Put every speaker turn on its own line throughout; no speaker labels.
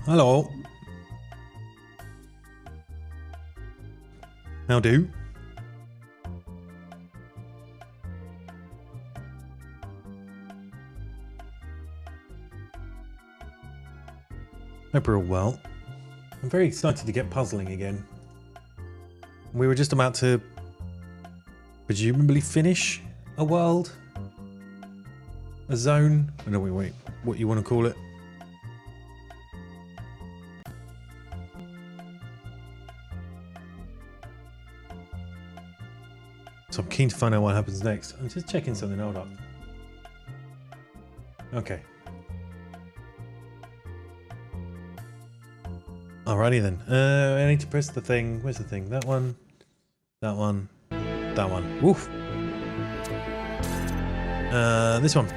Hello. How do? Hope you're all well. I'm very excited to get puzzling again. We were just about to presumably finish a world, a zone. I don't know what you want to call it. So I'm keen to find out what happens next. I'm just checking something. Hold up. Okay. Alrighty then. I need to press the thing. Where's the thing? That one. That one. That one. Woof. This one.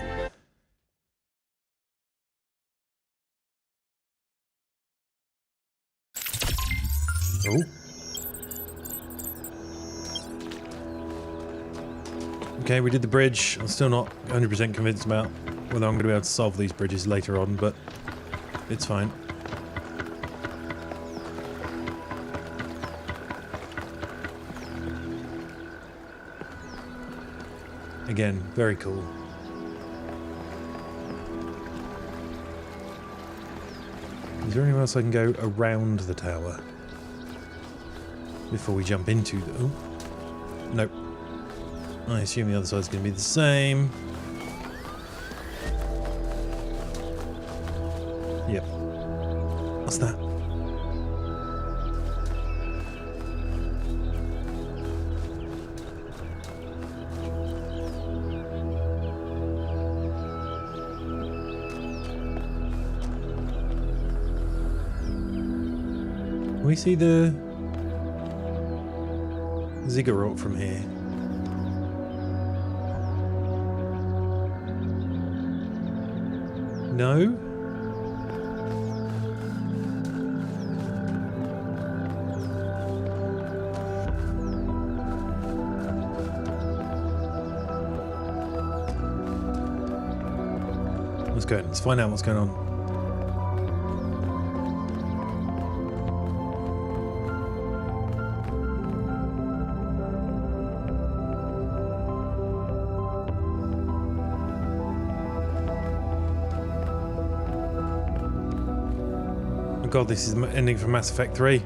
Oh. Okay, we did the bridge. I'm still not 100% convinced about whether I'm going to be able to solve these bridges later on, but it's fine. Again, very cool. Is there anywhere else I can go around the tower before we jump into the... Oh, nope. I assume the other side's going to be the same. Yep. What's that? Can we see the ziggurat from here? No? Let's go. Let's find out what's going on. Oh god, this is ending from Mass Effect 3.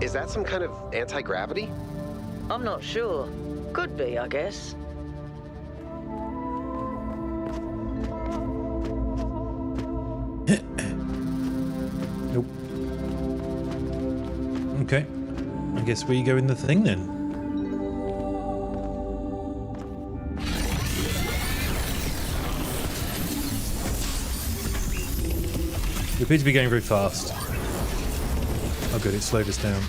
Is that some kind of anti-gravity?
I'm not sure. Could be, I guess.
Nope. Okay. I guess we go in the thing then. We appear to be going very fast. Oh good, it slowed us down.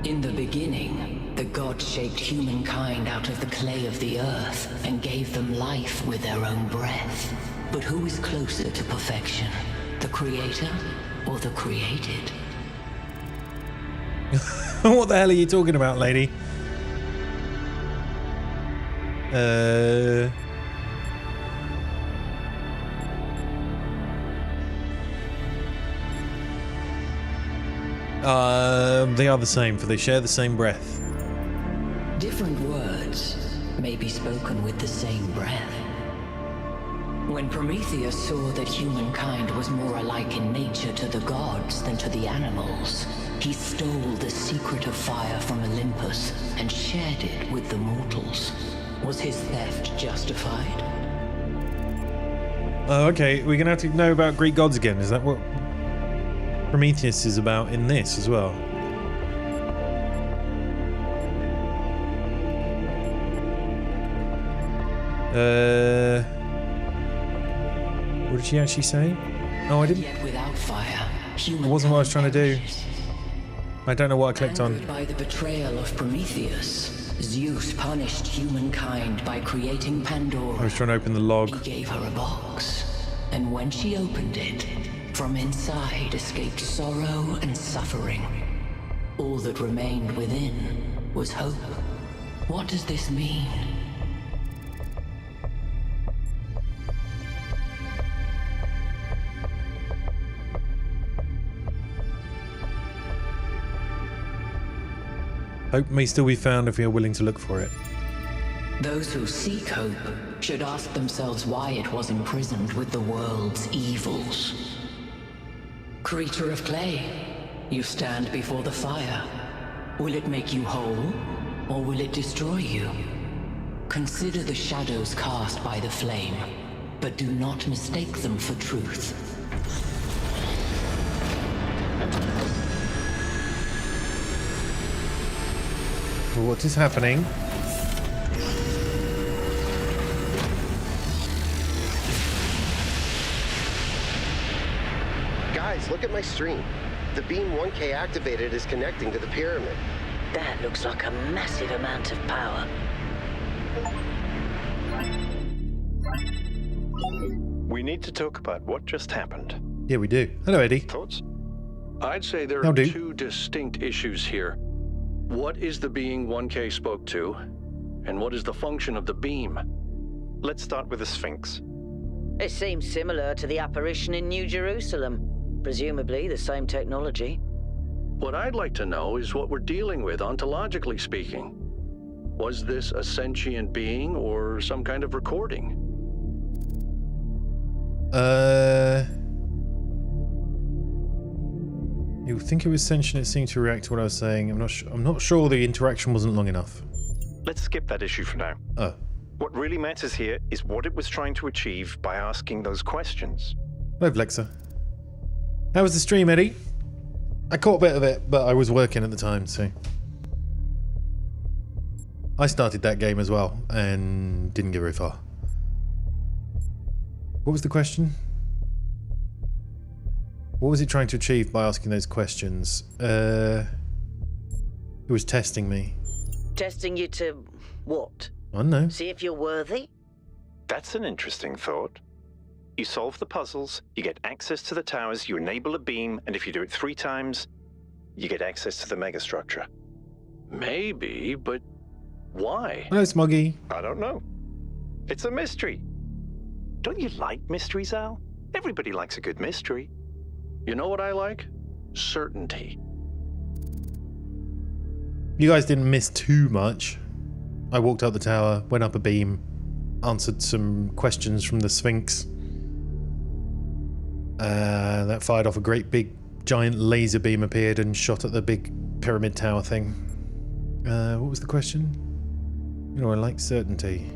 In the beginning, the gods shaped humankind out of the clay of the earth and gave them life with their own breath. But who is closer to perfection? The creator or the created?
What the hell are you talking about, lady? They are the same, for they share the same breath.
Different words may be spoken with the same breath. When Prometheus saw that humankind was more alike in nature to the gods than to the animals, he stole the secret of fire from Olympus and shared it with the mortals. Was his theft justified?
Oh, okay. We're gonna have to know about Greek gods again. Is that what Prometheus is about in this as well? What did she actually say? Oh, I didn't.
Yet without fire,
It wasn't what I was trying to do. I don't know what I clicked on.
Angered by the betrayal of Prometheus, Zeus punished humankind by creating
I
Pandora.
was trying to open the log.
He gave her a box, and when she opened it, From inside escaped sorrow and suffering. All that remained within was hope. What does this mean?
Hope may still be found if we are willing to look for it.
Those who seek hope should ask themselves why it was imprisoned with the world's evils. Creature of clay, you stand before the fire. Will it make you whole, or will it destroy you? Consider the shadows cast by the flame, but do not mistake them for truth.
What is happening?
Guys, look at my stream. The beam 1K activated is connecting to the pyramid.
That looks like a massive amount of power.
We need to talk about what just happened.
Yeah, we do. Hello, Eddie.
Thoughts?
I'd say there
How
are
do?
two distinct issues here. What is the being 1K spoke to, and what is the function of the beam?
Let's start with the Sphinx.
It seems similar to the apparition in New Jerusalem. Presumably the same technology.
What I'd like to know is what we're dealing with, ontologically speaking. Was this a sentient being or some kind of recording?
You think it was sentient? It seemed to react to what I was saying. I'm not sure the interaction wasn't long enough.
Let's skip that issue for now.
Oh.
What really matters here is what it was trying to achieve by asking those questions.
Hello, Vlexa. How was the stream, Eddie? I caught a bit of it, but I was working at the time, so... I started that game as well, and didn't get very far. What was the question? What was it trying to achieve by asking those questions? It was testing me.
Testing you to what?
I don't know.
See if you're worthy?
That's an interesting thought. You solve the puzzles, you get access to the towers, you enable a beam, and if you do it 3 times, you get access to the megastructure.
Maybe, but why?
Hello, Smoggy.
I don't know. It's a mystery. Don't you like mysteries, Al? Everybody likes a good mystery.
You know what I like? Certainty.
You guys didn't miss too much. I walked up the tower, went up a beam, answered some questions from the Sphinx. That fired off a great big giant laser beam appeared and shot at the big pyramid tower thing. What was the question? You know, I like certainty.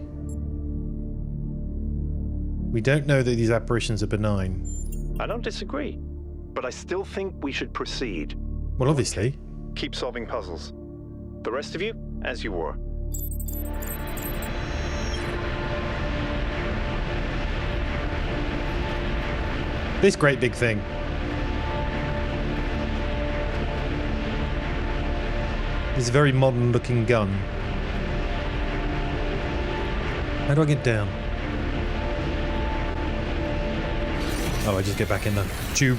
We don't know that these apparitions are benign.
I don't disagree, but I still think we should proceed.
Well, obviously.
Keep solving puzzles. The rest of you, as you were.
This great big thing. This very modern looking gun. How do I get down? Oh, I just get back in the tube.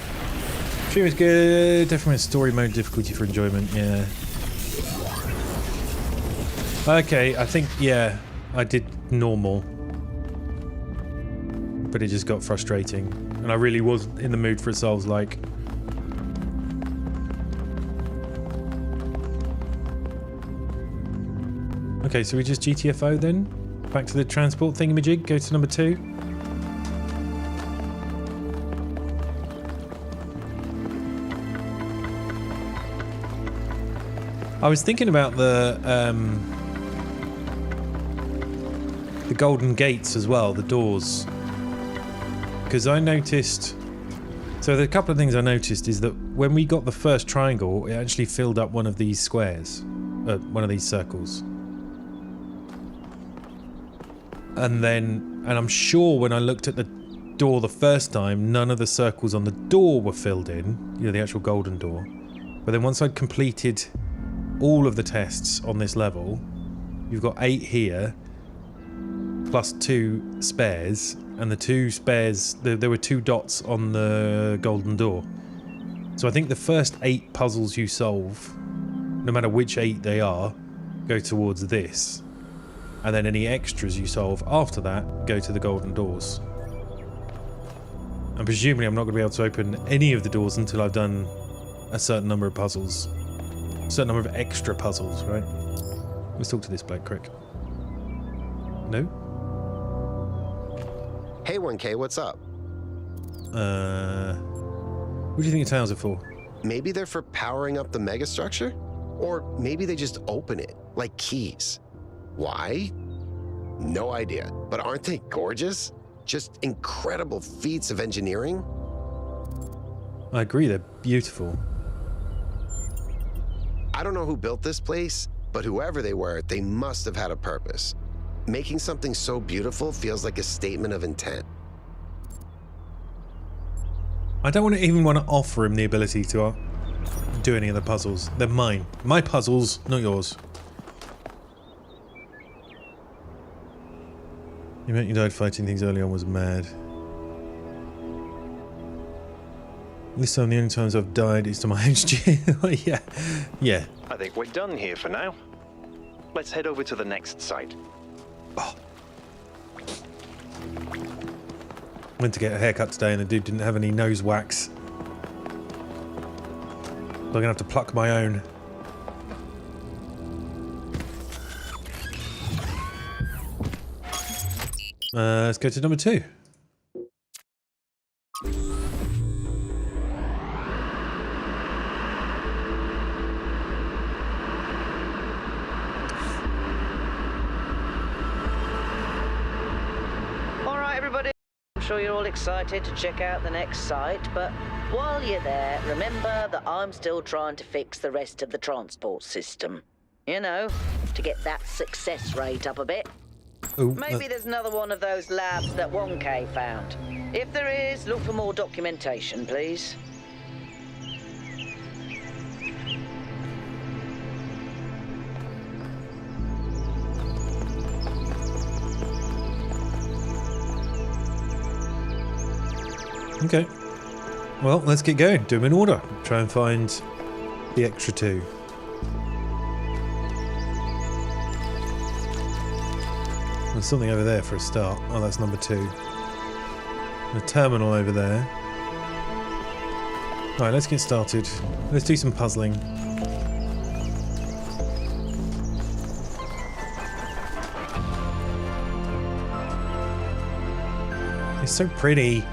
Stream is good. Definitely story mode difficulty for enjoyment, yeah. Okay, I think, yeah, I did normal. But it just got frustrating. And I really was in the mood for a Souls-like. Okay, so we just GTFO then? Back to the transport thingamajig, go to number 2. I was thinking about the golden gates as well, the doors. Because I noticed... So the couple of things I noticed is that when we got the first triangle, it actually filled up one of these squares. One of these circles. And then... And I'm sure when I looked at the door the first time, none of the circles on the door were filled in. You know, the actual golden door. But then once I'd completed all of the tests on this level, you've got 8 here, plus 2 spares, and the 2 spares, there were 2 dots on the golden door. So I think the first 8 puzzles you solve, no matter which 8 they are, go towards this. And then any extras you solve after that go to the golden doors. And presumably I'm not going to be able to open any of the doors until I've done a certain number of puzzles. A certain number of extra puzzles, right? Let's talk to this bloke quick. No?
Hey, 1K, what's up?
What do you think the towers are for?
Maybe they're for powering up the megastructure? Or maybe they just open it, like keys. Why? No idea. But aren't they gorgeous? Just incredible feats of engineering.
I agree, they're beautiful.
I don't know who built this place, but whoever they were, they must have had a purpose. Making something so beautiful feels like a statement of intent.
I don't even want to offer him the ability to do any of the puzzles. They're mine. My puzzles, not yours. The amount you died fighting things early on was mad. This time the only times I've died is to my HG. Yeah. Yeah.
I think we're done here for now. Let's head over to the next site.
Oh. Went to get a haircut today and the dude didn't have any nose wax. So I'm gonna have to pluck my own. Let's go to number 2.
Alright, everybody. I'm sure you're all excited to check out the next site, but while you're there, remember that I'm still trying to fix the rest of the transport system. You know, to get that success rate up a bit.
Ooh,
Maybe there's another one of those labs that 1K found. If there is, look for more documentation, please.
Okay. Well, let's get going. Do them in order. Try and find the extra 2. There's something over there for a start. Oh, that's number 2. The terminal over there. Alright, let's get started. Let's do some puzzling. It's so pretty.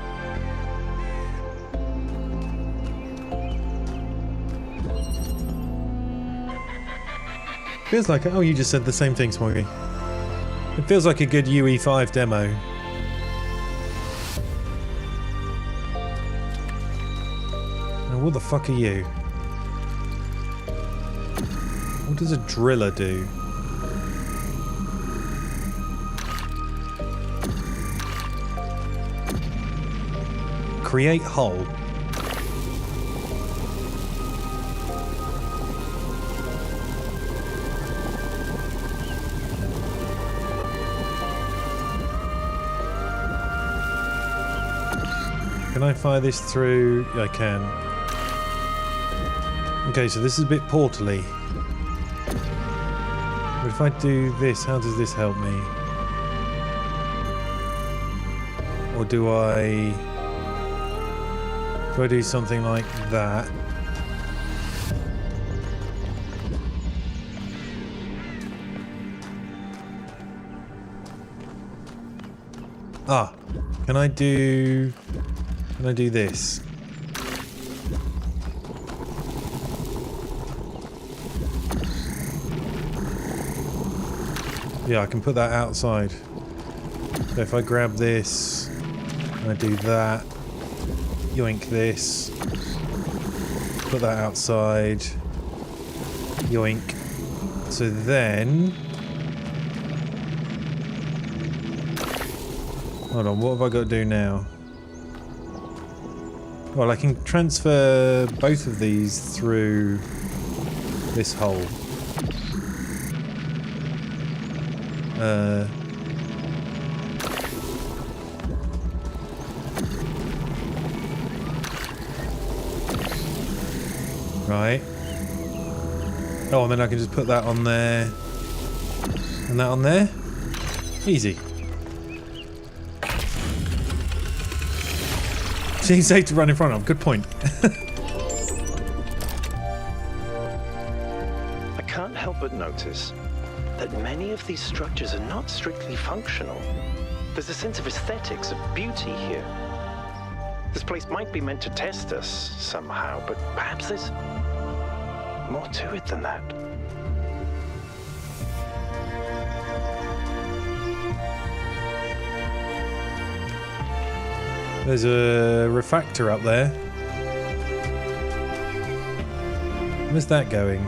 Feels like... Oh, you just said the same thing, Smoggy. It feels like a good UE5 demo. And what the fuck are you? What does a driller do? Create hole. Can I fire this through? I can. Okay, so this is a bit portally. But if I do this, how does this help me? Or do I do something like that? Ah, can I do this? Yeah, I can put that outside. So if I grab this, and I do that, yoink this, put that outside, yoink. So then... Hold on, what have I got to do now? Well, I can transfer both of these through this hole. Right. Oh, and then I can just put that on there. And that on there. Easy. Seems safe to run in front of. Good point.
I can't help but notice that many of these structures are not strictly functional. There's a sense of aesthetics, of beauty here. This place might be meant to test us somehow, but perhaps there's more to it than that.
There's a refractor up there. Where's that going?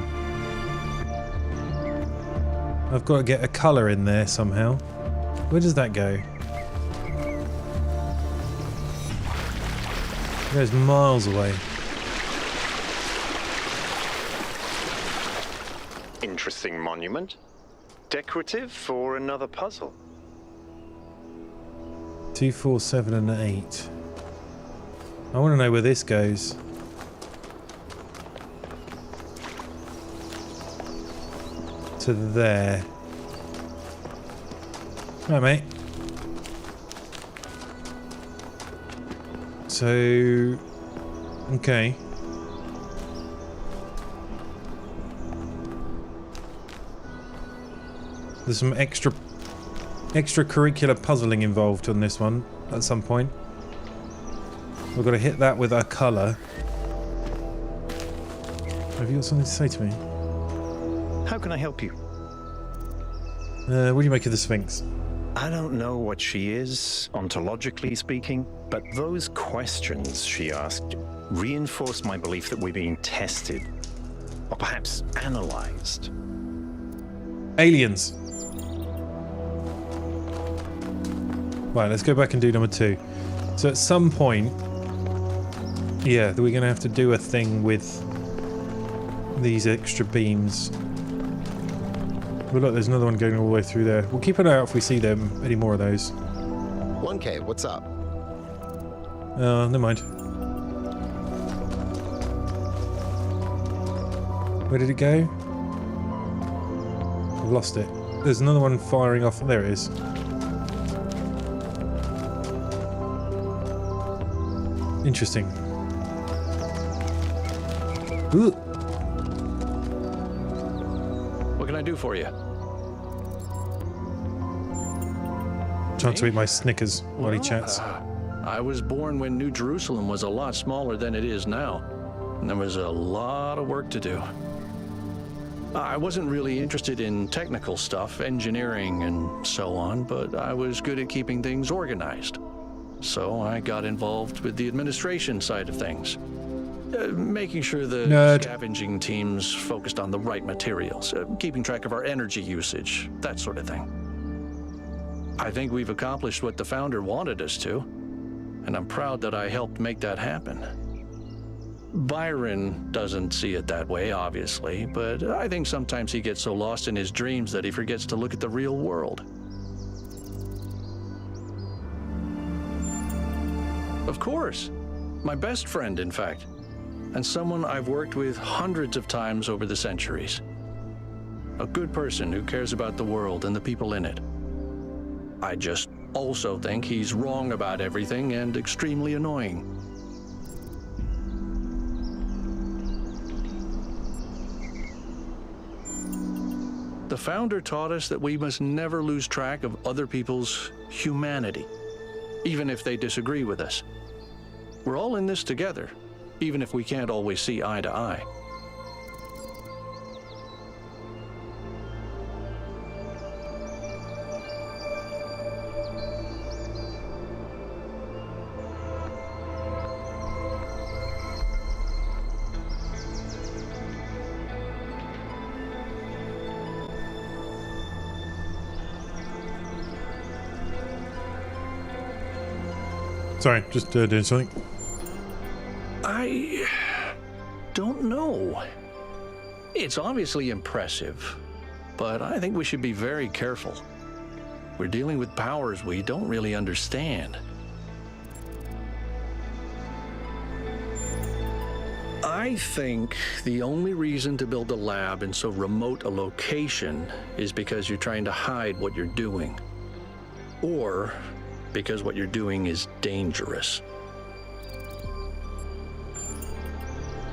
I've got to get a colour in there somehow. Where does that go? It goes miles away.
Interesting monument. Decorative for another puzzle.
2, 4, 7, and 8. I want to know where this goes. To there. Right, mate. So, okay. There's some extracurricular puzzling involved on this one at some point. We've got to hit that with our colour. Have you got something to say to me?
How can I help you?
What do you make of the Sphinx?
I don't know what she is, ontologically speaking, but those questions she asked reinforce my belief that we're being tested, or perhaps analyzed.
Aliens. Right, let's go back and do number 2. So at some point, yeah, we're going to have to do a thing with these extra beams. But look, there's another one going all the way through there. We'll keep an eye out if we see them, any more of those.
1K, what's up?
Never mind. Where did it go? I've lost it. There's another one firing off. There it is. Interesting. Ooh.
What can I do for you?
Trying to eat my Snickers while he chats.
I was born when New Jerusalem was a lot smaller than it is now, and there was a lot of work to do. I wasn't really interested in technical stuff, engineering and so on, but I was good at keeping things organized. So I got involved with the administration side of things, making sure the scavenging teams focused on the right materials, keeping track of our energy usage, that sort of thing. I think we've accomplished what the founder wanted us to, and I'm proud that I helped make that happen. Byron doesn't see it that way, obviously, but I think sometimes he gets so lost in his dreams that he forgets to look at the real world. Of course. My best friend, in fact, and someone I've worked with hundreds of times over the centuries. A good person who cares about the world and the people in it. I just also think he's wrong about everything and extremely annoying. The founder taught us that we must never lose track of other people's humanity, even if they disagree with us. We're all in this together, even if we can't always see eye to eye.
Sorry, just doing something.
I don't know. It's obviously impressive, but I think we should be very careful. We're dealing with powers we don't really understand. I I think the only reason to build a lab in so remote a location is because you're trying to hide what you're doing. Or because what you're doing is dangerous.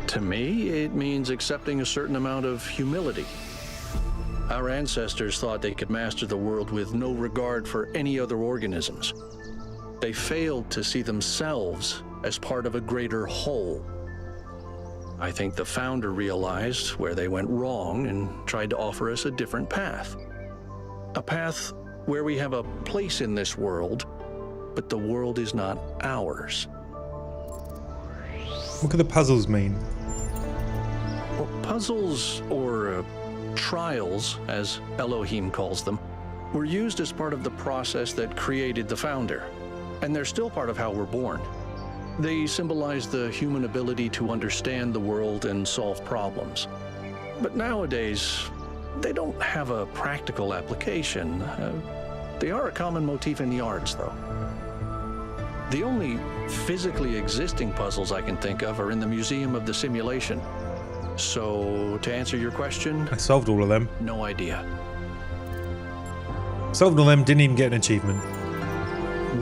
To me, it means accepting a certain amount of humility. Our ancestors thought they could master the world with no regard for any other organisms. They failed to see themselves as part of a greater whole. I think the founder realized where they went wrong and tried to offer us a different path. A path where we have a place in this world, but the world is not ours.
What could the puzzles mean?
Well, puzzles, or trials, as Elohim calls them, were used as part of the process that created the founder, and they're still part of how we're born. They symbolize the human ability to understand the world and solve problems. But nowadays, they don't have a practical application. They are a common motif in the arts, though. The only physically existing puzzles I can think of are in the Museum of the Simulation. So, to answer your question,
I solved all of them.
no idea.
Solved all of them, didn't even get an achievement.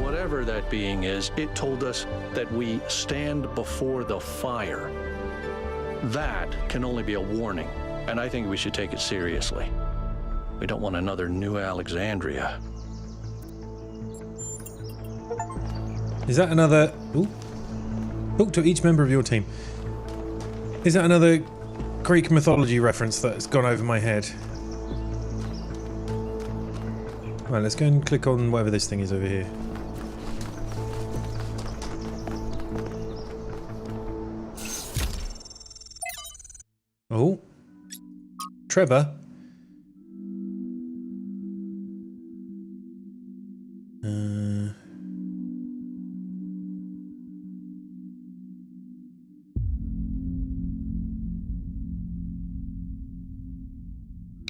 Whatever that being is, it told us that we stand before the fire. That can only be a warning, and I think we should take it seriously. We don't want another New Alexandria.
Is that another... Ooh. Talk to each member of your team. Is that another Greek mythology reference that's gone over my head? Right, let's go and click on whatever this thing is over here. Oh. Trevor.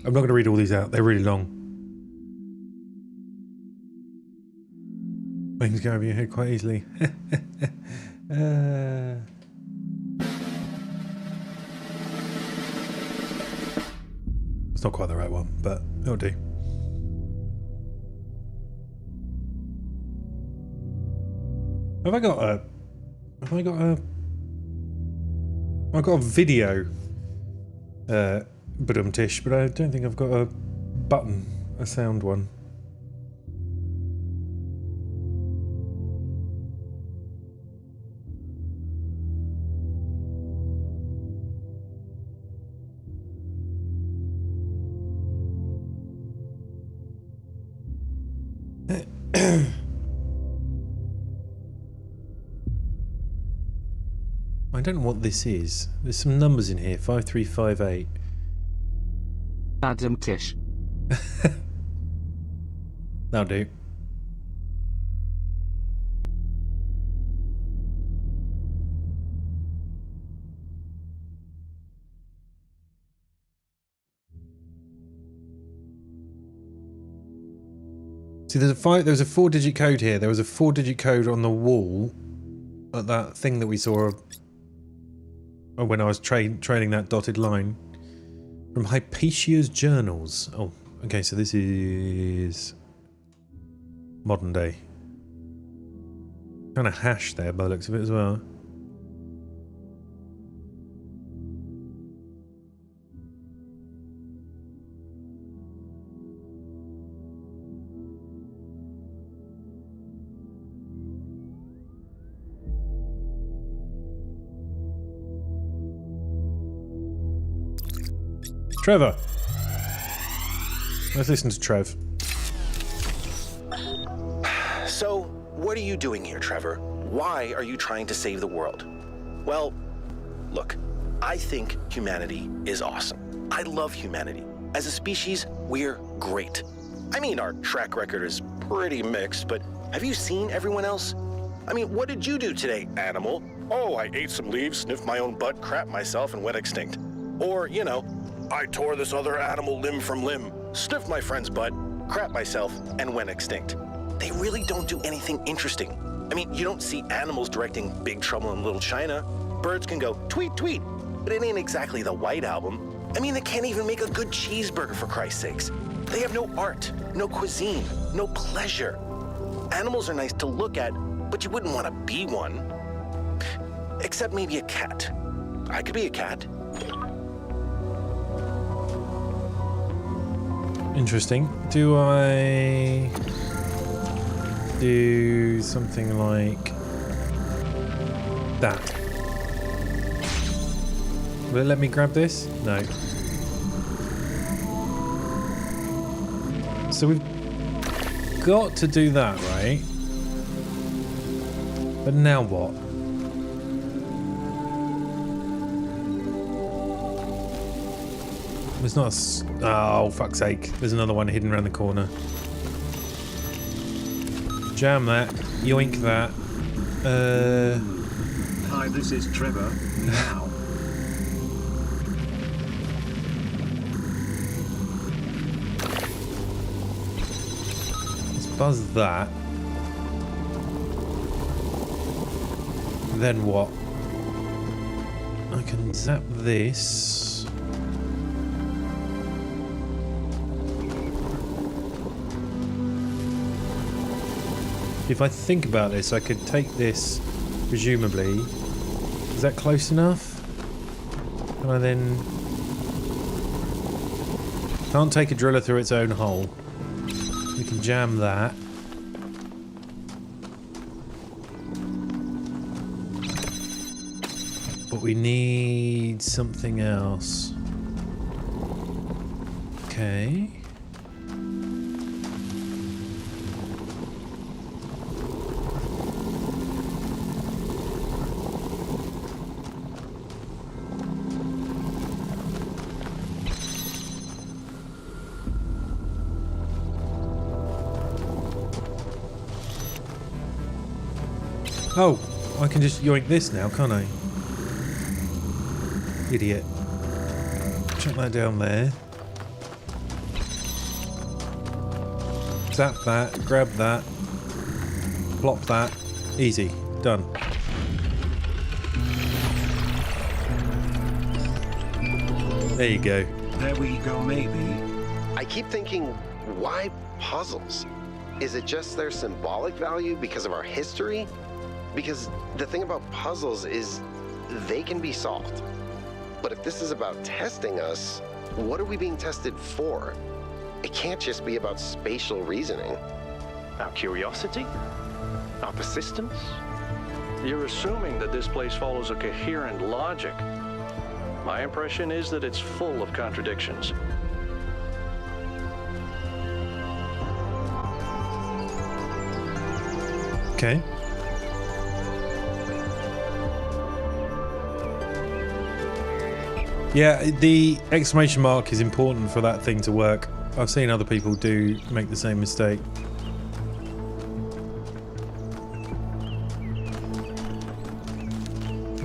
I'm not going to read all these out. They're really long. Things go over your head quite easily. It's not quite the right one, but it'll do. Have I got a video? Badum-tish, but I don't think I've got a button, a sound one. I don't know what this is. There's some numbers in here. 5358.
Badum-tish.
That'll do. See, there's a 4-digit code here. There was a 4-digit code on the wall at that thing that we saw when I was trailing that dotted line. From Hypatia's journals. Oh, okay, so this is modern day. Kind of hash there by the looks of it as well. Trevor. Let's listen to Trev.
So, what are you doing here, Trevor? Why are you trying to save the world? Well, look, I think humanity is awesome. I love humanity. As a species, we're great. I mean, our track record is pretty mixed, but have you seen everyone else? I mean, what did you do today, animal? Oh, I ate some leaves, sniffed my own butt, crapped myself, and went extinct. Or, you know, I tore this other animal limb from limb, sniffed my friend's butt, crapped myself, and went extinct. They really don't do anything interesting. I mean, you don't see animals directing Big Trouble in Little China. Birds can go tweet, tweet. but it ain't exactly the White Album. I mean, they can't even make a good cheeseburger, for Christ's sakes. They have no art, no cuisine, no pleasure. Animals are nice to look at, but you wouldn't want to be one. Except maybe a cat. I could be a cat.
Interesting. Do I do something like that? Will it let me grab this? No. So we've got to do that, right? But now what? There's not a... Oh, fuck's sake. There's another one hidden around the corner. Jam that. Yoink that.
Hi, this is Trevor. Now.
Let's buzz that. Then what? I can zap this. If I think about this, I could take this, presumably. Is that close enough? Can I then... Can't take a driller through its own hole. We can jam that. But we need something else. Okay. Oh, I can just yoink this now, can't I? Idiot. Chuck that down there. Zap that, grab that, plop that. Easy. Done. There you go.
There we go, maybe.
I keep thinking, why puzzles? Is it just their symbolic value because of our history? Because the thing about puzzles is they can be solved. But if this is about testing us, what are we being tested for? It can't just be about spatial reasoning.
Our curiosity? Our persistence?
You're assuming that this place follows a coherent logic. My impression is that it's full of contradictions.
Okay. Yeah, the exclamation mark is important for that thing to work. I've seen other people do make the same mistake.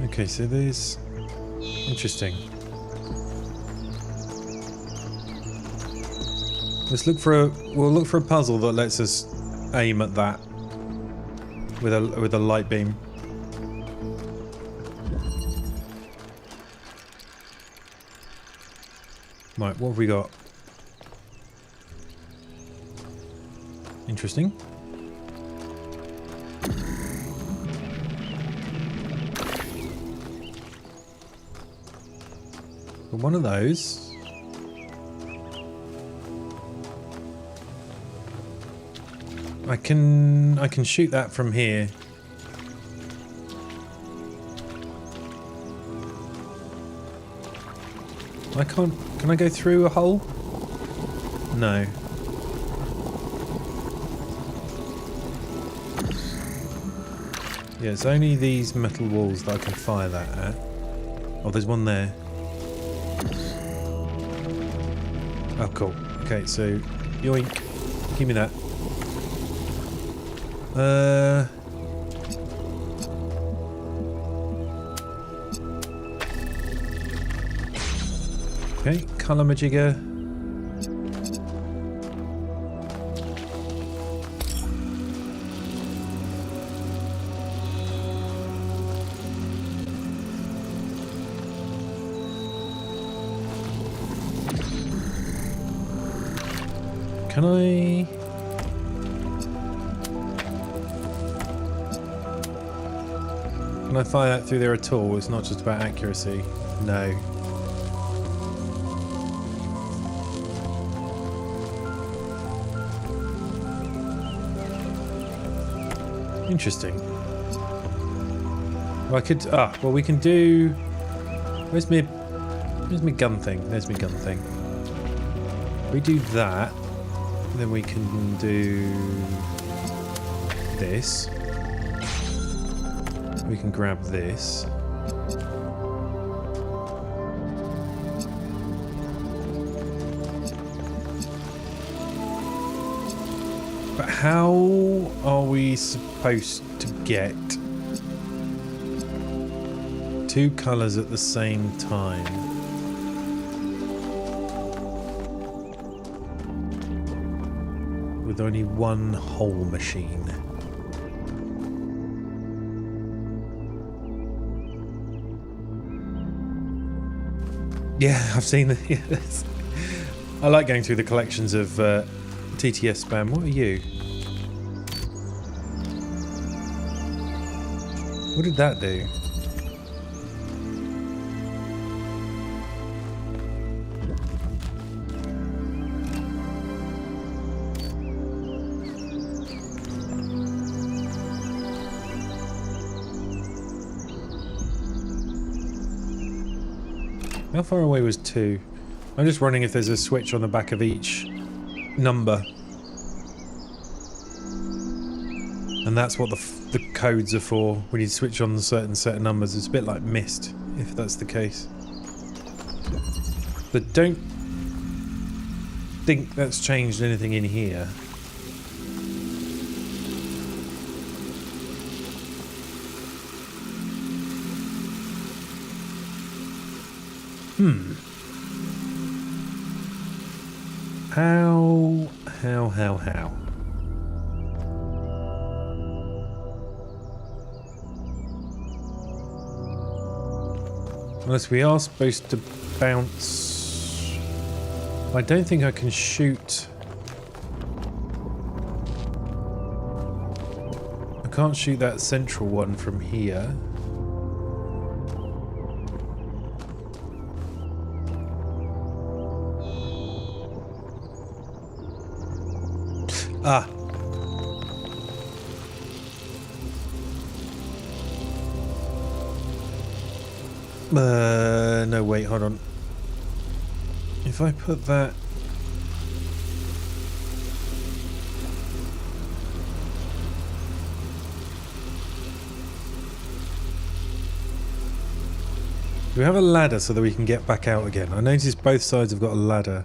Okay, so there's... Interesting. Let's look for a... We'll look for a puzzle that lets us aim at that with a light beam. Right, what have we got? Interesting. But one of those. I can shoot that from here. I can't... Can I go through a hole? No. Yeah, it's only these metal walls that I can fire that at. Oh, there's one there. Oh, cool. Okay, so... Yoink. Give me that. Okay, colour majigger. Can I... Can I fire that through there at all? It's not just about accuracy. No. Interesting. Well, I could... well, we can do... Where's my gun thing? There's my gun thing. We do that, then we can do this. We can grab this. But how are we supposed to get two colours at the same time? With only one whole machine. Yeah, I've seen the. Yes. I like going through the collections of TTS spam. What are you? What did that do? How far away was 2? I'm just wondering if there's a switch on the back of each number. And that's what the codes are for. We need to switch on a certain set of numbers. It's a bit like Myst, if that's the case. But don't think that's changed anything in here. How? Unless we are supposed to bounce... I don't think I can shoot... I can't shoot that central one from here. Ah. No, wait, hold on. If I put that... Do we have a ladder so that we can get back out again? I noticed both sides have got a ladder.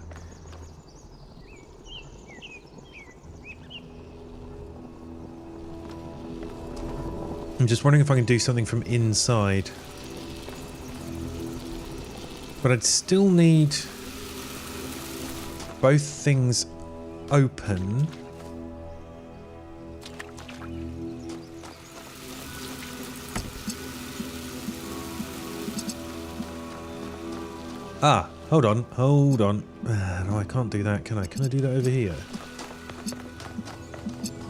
I'm just wondering if I can do something from inside. But I'd still need both things open. Ah, hold on. No, I can't do that, can I? Can I do that over here?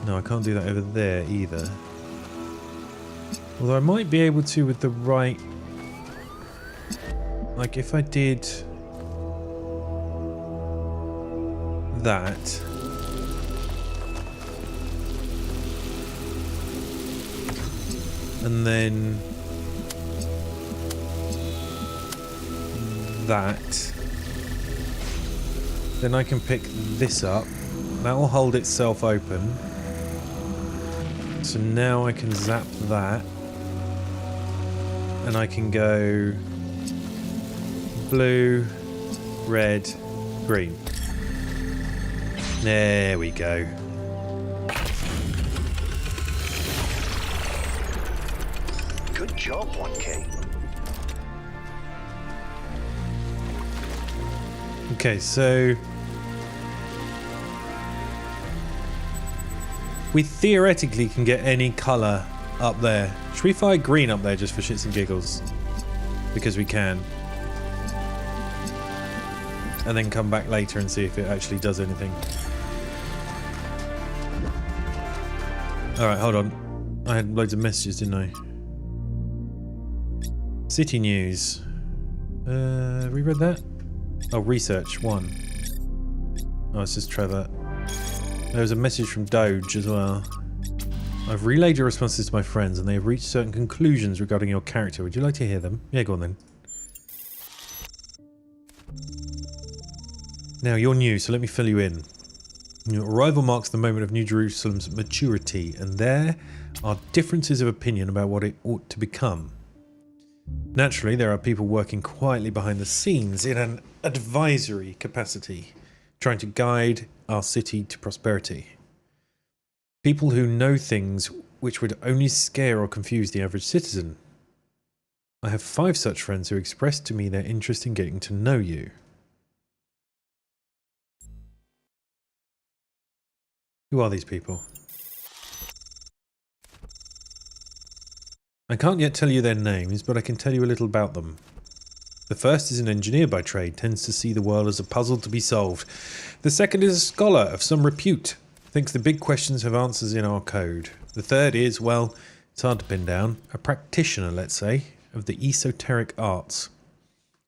No, I can't do that over there either. Although I might be able to with the right... Like if I did... that... and then... that... then I can pick this up. That will hold itself open. So now I can zap that. And I can go blue, red, green. There we go.
Good job, 1K.
Okay, so we theoretically can get any colour up there. Should we fire green up there just for shits and giggles? Because we can. And then come back later and see if it actually does anything. Alright, hold on. I had loads of messages, didn't I? City news. Have we read that? Oh, research 1. Oh, it's just Trevor. There was a message from Doge as well. I've relayed your responses to my friends and they have reached certain conclusions regarding your character. Would you like to hear them? Yeah, go on then. Now, you're new, so let me fill you in. Your arrival marks the moment of New Jerusalem's maturity, and there are differences of opinion about what it ought to become. Naturally, there are people working quietly behind the scenes in an advisory capacity, trying to guide our city to prosperity. People who know things which would only scare or confuse the average citizen. I have 5 such friends who expressed to me their interest in getting to know you. Who are these people? I can't yet tell you their names, but I can tell you a little about them. The first is an engineer by trade, tends to see the world as a puzzle to be solved. The second is a scholar of some repute, thinks the big questions have answers in our code. The third is, well, it's hard to pin down, a practitioner, let's say, of the esoteric arts.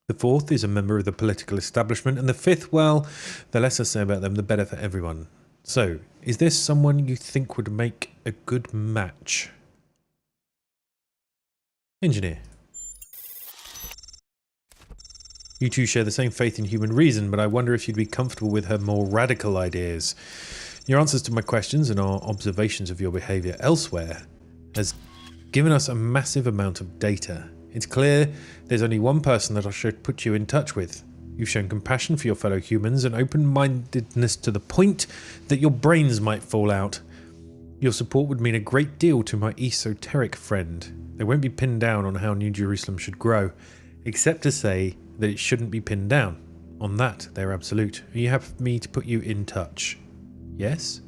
The fourth is a member of the political establishment, and the fifth, well, the less I say about them, the better for everyone. So, is there someone you think would make a good match? Engineer. You two share the same faith in human reason, but I wonder if you'd be comfortable with her more radical ideas. Your answers to my questions and our observations of your behaviour elsewhere has given us a massive amount of data. It's clear there's only one person that I should put you in touch with. You've shown compassion for your fellow humans and open-mindedness to the point that your brains might fall out. Your support would mean a great deal to my esoteric friend. They won't be pinned down on how New Jerusalem should grow, except to say that it shouldn't be pinned down. On that, they're absolute. Are you happy for me to put you in touch? Yes?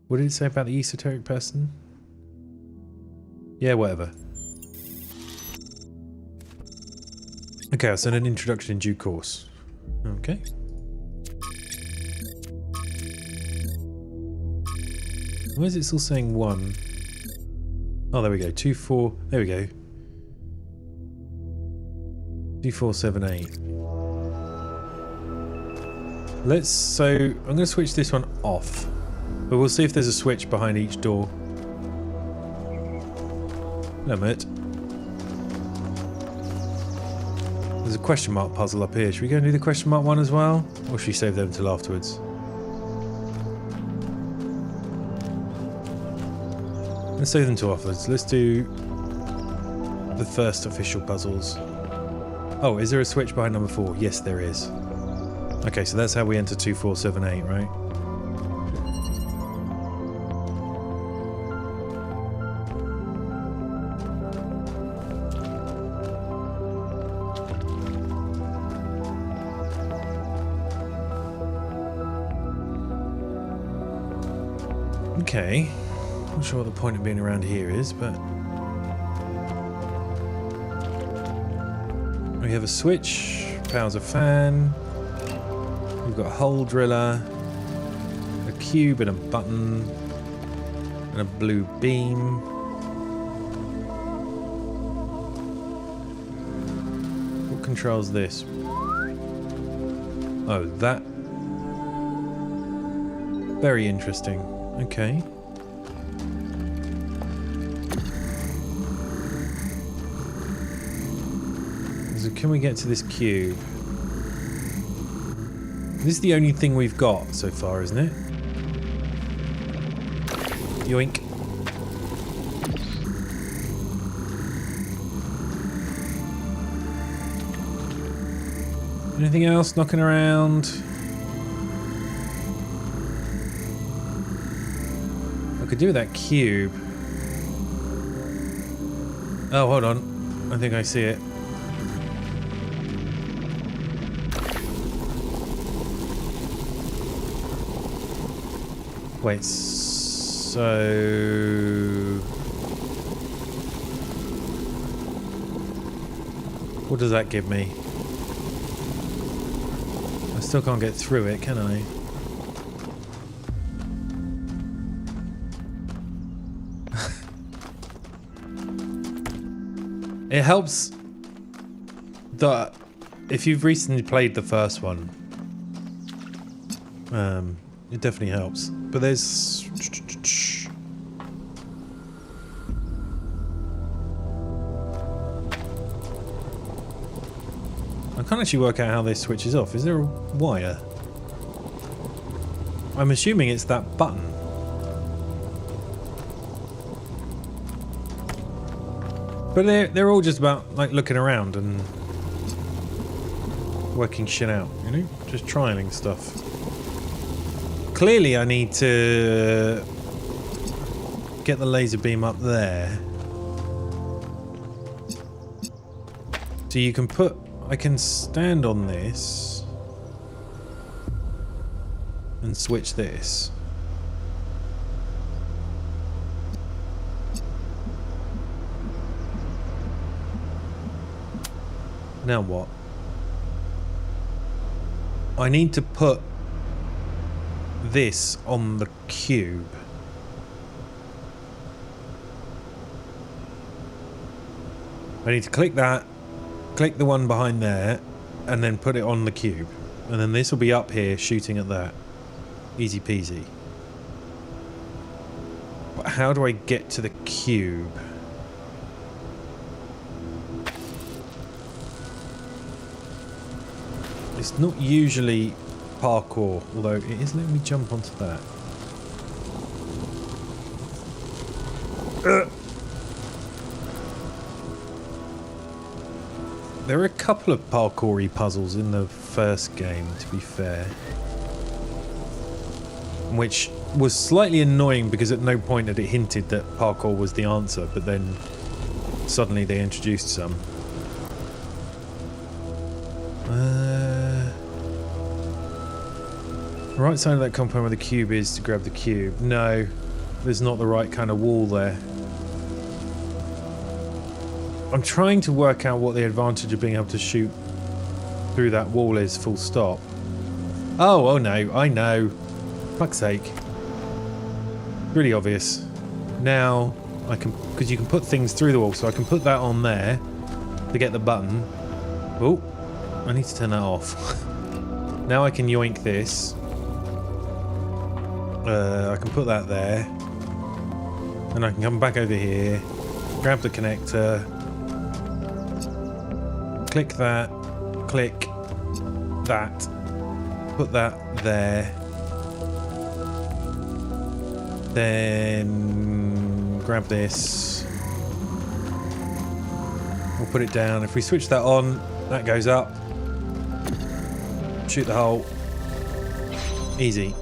What did it say about the esoteric person? Yeah, whatever. Okay, I'll send an introduction in due course. Okay. Why is it still saying 1? Oh, there we go. 2, 4. There we go. 2, 4, 7, 8. So I'm going to switch this one off. But we'll see if there's a switch behind each door. Hello, mate. There's a question mark puzzle up here. Should we go and do the question mark one as well? Or should we save them until afterwards? Let's save them till afterwards. Let's do the first official puzzles. Oh, is there a switch behind number 4? Yes, there is. Okay, so that's how we enter 2, 4, 7, 8, right? Okay, not sure what the point of being around here is, but we have a switch, powers a fan, we've got a hole driller, a cube and a button, and a blue beam. What controls this? Oh, that. Very interesting. Okay. So can we get to this cube? This is the only thing we've got so far, isn't it? Yoink. Anything else knocking around? I could do with that cube. Oh, hold on. I think I see it. Wait, so... what does that give me? I still can't get through it, can I? It helps that if you've recently played the first one, it definitely helps. But there's... I can't actually work out how this switches off. Is there a wire? I'm assuming it's that button. But they're all just about like looking around and working shit out, you know? Just trialing stuff. Clearly I need to get the laser beam up there. So you can put... I can stand on this and switch this. Now what? I need to put this on the cube. I need to click that, click the one behind there, and then put it on the cube. And then this will be up here shooting at that. Easy peasy. But how do I get to the cube? It's not usually parkour, although it is letting me jump onto that. There are a couple of parkour-y puzzles in the first game, to be fair. Which was slightly annoying because at no point had it hinted that parkour was the answer, but then suddenly they introduced some. The right side of that compound where the cube is to grab the cube. No, there's not the right kind of wall there. I'm trying to work out what the advantage of being able to shoot through that wall is, full stop. Oh no, I know. Fuck's sake. Really obvious. Now, I can, because you can put things through the wall, so I can put that on there to get the button. Oh, I need to turn that off. Now I can yoink this. I can put that there. And I can come back over here, grab the connector, click that, click that, put that there, then grab this, we'll put it down. If we switch that on, that goes up, shoot the hole, easy.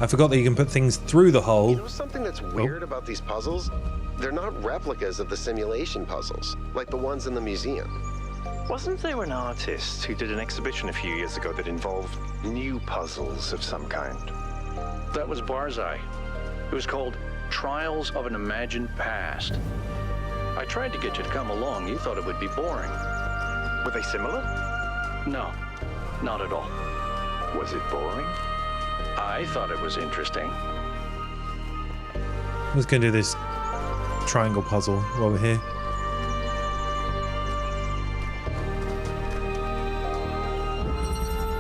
I forgot that you can put things through the hole.
You know something that's weird about these puzzles? They're not replicas of the simulation puzzles, like the ones in the museum.
Wasn't there an artist who did an exhibition a few years ago that involved new puzzles of some kind?
That was Barzai. It was called Trials of an Imagined Past. I tried to get you to come along. You thought it would be boring.
Were they similar?
No, not at all.
Was it boring?
I thought it was interesting.
I was going to do this triangle puzzle while we're here.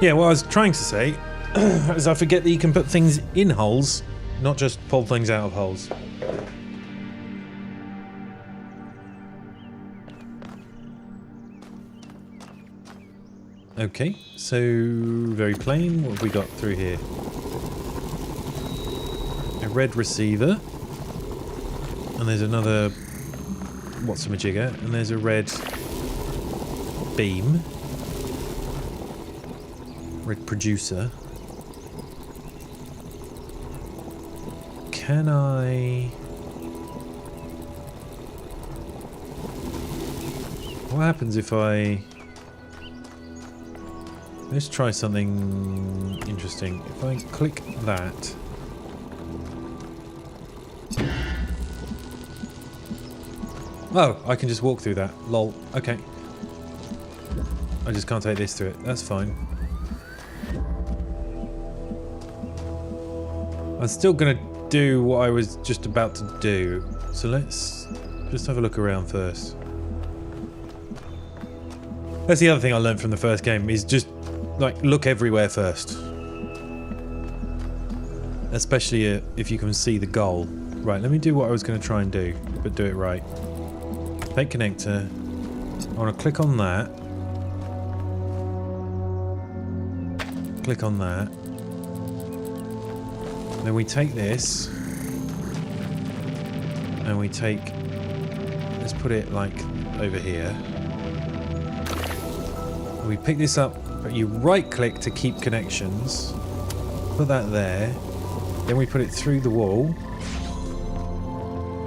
Yeah, what I was trying to say is I forget that you can put things in holes, not just pull things out of holes. Okay, so very plain. What have we got through here? A red receiver. And there's another whatsamajigger. And there's a red beam. Red producer. Can I... What happens if I... Let's try something interesting. If I click that... Oh, I can just walk through that. Lol. Okay. I just can't take this through it. That's fine. I'm still going to do what I was just about to do. So let's just have a look around first. That's the other thing I learned from the first game, is just like look everywhere first. Especially if you can see the goal. Right, let me do what I was going to try and do, but do it right. Take connector. I want to click on that. Click on that. Then we take this. And we take... Let's put it like over here. We pick this up, but you right click to keep connections. Put that there. Then we put it through the wall.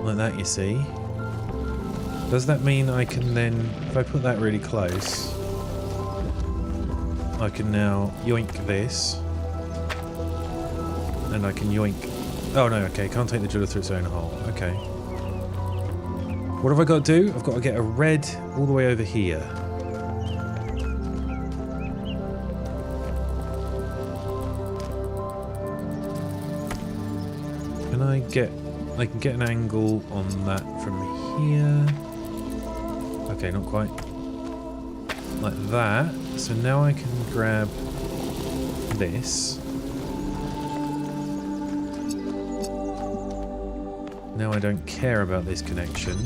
Like that, you see. Does that mean I can then, if I put that really close, I can now yoink this. And I can yoink... Oh no, okay, can't take the jeweler through its own hole. Okay. What have I got to do? I've got to get a red all the way over here. I can get an angle on that from here. Okay, not quite. Like that. So now I can grab this. Now I don't care about this connection.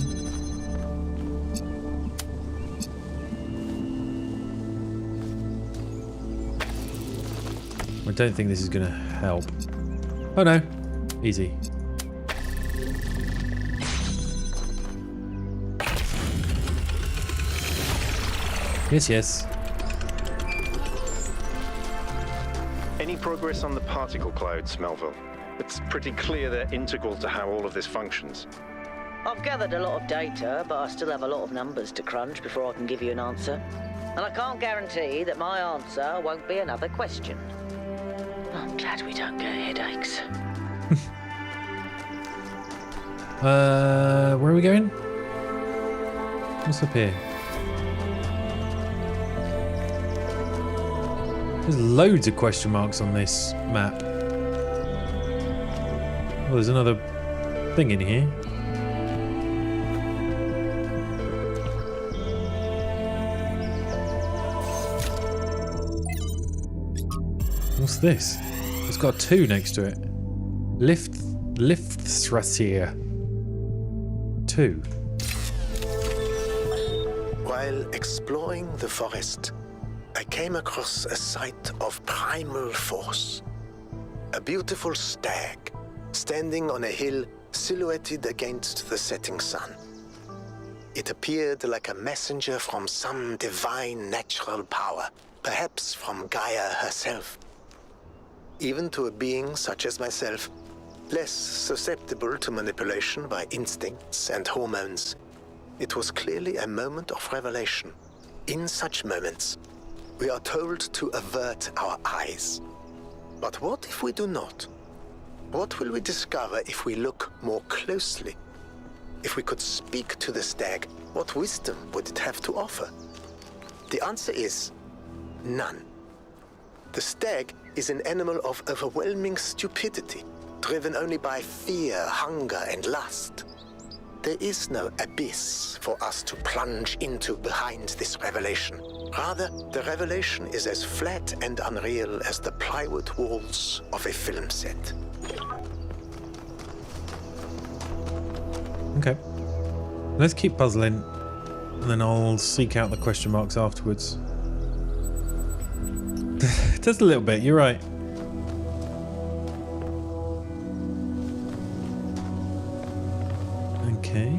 I don't think this is going to help. Oh no. Easy. Yes, yes.
Any progress on the particle clouds, Melville? It's pretty clear they're integral to how all of this functions.
I've gathered a lot of data, but I still have a lot of numbers to crunch before I can give you an answer. And I can't guarantee that my answer won't be another question. I'm glad we don't get headaches.
Where are we going? What's up here? There's loads of question marks on this map. Oh, there's another thing in here. What's this? It's got a 2 next to it. Lifthrasir. 2.
While exploring the forest, I came across a sight of primal force. A beautiful stag, standing on a hill silhouetted against the setting sun. It appeared like a messenger from some divine natural power, perhaps from Gaia herself. Even to a being such as myself, less susceptible to manipulation by instincts and hormones, it was clearly a moment of revelation. In such moments, we are told to avert our eyes. But what if we do not? What will we discover if we look more closely? If we could speak to the stag, what wisdom would it have to offer? The answer is none. The stag is an animal of overwhelming stupidity, driven only by fear, hunger, and lust. There is no abyss for us to plunge into behind this revelation. Rather, the revelation is as flat and unreal as the plywood walls of a film set.
Okay. Let's keep puzzling, and then I'll seek out the question marks afterwards. Just a little bit, you're right. Okay.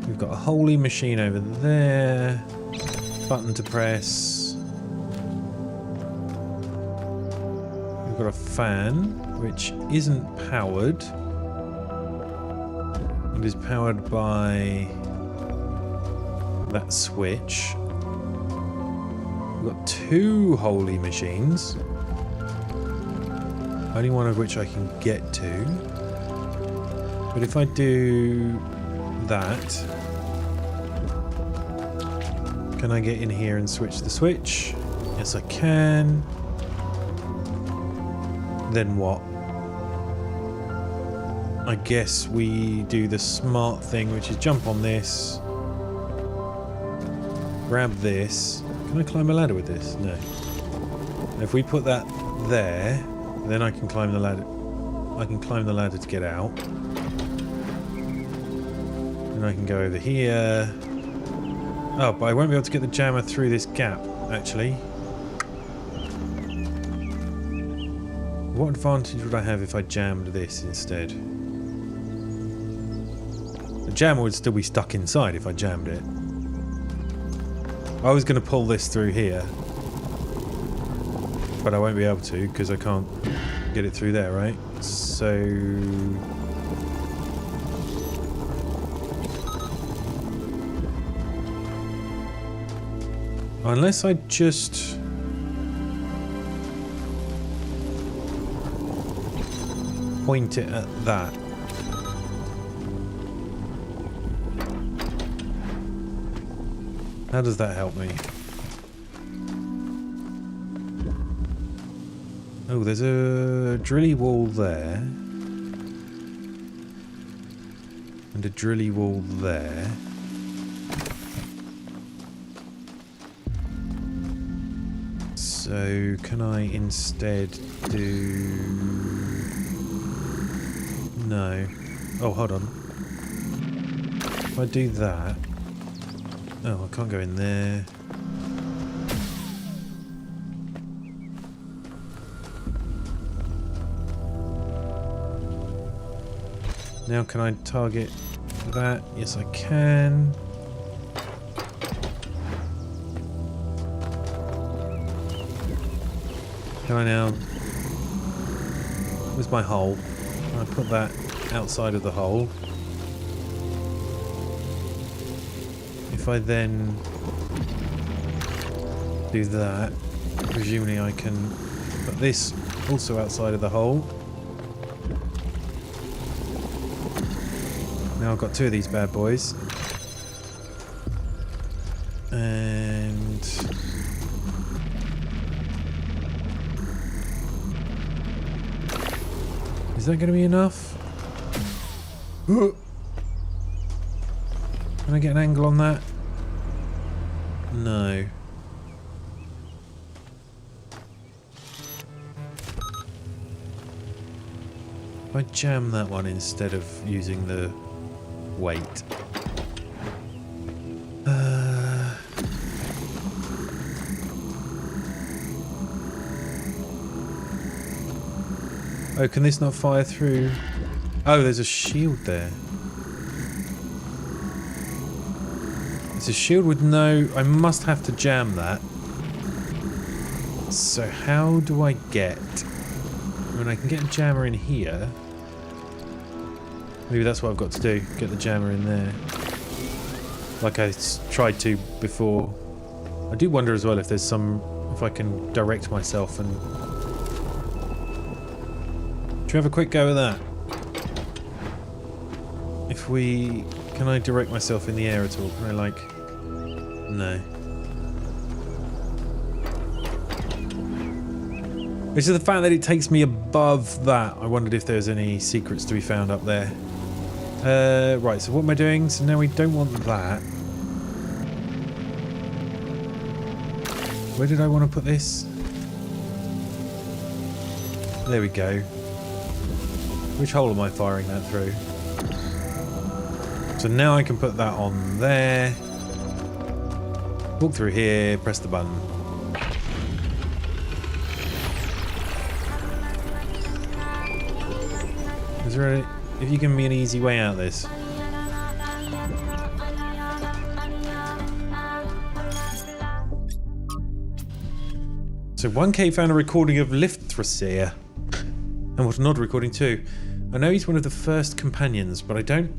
We've got a holy machine over there. Button to press. We've got a fan, which isn't powered. It is powered by that switch. We've got 2 holy machines. Only one of which I can get to. But if I do that, can I get in here and switch the switch? Yes, I can. Then what? I guess we do the smart thing, which is jump on this. Grab this. Can I climb a ladder with this? No. If we put that there, then I can climb the ladder. I can climb the ladder to get out. And I can go over here. Oh, but I won't be able to get the jammer through this gap, actually. What advantage would I have if I jammed this instead? The jammer would still be stuck inside if I jammed it. I was going to pull this through here. But I won't be able to because I can't get it through there, right? So... unless I just... point it at that. How does that help me? Oh, there's a drilly wall there. And a drilly wall there. So, can I instead do... no. Oh, hold on. If I do that... oh, I can't go in there. Now can I target that? Yes, I can. Can I now... where's my hole? Can I put that outside of the hole? If I then do that, presumably I can put this also outside of the hole. Now I've got two of these bad boys. And... is that going to be enough? Can I get an angle on that? No. If I jam that one instead of using the weight. Oh, can this not fire through? Oh, there's a shield there. It's a shield with no... I must have to jam that. So how do I get... I mean, I can get a jammer in here. Maybe that's what I've got to do. Get the jammer in there. Like I tried to before. I do wonder as well if there's some... if I can direct myself and... should we have a quick go at that? If we... can I direct myself in the air at all? Can I like... no. It's just the fact that it takes me above that. I wondered if there's any secrets to be found up there. Right, so what am I doing? So now we don't want that. Where did I want to put this? There we go. Which hole am I firing that through? So now I can put that on there. Walk through here, press the button. Is there a... if you give me an easy way out of this? So 1K found a recording of Lifthrasir. And what an odd recording too. I know he's one of the first companions, but I don't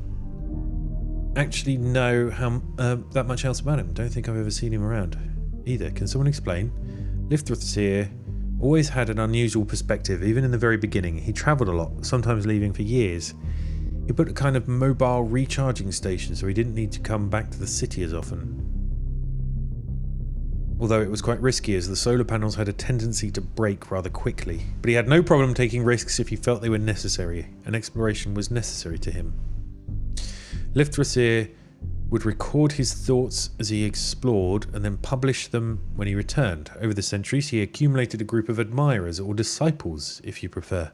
actually know how that much else about him. Don't think I've ever seen him around either. Can someone explain? Lifthrasir always had an unusual perspective, even in the very beginning. He travelled a lot, sometimes leaving for years. He put a kind of mobile recharging station so he didn't need to come back to the city as often. although it was quite risky as the solar panels had a tendency to break rather quickly. But he had no problem taking risks if he felt they were necessary, and exploration was necessary to him. Lifthrasir would record his thoughts as he explored and then publish them when he returned. Over the centuries, he accumulated a group of admirers, or disciples, if you prefer.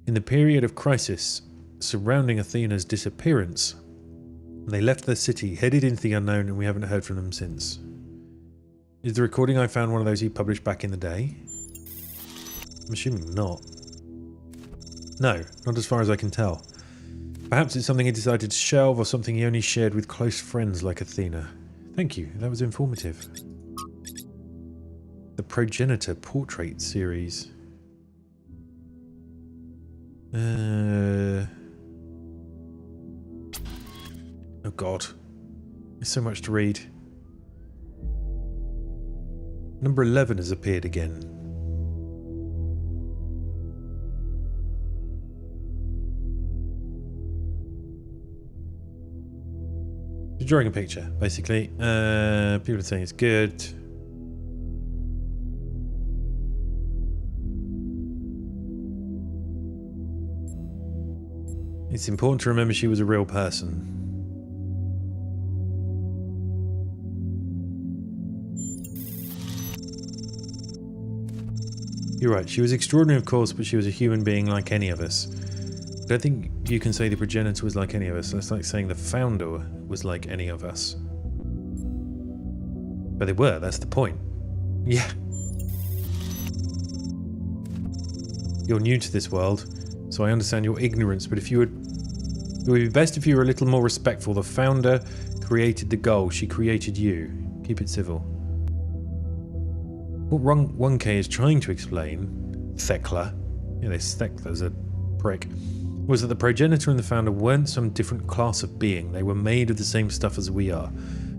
In the period of crisis surrounding Athena's disappearance, they left their city, headed into the unknown, and we haven't heard from them since. Is the recording I found one of those he published back in the day? I'm assuming not. No, not as far as I can tell. Perhaps it's something he decided to shelve, or something he only shared with close friends like Athena. Thank you, that was informative. The Progenitor Portrait Series. Oh god. There's so much to read. Number 11 has appeared again. Drawing a picture, basically. People are saying it's good. It's important to remember she was a real person. You're right, she was extraordinary, of course, but she was a human being like any of us. I don't think you can say the Progenitor was like any of us. That's like saying the Founder was like any of us. But they were, that's the point. Yeah. You're new to this world, so I understand your ignorance, but if you would... It would be best if you were a little more respectful. The Founder created the goal. She created you. Keep it civil. What 1K is trying to explain, Thekla, this Thekla's a prick, was that the Progenitor and the Founder weren't some different class of being. They were made of the same stuff as we are.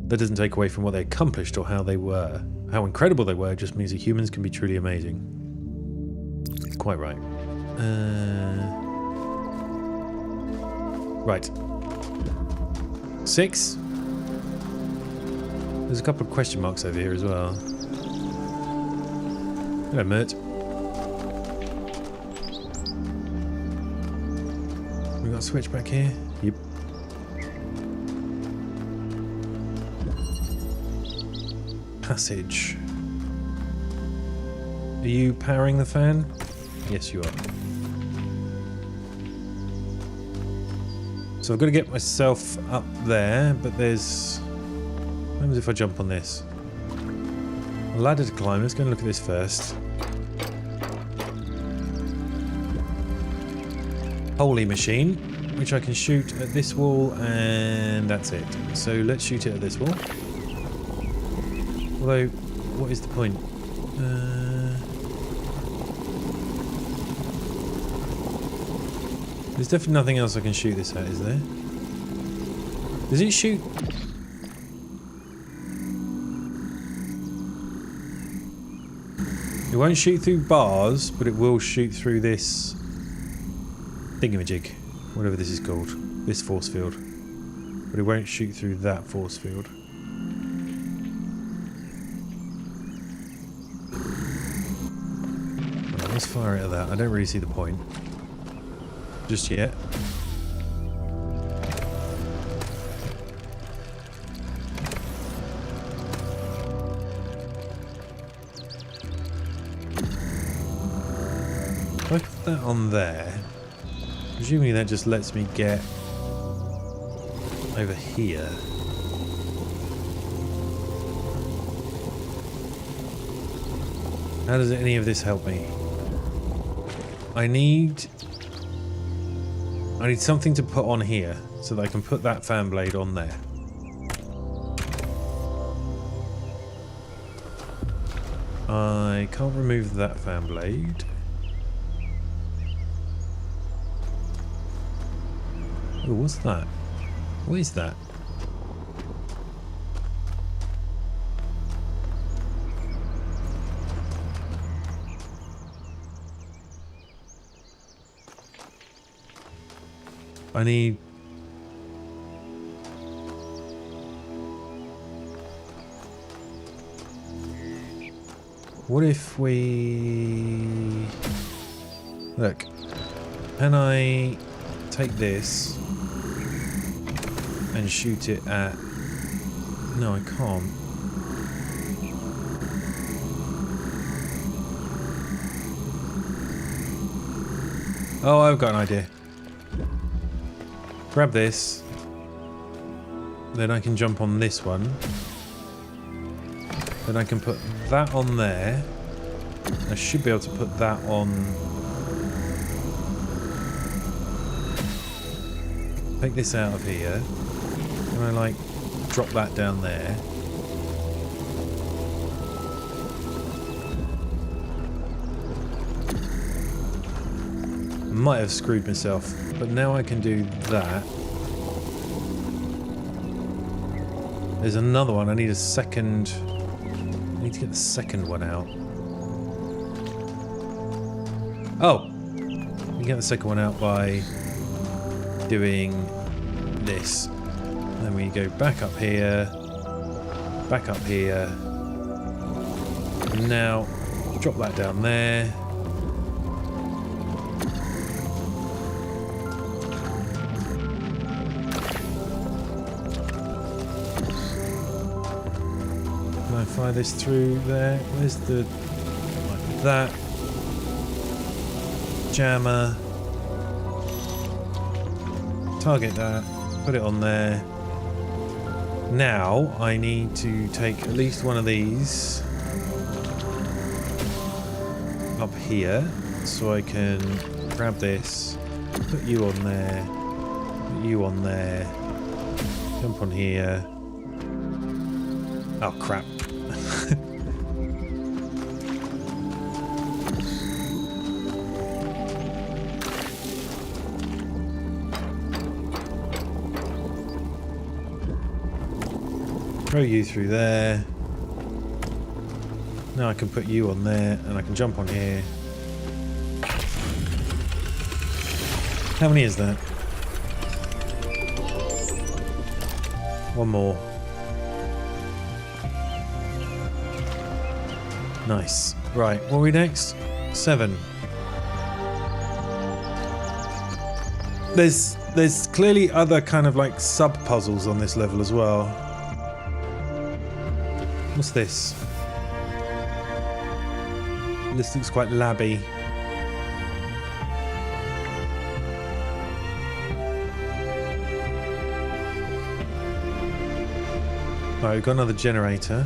That doesn't take away from what they accomplished or how they were. How incredible they were just means that humans can be truly amazing. Quite right. Right. 6. There's a couple of question marks over here as well. Hello, Mert. We got a switch back here? Yep. Passage. Are you powering the fan? Yes, you are. So I've got to get myself up there, but there's... What happens if I jump on this? A ladder to climb. Let's go and look at this first. Holy machine, which I can shoot at this wall, and that's it. So let's shoot it at this wall. Although, what is the point? There's definitely nothing else I can shoot this at, is there? Does it shoot? It won't shoot through bars, but it will shoot through this thingamajig, whatever this is called, this force field. But it won't shoot through that force field. Right, let's fire it at that. I don't really see the point just yet. If I put that on there, presumably that just lets me get over here. How does any of this help me? I need something to put on here so that I can put that fan blade on there. I can't remove that fan blade. Oh, what's that? What is that? I need... What if we... Look. Can I take this and shoot it at... No, I can't. Oh, I've got an idea. Grab this. Then I can jump on this one. Then I can put that on there. I should be able to put that on... Take this out of here. And I like drop that down there. Might have screwed myself, but now I can do that. There's another one. I need a second. I need to get the second one out. Oh! You can get the second one out by doing this. Then we go back up here. Back up here. And now, drop that down there. Fire this through there. Where's the... like that. Jammer. Target that. Put it on there. Now I need to take at least one of these up here so I can grab this, put you on there, put you on there, jump on here. Oh crap. Throw you through there. Now I can put you on there and I can jump on here. How many is that? One more. Nice. Right, what are we next? 7. There's clearly other kind of like sub-puzzles on this level as well. What's this? This looks quite labby. Right, we've got another generator.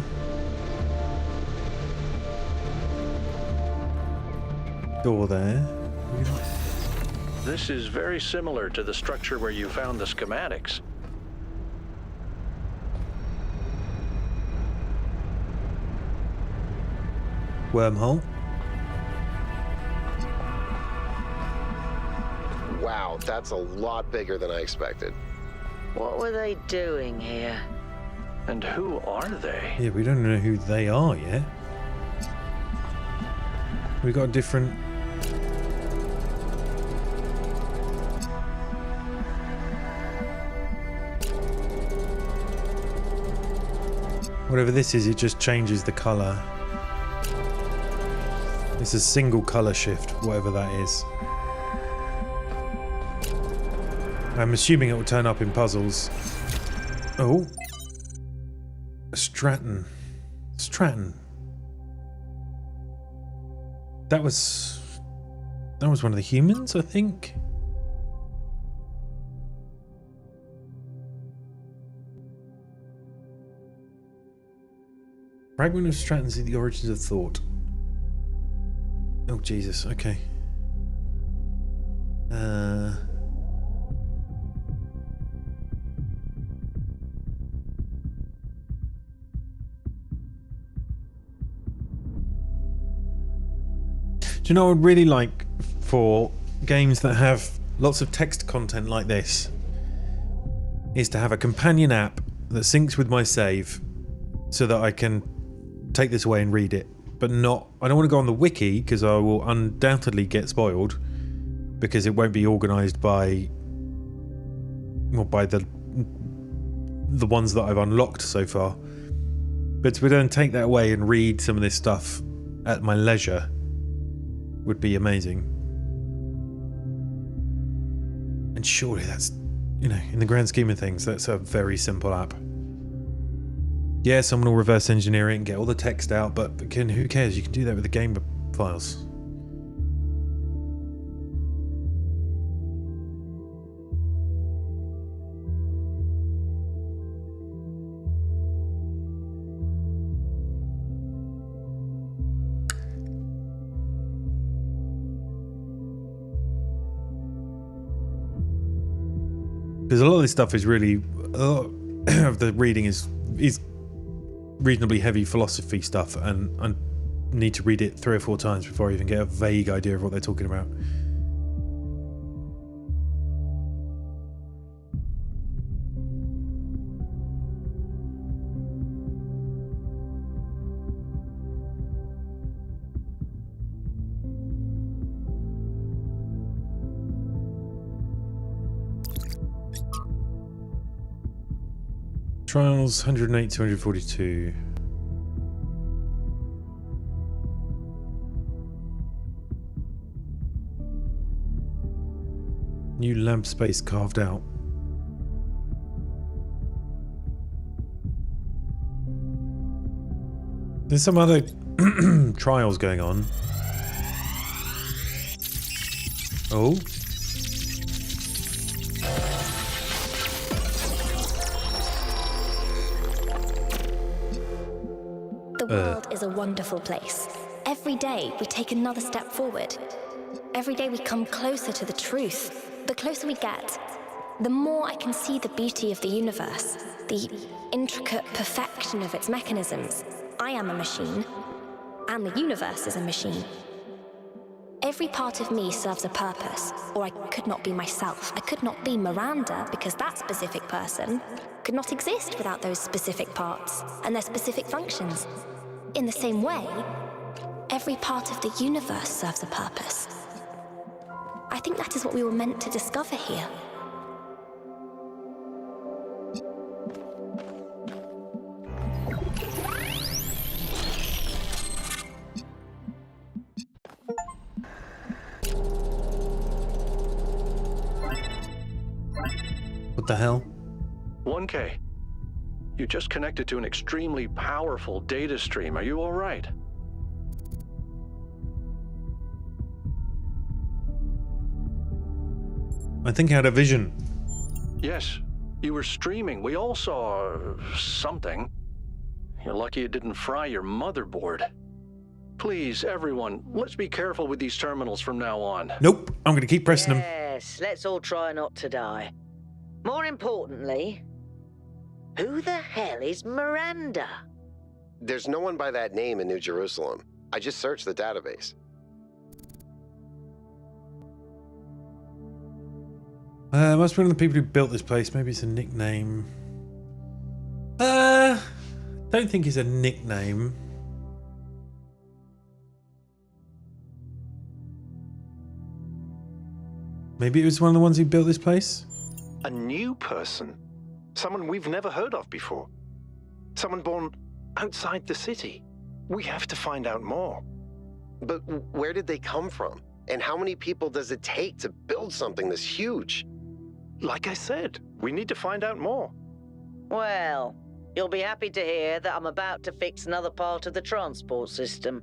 Door there.
This is very similar to the structure where you found the schematics.
Wormhole.
Wow, that's a lot bigger than I expected.
What were they doing here?
And who are they?
Yeah, we don't know who they are yet. We got a different... Whatever this is, it just changes the colour. It's a single colour shift, whatever that is. I'm assuming it will turn up in puzzles. Oh. Stratton. Stratton. That was one of the humans, I think. Fragment of Stratton is the origins of thought. Oh Jesus, okay. Do you know what I would really like for games that have lots of text content like this? Is to have a companion app that syncs with my save so that I can take this away and read it. But not, I don't want to go on the wiki because I will undoubtedly get spoiled because it won't be organised by, well, by the ones that I've unlocked so far. But to then take that away and read some of this stuff at my leisure would be amazing. And surely that's, you know, in the grand scheme of things, that's a very simple app. Yeah, someone will reverse engineer it and get all the text out, but again, who cares? You can do that with the game files. Because a lot of this stuff is really, a lot of the reading is reasonably heavy philosophy stuff, and I need to read it 3 or 4 times before I even get a vague idea of what they're talking about. Trials 108 242. New lab space carved out. There's some other trials going on. Oh.
The world is a wonderful place. Every day we take another step forward. Every day we come closer to the truth. The closer we get, the more I can see the beauty of the universe, the intricate perfection of its mechanisms. I am a machine, and the universe is a machine. Every part of me serves a purpose, or I could not be myself. I could not be Miranda, because that specific person could not exist without those specific parts and their specific functions. In the same way, every part of the universe serves a purpose. I think that is what we were meant to discover here.
What the hell?
1K. You just connected to an extremely powerful data stream. Are you all right?
I think I had a vision.
Yes, you were streaming. We all saw something. You're lucky it didn't fry your motherboard. Please, everyone, let's be careful with these terminals from now on.
Nope, I'm going to keep pressing them.
Yes, let's all try not to die. More importantly, who the hell is Miranda?
There's no one by that name in New Jerusalem. I just searched the database.
Must be one of the people who built this place. Maybe it's a nickname. Don't think it's a nickname. Maybe it was one of the ones who built this place?
A new person. Someone we've never heard of before. Someone born outside the city. We have to find out more.
But where did they come from? And how many people does it take to build something this huge?
Like I said, we need to find out more.
Well, you'll be happy to hear that I'm about to fix another part of the transport system.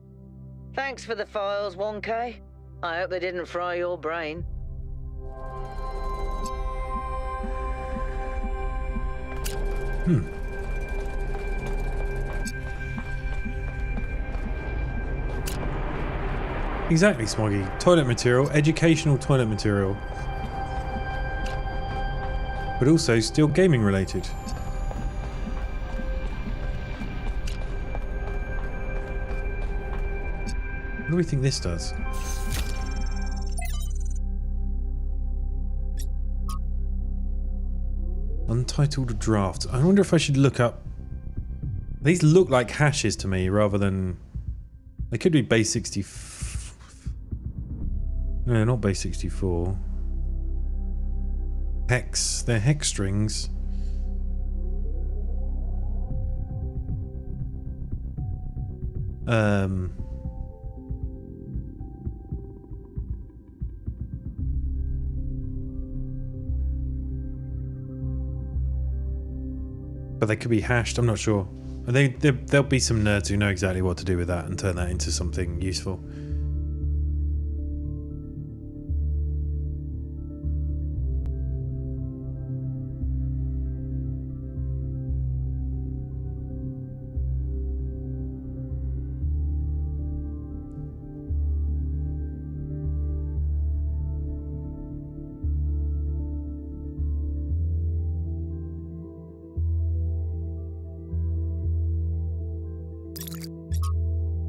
Thanks for the files, 1K. I hope they didn't fry your brain.
Exactly, Smoggy. Toilet material, educational toilet material. But also still gaming related. What do we think this does? Untitled draft. I wonder if I should look up... These look like hashes to me rather than... They could be base 64. No, not base 64. Hex. They're hex strings. But they could be hashed, I'm not sure. There'll be some nerds who know exactly what to do with that and turn that into something useful.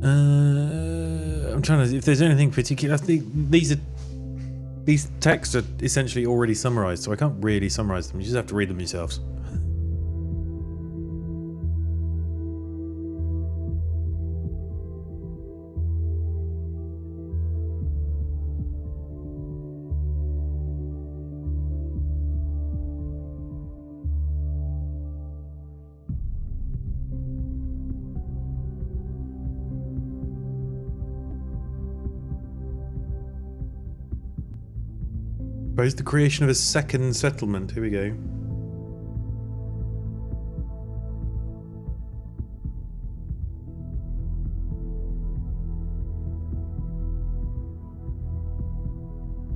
I'm trying to. If there's anything particular, I think these texts are essentially already summarized, so I can't really summarize them. You just have to read them yourselves. Propose the creation of a second settlement. Here we go.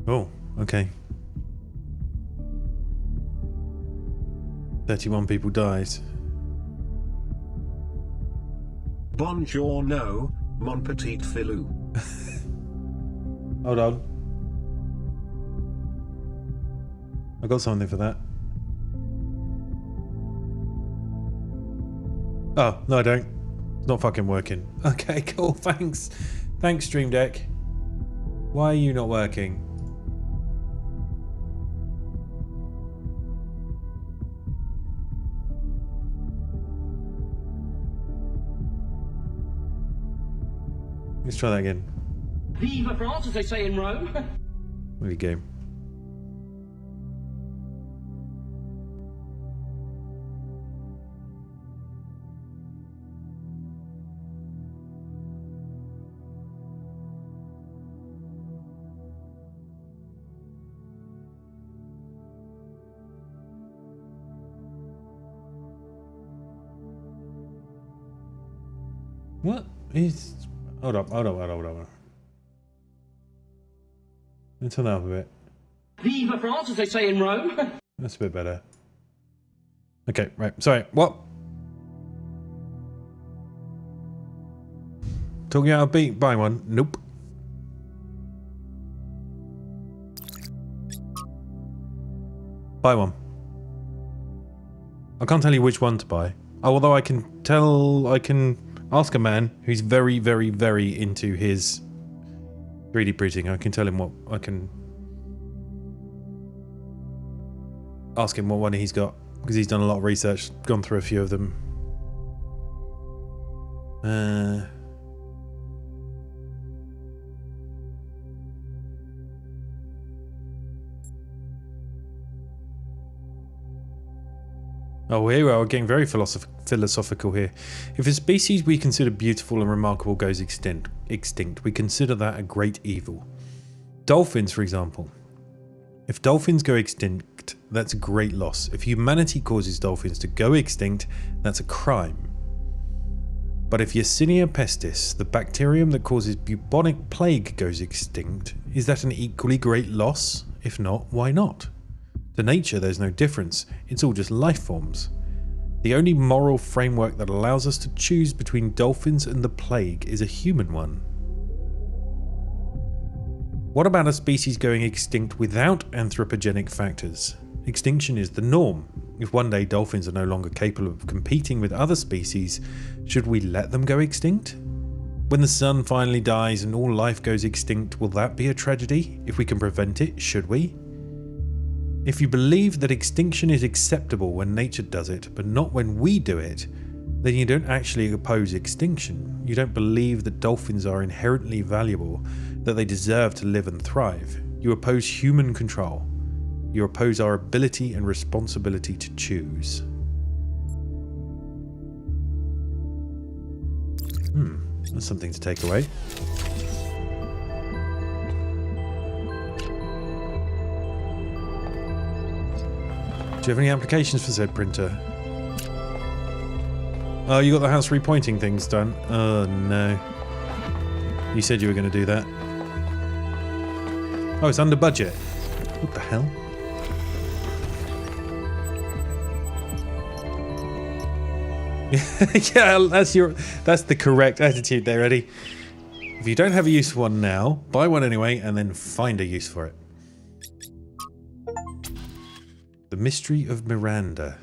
Oh, okay. 31 people died.
Buongiorno, mon petit filou.
Hold on. I got something for that. Oh, no I don't. It's not fucking working. Okay, cool, thanks. Thanks, Stream Deck. Why are you not working? Let's try that again.
Viva France, as they say in Rome.
There we go. What is... Hold up. Let's turn that up a bit.
Viva France, as they say in Rome.
That's a bit better. Okay, right. Sorry, what? Talking out a beat, buy one. Nope. Buy one. I can't tell you which one to buy. Oh, although I can ask a man who's very, very, very into his 3D printing. I can tell him what I can ask him what one he's got, because he's done a lot of research, gone through a few of them. Oh, here we are, getting very philosophical here. If a species we consider beautiful and remarkable goes extinct, we consider that a great evil. Dolphins, for example. If dolphins go extinct, that's a great loss. If humanity causes dolphins to go extinct, that's a crime. But if Yersinia pestis, the bacterium that causes bubonic plague, goes extinct, is that an equally great loss? If not, why not? To nature, there's no difference. It's all just life forms. The only moral framework that allows us to choose between dolphins and the plague is a human one. What about a species going extinct without anthropogenic factors? Extinction is the norm. If one day dolphins are no longer capable of competing with other species, should we let them go extinct? When the sun finally dies and all life goes extinct, will that be a tragedy? If we can prevent it, should we? If you believe that extinction is acceptable when nature does it, but not when we do it, then you don't actually oppose extinction. You don't believe that dolphins are inherently valuable, that they deserve to live and thrive. You oppose human control. You oppose our ability and responsibility to choose. That's something to take away. Do you have any applications for said printer? Oh, you got the house repointing things done? Oh, no. You said you were going to do that. Oh, it's under budget. What the hell? Yeah, that's the correct attitude there, Eddie. If you don't have a use for one now, buy one anyway and then find a use for it. The Mystery of Miranda.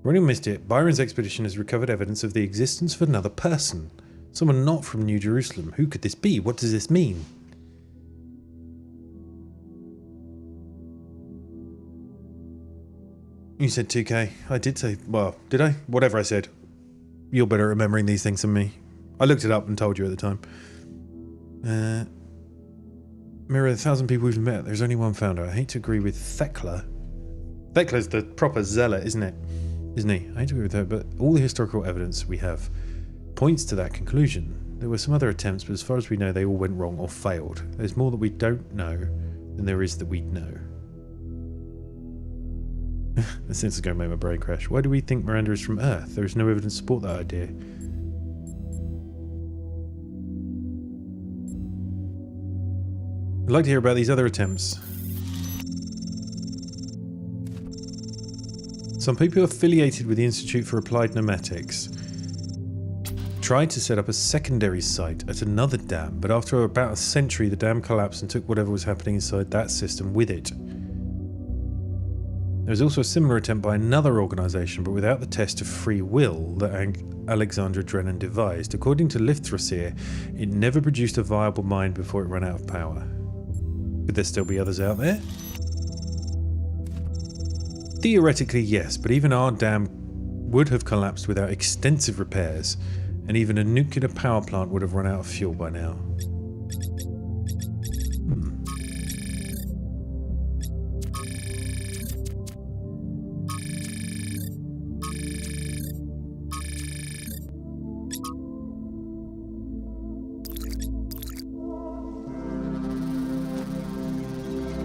For anyone missed it, Byron's expedition has recovered evidence of the existence of another person. Someone not from New Jerusalem. Who could this be? What does this mean? You said 2K. I did say... Well, did I? Whatever I said. You're better at remembering these things than me. I looked it up and told you at the time. Mirror, 1,000 people we've met. There's only one founder. I hate to agree with Thekla. Thecla's the proper zealot, isn't it? Isn't he? I hate to agree with her, but all the historical evidence we have points to that conclusion. There were some other attempts, but as far as we know, they all went wrong or failed. There's more that we don't know than there is that we know. The sense is going to make my brain crash. Why do we think Miranda is from Earth? There is no evidence to support that idea. I'd like to hear about these other attempts. Some people affiliated with the Institute for Applied Pneumatics tried to set up a secondary site at another dam, but after about a century the dam collapsed and took whatever was happening inside that system with it. There was also a similar attempt by another organisation, but without the test of free will that Alexandra Drennan devised. According to Lithrosir, it never produced a viable mind before it ran out of power. Could there still be others out there? Theoretically, yes, but even our dam would have collapsed without extensive repairs, and even a nuclear power plant would have run out of fuel by now.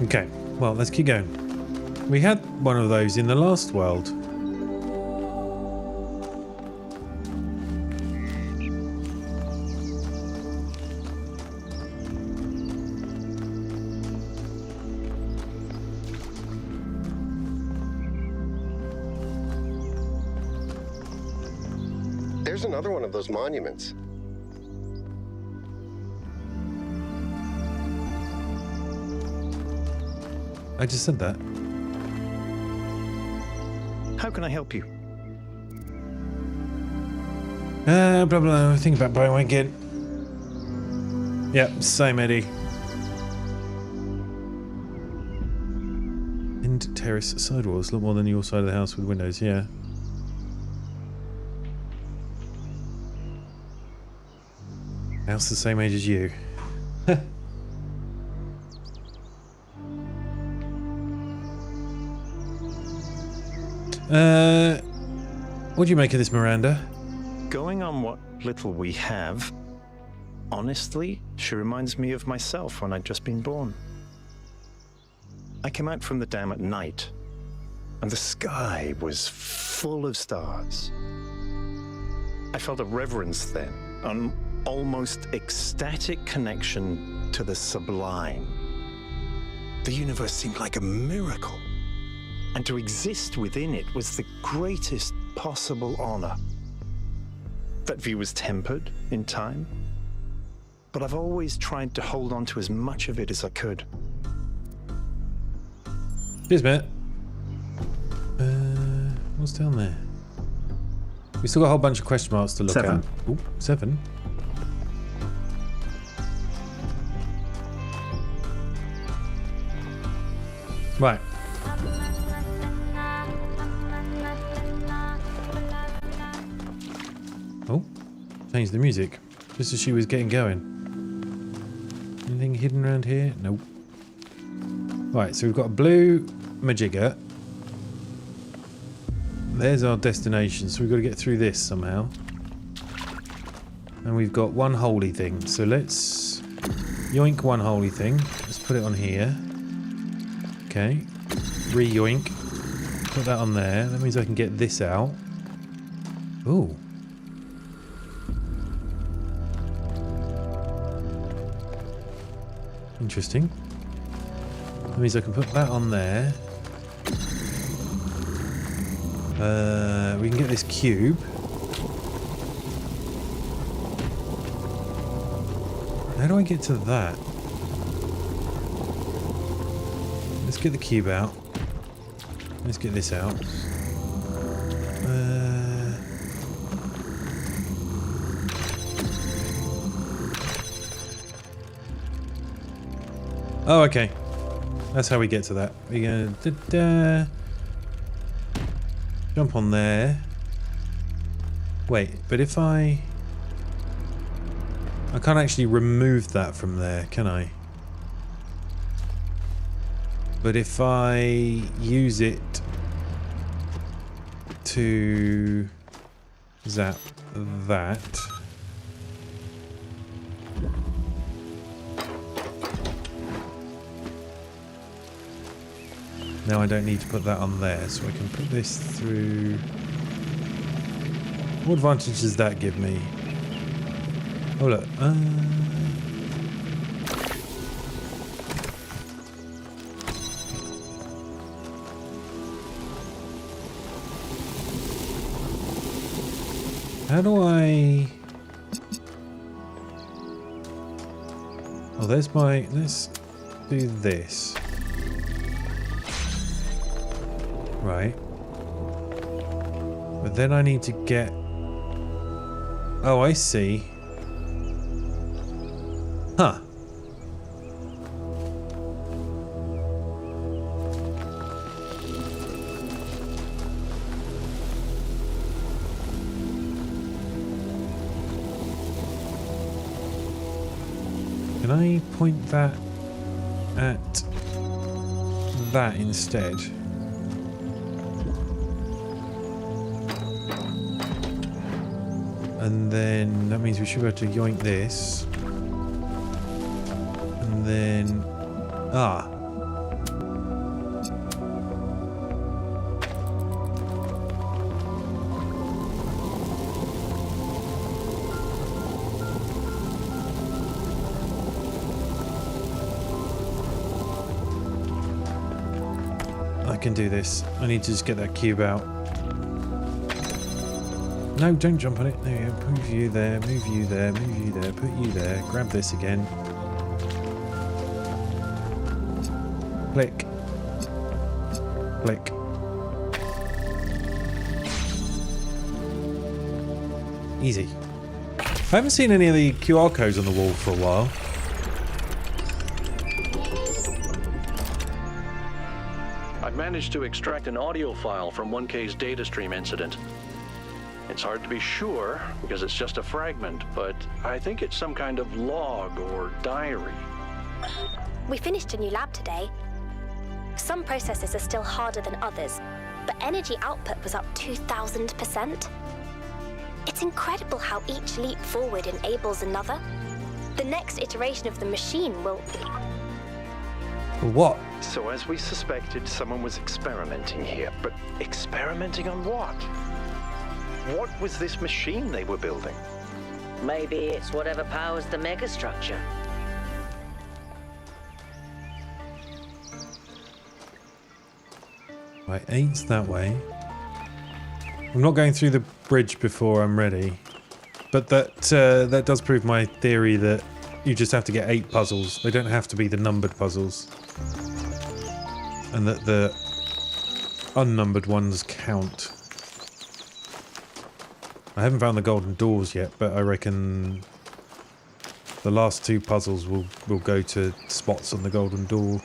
Okay, well, let's keep going. We had one of those in the last world.
There's another one of those monuments.
I just said that.
How can I help you?
Blah blah. Think about buying one again. Yep, same Eddie. End terrace sidewalls, a lot more than your side of the house with windows. Yeah. House the same age as you. What do you make of this, Miranda?
Going on what little we have, honestly, she reminds me of myself when I'd just been born. I came out from the dam at night, and the sky was full of stars. I felt a reverence then, an almost ecstatic connection to the sublime. The universe seemed like a miracle, and to exist within it was the greatest possible honor. That view was tempered in time, but I've always tried to hold on to as much of it as I could.
Cheers, mate. What's down there? We still got a whole bunch of question marks to look at. Ooh, 7. Right. Oh, changed the music just as she was getting going. Anything hidden around here? Nope. Right, so we've got a blue Majigger. There's our destination, so we've got to get through this somehow. And we've got one holy thing, so let's yoink one holy thing. Let's put it on here. Okay, re-yoink. Put that on there. That means I can get this out. Ooh. Interesting. That means I can put that on there. We can get this cube. How do I get to that? Let's get the cube out. Let's get this out. Oh, okay. That's how we get to that. We're gonna jump on there. Wait, but if I can't actually remove that from there, can I? But if I use it to zap that. Now I don't need to put that on there, so I can put this through. What advantage does that give me? Oh look. How do I... Oh, there's my... Let's do this. Right. But then I need to get... Oh, I see. Huh. Can I point that at that instead? And then that means we should be able to yoink this. And then... Ah. I can do this. I need to just get that cube out. No, don't jump on it. There you go. Move you there, move you there, move you there, put you there. Grab this again. Click. Click. Easy. I haven't seen any of the QR codes on the wall for a while.
I've managed to extract an audio file from 1K's data stream incident. It's hard to be sure because it's just a fragment, but I think it's some kind of log or diary.
We finished a new lab today. Some processes are still harder than others, but energy output was up 2,000%. It's incredible how each leap forward enables another. The next iteration of the machine will...
What?
So as we suspected, someone was experimenting here. But experimenting on what? What was this machine they were building?
Maybe it's whatever powers the megastructure.
Right, 8's that way. I'm not going through the bridge before I'm ready. But that does prove my theory that you just have to get 8 puzzles. They don't have to be the numbered puzzles. And that the unnumbered ones count. I haven't found the golden doors yet, but I reckon the last 2 puzzles will go to spots on the golden door.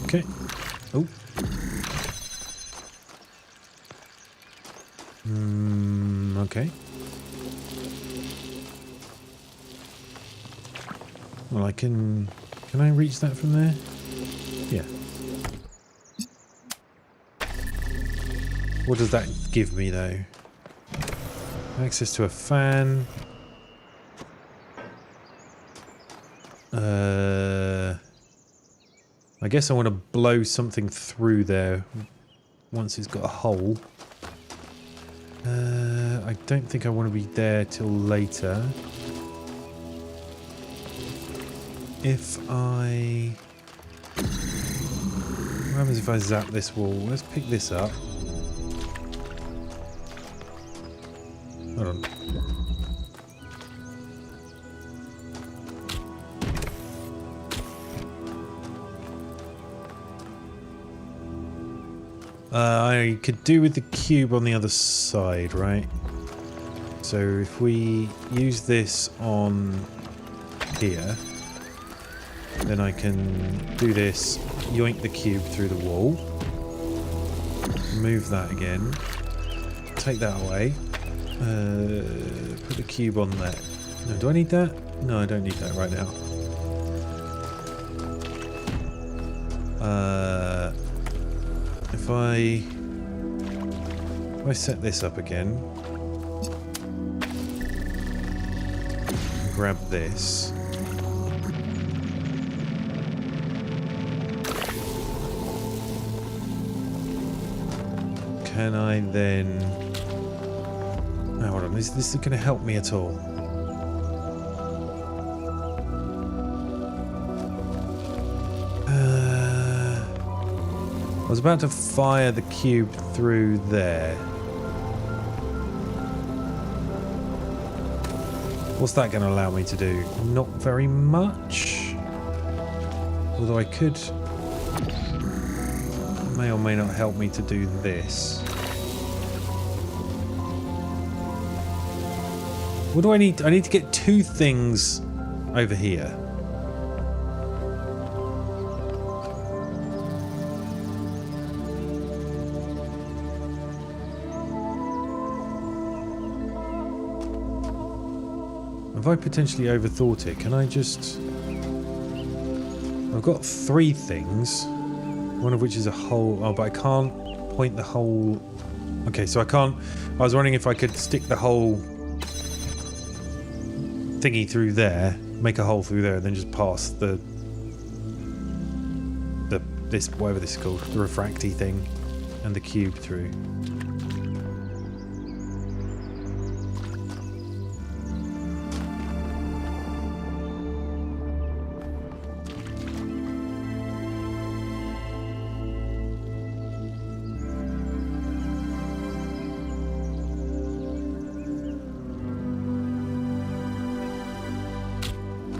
Okay. Oh. Okay. Well, can I reach that from there? Yeah. What does that give me though? Access to a fan. I guess I want to blow something through there once it's got a hole. I don't think I want to be there till later. If I... What happens if I zap this wall? Let's pick this up. Hold on. I could do with the cube on the other side, right? So if we use this on here, then I can do this, yoink the cube through the wall, move that again, take that away, put the cube on there. No, do I need that? No, I don't need that right now. If I set this up again, grab this. Can I then... Oh, hold on, this isn't going to help me at all. I was about to fire the cube through there. What's that going to allow me to do? Not very much. Although I could... May or may not help me to do this. What do I need? I need to get two things over here. Have I potentially overthought it? Can I just... I've got three things. One of which is a hole. Oh, but I can't point the hole. Okay, so I can't... I was wondering if I could stick the whole thingy through there, make a hole through there, and then just pass this, whatever this is called, the refracty thing, and the cube through.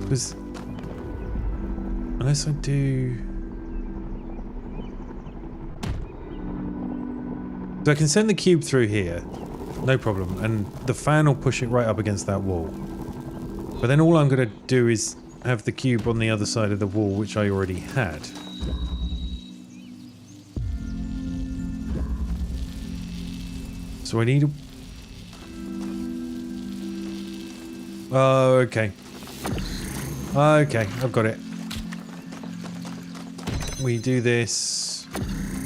Because unless I do... So I can send the cube through here, no problem, and the fan will push it right up against that wall. But then all I'm going to do is have the cube on the other side of the wall, which I already had. So I need a... Oh, okay. Okay, I've got it. We do this.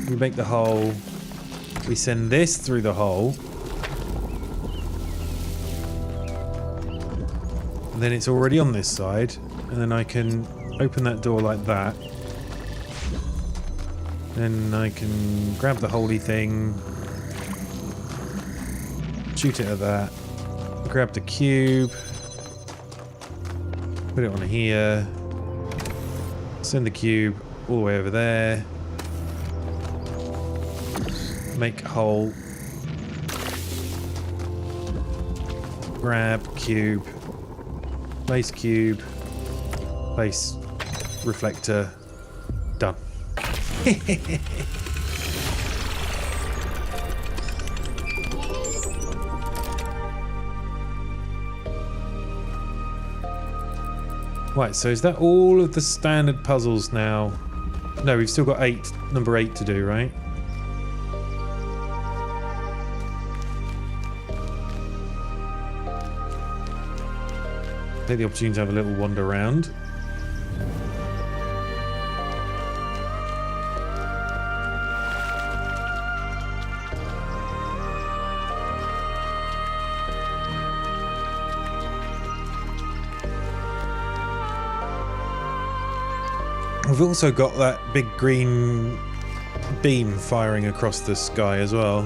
We make the hole. We send this through the hole. And then it's already on this side. And then I can open that door like that. Then I can grab the holy thing. Shoot it at that. Grab the cube. Put it on here. Send the cube all the way over there. Make a hole. Grab cube. Place cube. Place reflector. Done. Right, so is that all of the standard puzzles now? No, we've still got number 8 to do, right? Take the opportunity to have a little wander around. We've also got that big green beam firing across the sky as well.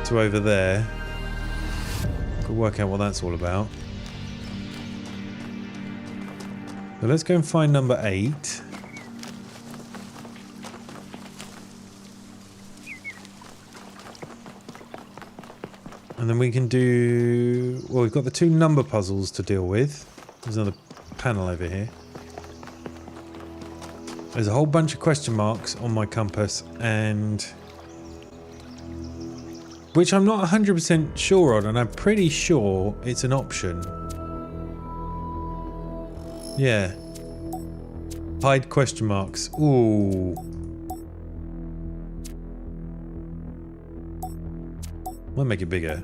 To over there. Could work out what that's all about. So let's go and find number 8. And then we can do... Well, we've got the 2 number puzzles to deal with. There's another panel over here. There's a whole bunch of question marks on my compass, and... which I'm not 100% sure on, and I'm pretty sure it's an option. Yeah. Hide question marks. Ooh. Might make it bigger.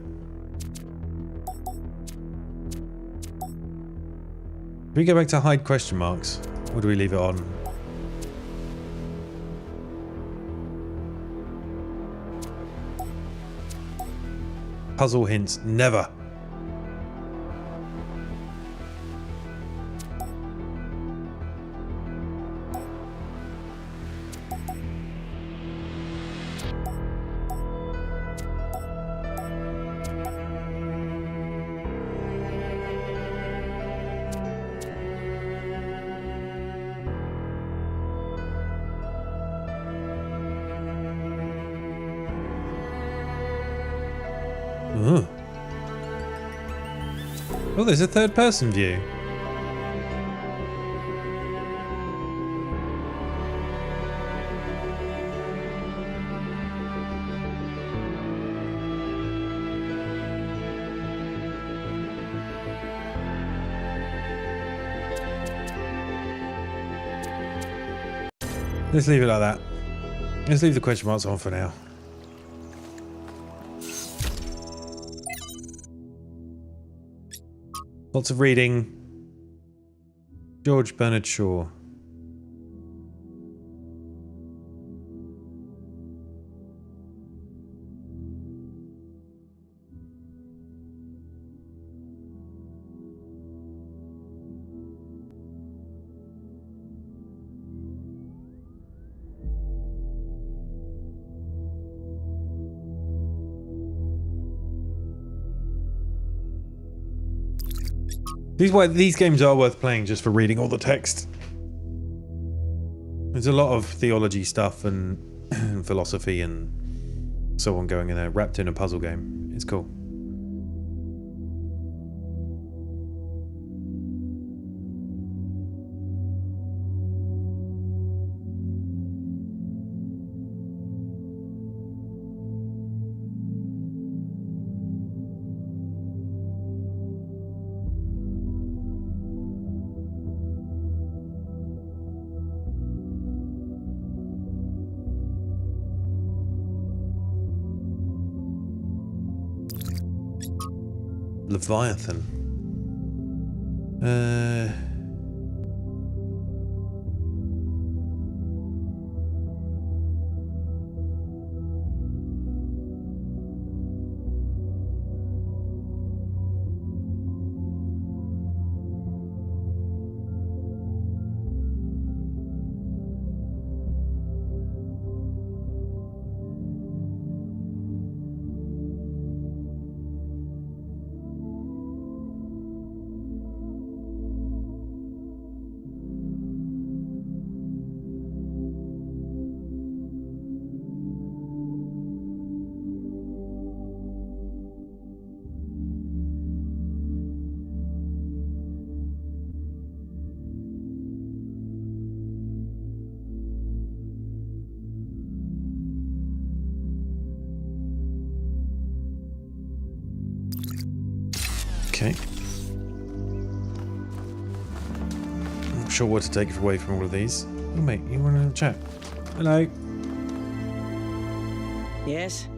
If we go back to hide question marks, or do we leave it on? Puzzle hints, never. Oh, there's a third-person view. Let's leave it like that. Let's leave the question marks on for now. Lots of reading. George Bernard Shaw. These games are worth playing just for reading all the text. There's a lot of theology stuff and philosophy and so on going in there, wrapped in a puzzle game. It's cool. Leviathan. Okay. Not sure what to take away from all of these. Oh mate, you want to chat? Hello.
Yes?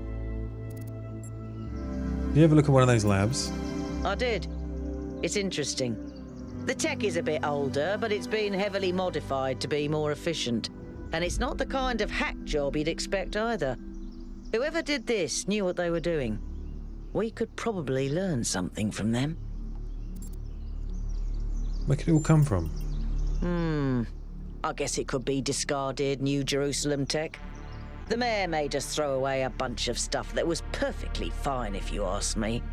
Did you ever look at one of those labs?
I did. It's interesting. The tech is a bit older, but it's been heavily modified to be more efficient. And it's not the kind of hack job you'd expect either. Whoever did this knew what they were doing. We could probably learn something from them.
Where could it all come from?
I guess it could be discarded New Jerusalem tech. The mayor made us throw away a bunch of stuff that was perfectly fine if you ask me.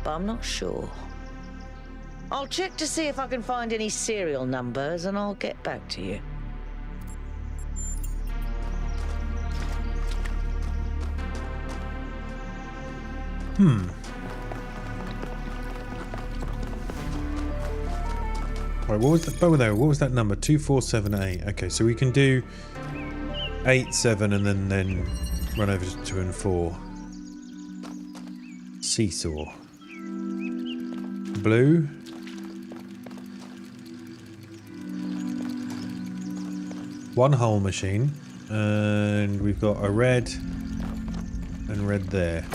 But I'm not sure. I'll check to see if I can find any serial numbers and I'll get back to you.
Right, what was that? Oh, no, what was that number? 2478. Okay, so we can do 8, 7, and then run over to 2 and 4. Seesaw. Blue. One hull machine, and we've got a red and red there.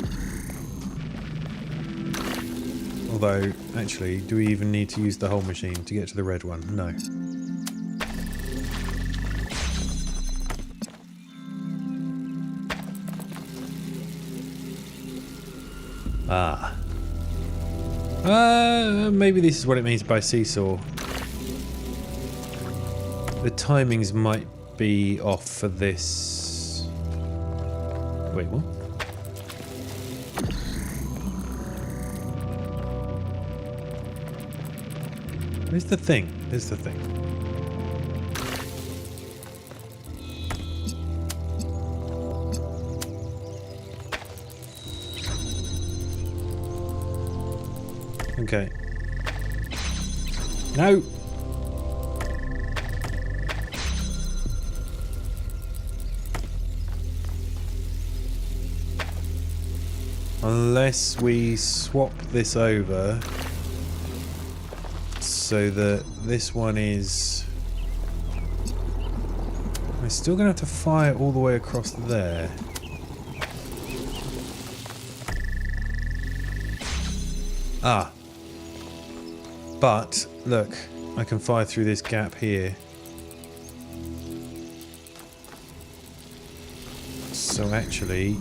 Although, actually, do we even need to use the hull machine to get to the red one? No. Ah. Maybe this is what it means by seesaw. The timings might be off for this. Wait, what? Where's the thing? There's the thing. Okay. No! Unless we swap this over so that this one is... We're still going to have to fire all the way across there. Ah. But, look, I can fire through this gap here. So actually,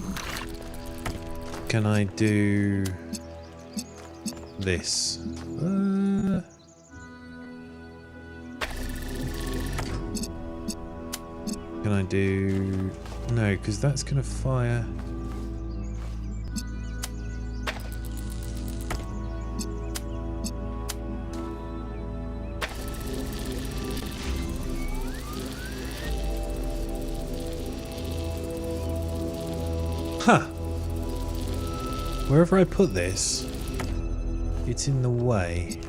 can I do this? Can I do... No, because that's going to fire... Huh. Wherever I put this, it's in the way.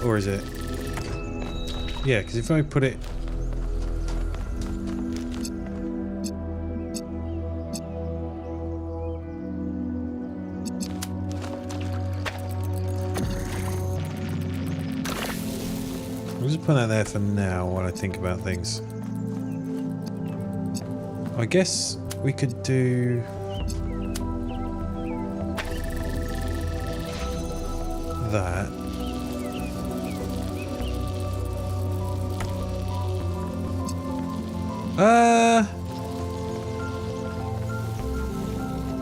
Or is it? Yeah, because if I put it... I'll just put that there for now while I think about things. I guess we could do that.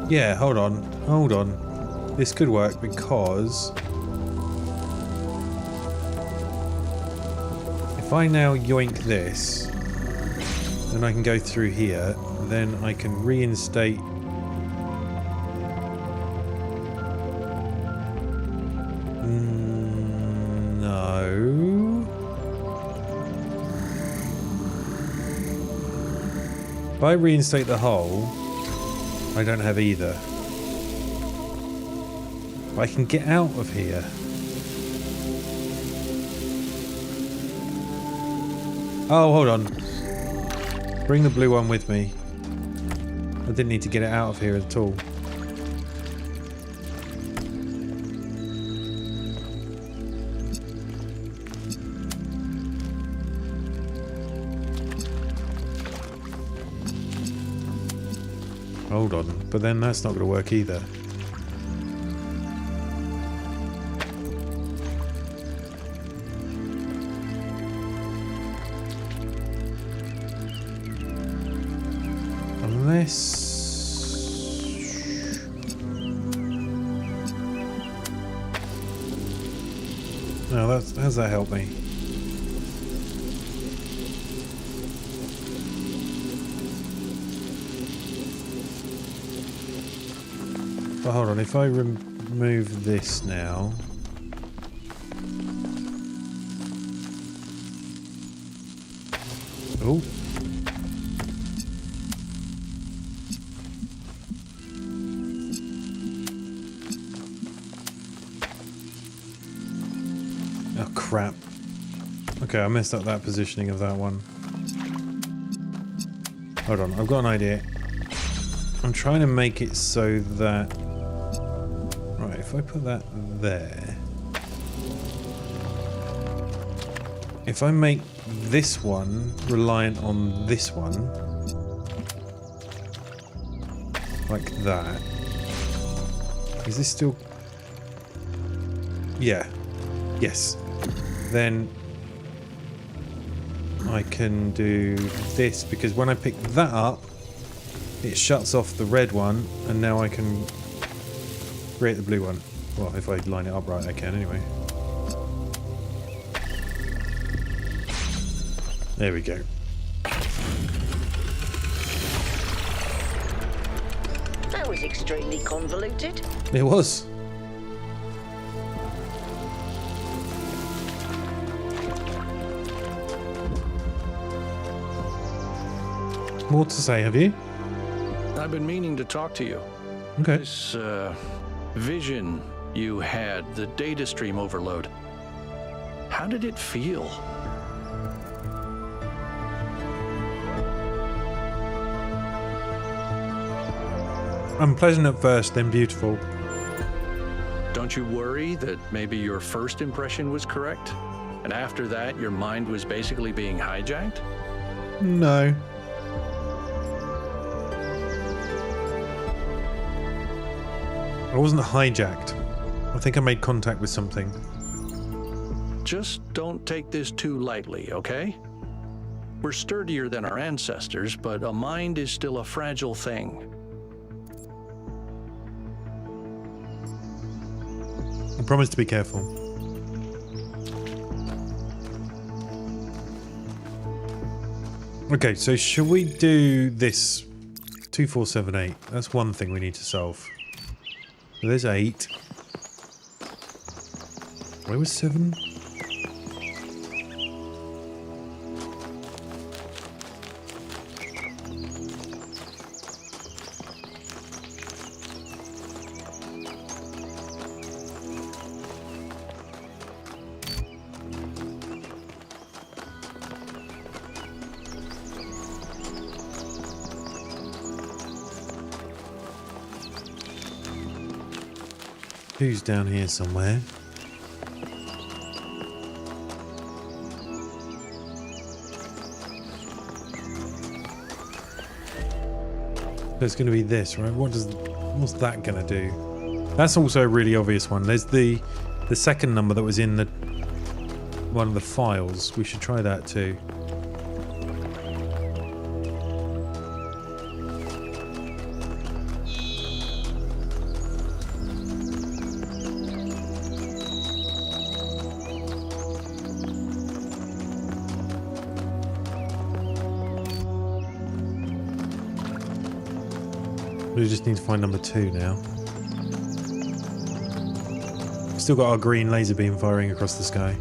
Yeah, hold on. This could work because if I now yoink this, then I can go through here, then I can reinstate no. If I reinstate the hull, I don't have either. But I can get out of here. Oh, hold on. Bring the blue one with me. I didn't need to get it out of here at all. Hold on, but then that's not going to work either. Unless... how's that help me? But hold on, if I remove this now. Oh. Oh crap. Okay, I messed up that positioning of that one. Hold on, I've got an idea. I'm trying to make it so that... Right, if I put that there... If I make this one reliant on this one... Like that... Is this still... Yeah. Yes. Then... I can do this, because when I pick that up, it shuts off the red one, and now I can create the blue one. Well, if I line it up right, I can anyway. There we go.
That was extremely convoluted.
It was. More to say, have you?
I've been meaning to talk to you.
Okay.
This vision you had, the data stream overload. How did it feel?
Unpleasant at first, then beautiful.
Don't you worry that maybe your first impression was correct? And after that, your mind was basically being hijacked?
No. I wasn't hijacked. I think I made contact with something.
Just don't take this too lightly, okay? We're sturdier than our ancestors, but a mind is still a fragile thing.
I promise to be careful. Okay, so should we do this? 2478. That's one thing we need to solve. So there's 8. Where was 7? Who's down here somewhere? So it's going to be this, right? What's that going to do? That's also a really obvious one. There's the second number that was in the one of the files. We should try that too. We just need to find number 2 now. Still got our green laser beam firing across the sky.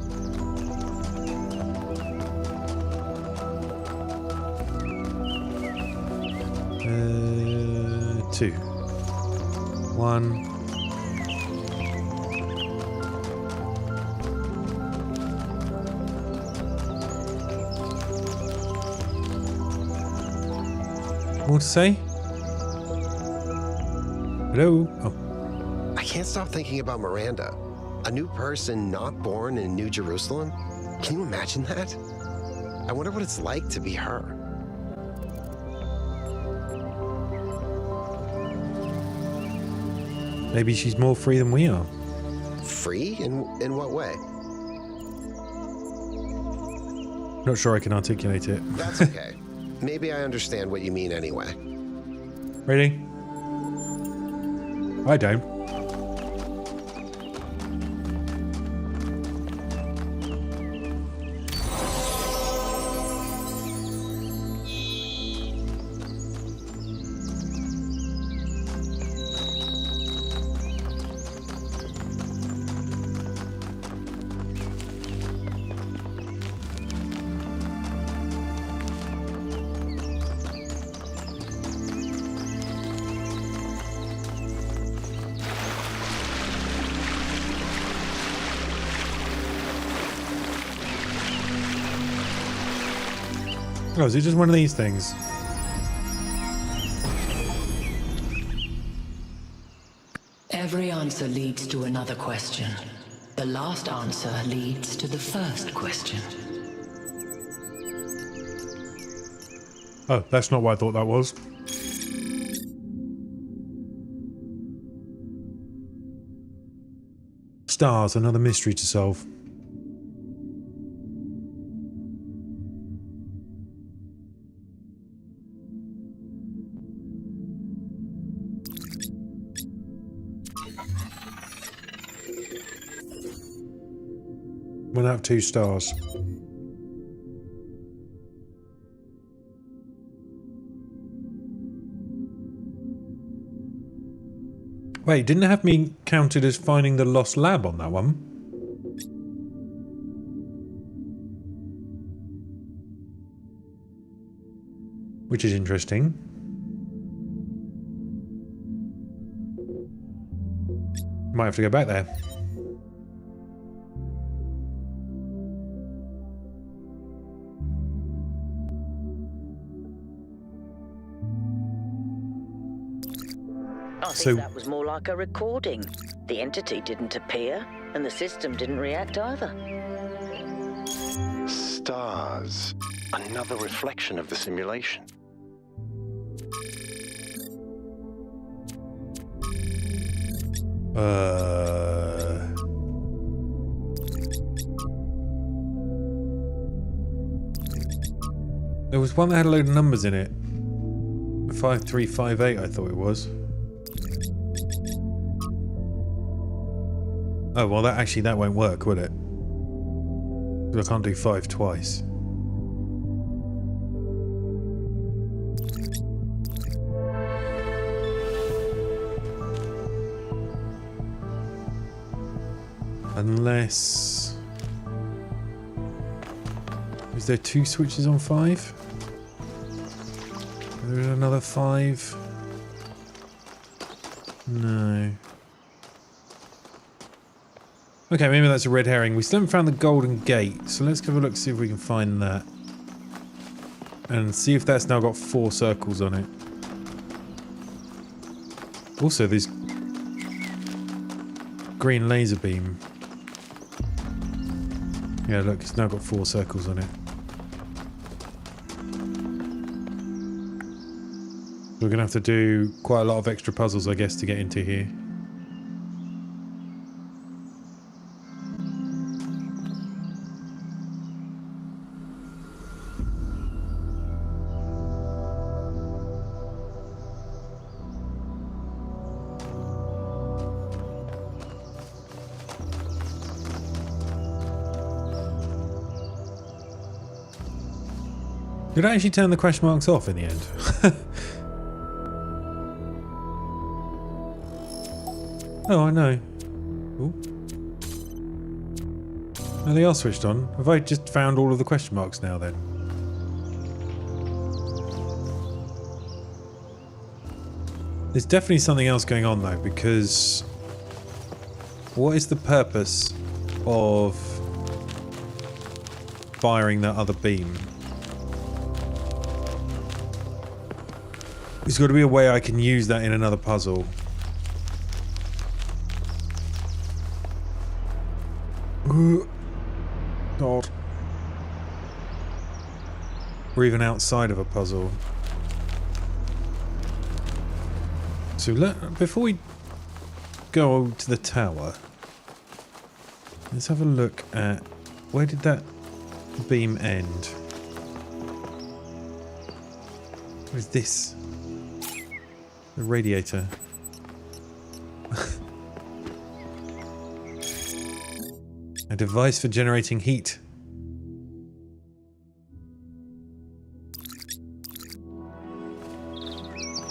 Two. 1. More to say? Hello? Oh.
I can't stop thinking about Miranda. A new person not born in New Jerusalem? Can you imagine that? I wonder what it's like to be her.
Maybe she's more free than we are.
Free? In what way?
Not sure I can articulate it.
That's okay. Maybe I understand what you mean anyway.
Really? I don't. Oh, is it just one of these things?
Every answer leads to another question. The last answer leads to the first question.
Oh, that's not what I thought that was. Stars, another mystery to solve. One out of 2 stars. Wait, didn't it have me counted as finding the lost lab on that one? Which is interesting. Might have to go back there.
I think that was more like a recording. The entity didn't appear, and the system didn't react either.
Stars. Another reflection of the simulation.
There was one that had a load of numbers in it. 5358, I thought it was. Oh, well, that won't work, will it? 'Cause I can't do 5 twice. Unless... Is there 2 switches on 5? There's another 5. No. Okay, maybe that's a red herring. We still haven't found the golden gate, so let's have a look, see if we can find that. And see if that's now got 4 circles on it. Also, this green laser beam. Yeah, look, it's now got 4 circles on it. We're going to have to do quite a lot of extra puzzles, I guess, to get into here. Did I actually turn the question marks off in the end? Oh, I know. Ooh. No, they are switched on. Have I just found all of the question marks now then? There's definitely something else going on though, because what is the purpose of firing that other beam? There's got to be a way I can use that in another puzzle. God. Or even outside of a puzzle. So before we go to the tower, let's have a look at where did that beam end? What is this? The radiator. A device for generating heat.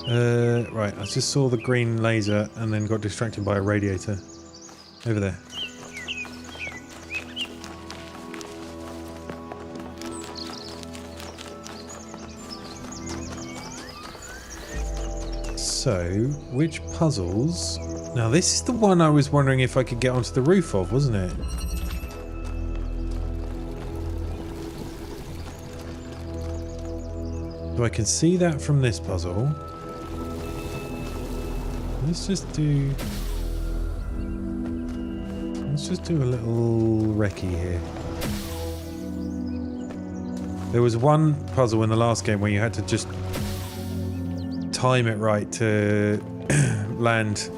Right, I just saw the green laser and then got distracted by a radiator. Over there. So, which puzzles? Now this is the one I was wondering if I could get onto the roof of, wasn't it? So I can see that from this puzzle. Let's just do a little recce here. There was one puzzle in the last game where you had to just time it right to land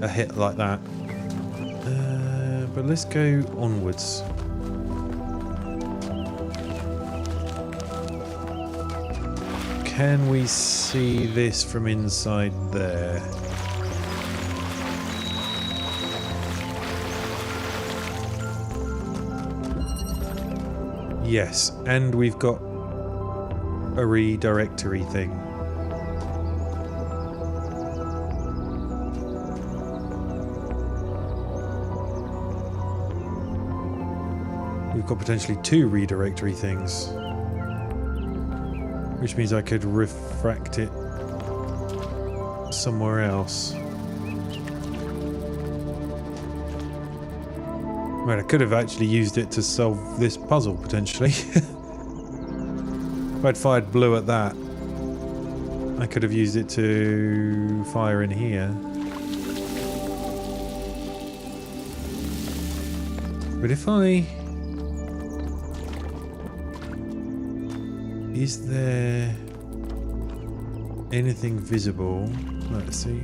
a hit like that. But let's go onwards. Can we see this from inside there? Yes, and we've got a redirectory thing. We've got potentially 2 redirectory things. Which means I could refract it somewhere else. Right, I could have actually used it to solve this puzzle, potentially. If I'd fired blue at that, I could have used it to fire in here. But if I... Is there anything visible? Let's see.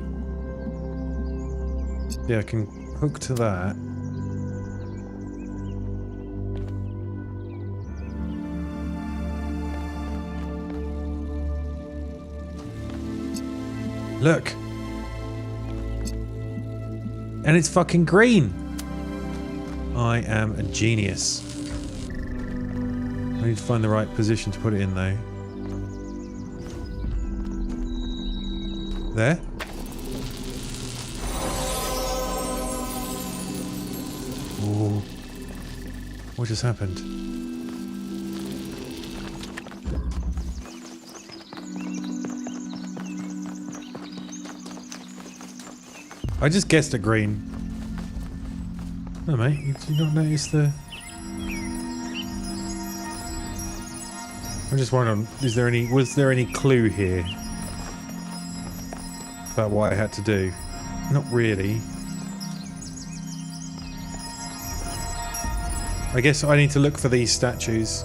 Yeah, I can hook to that. Look. And it's fucking green. I am a genius. I need to find the right position to put it in though. There. Ooh. What just happened? I just guessed at green. No, mate, did you not notice the... I'm just wondering, was there any clue here about what I had to do? Not really. I guess I need to look for these statues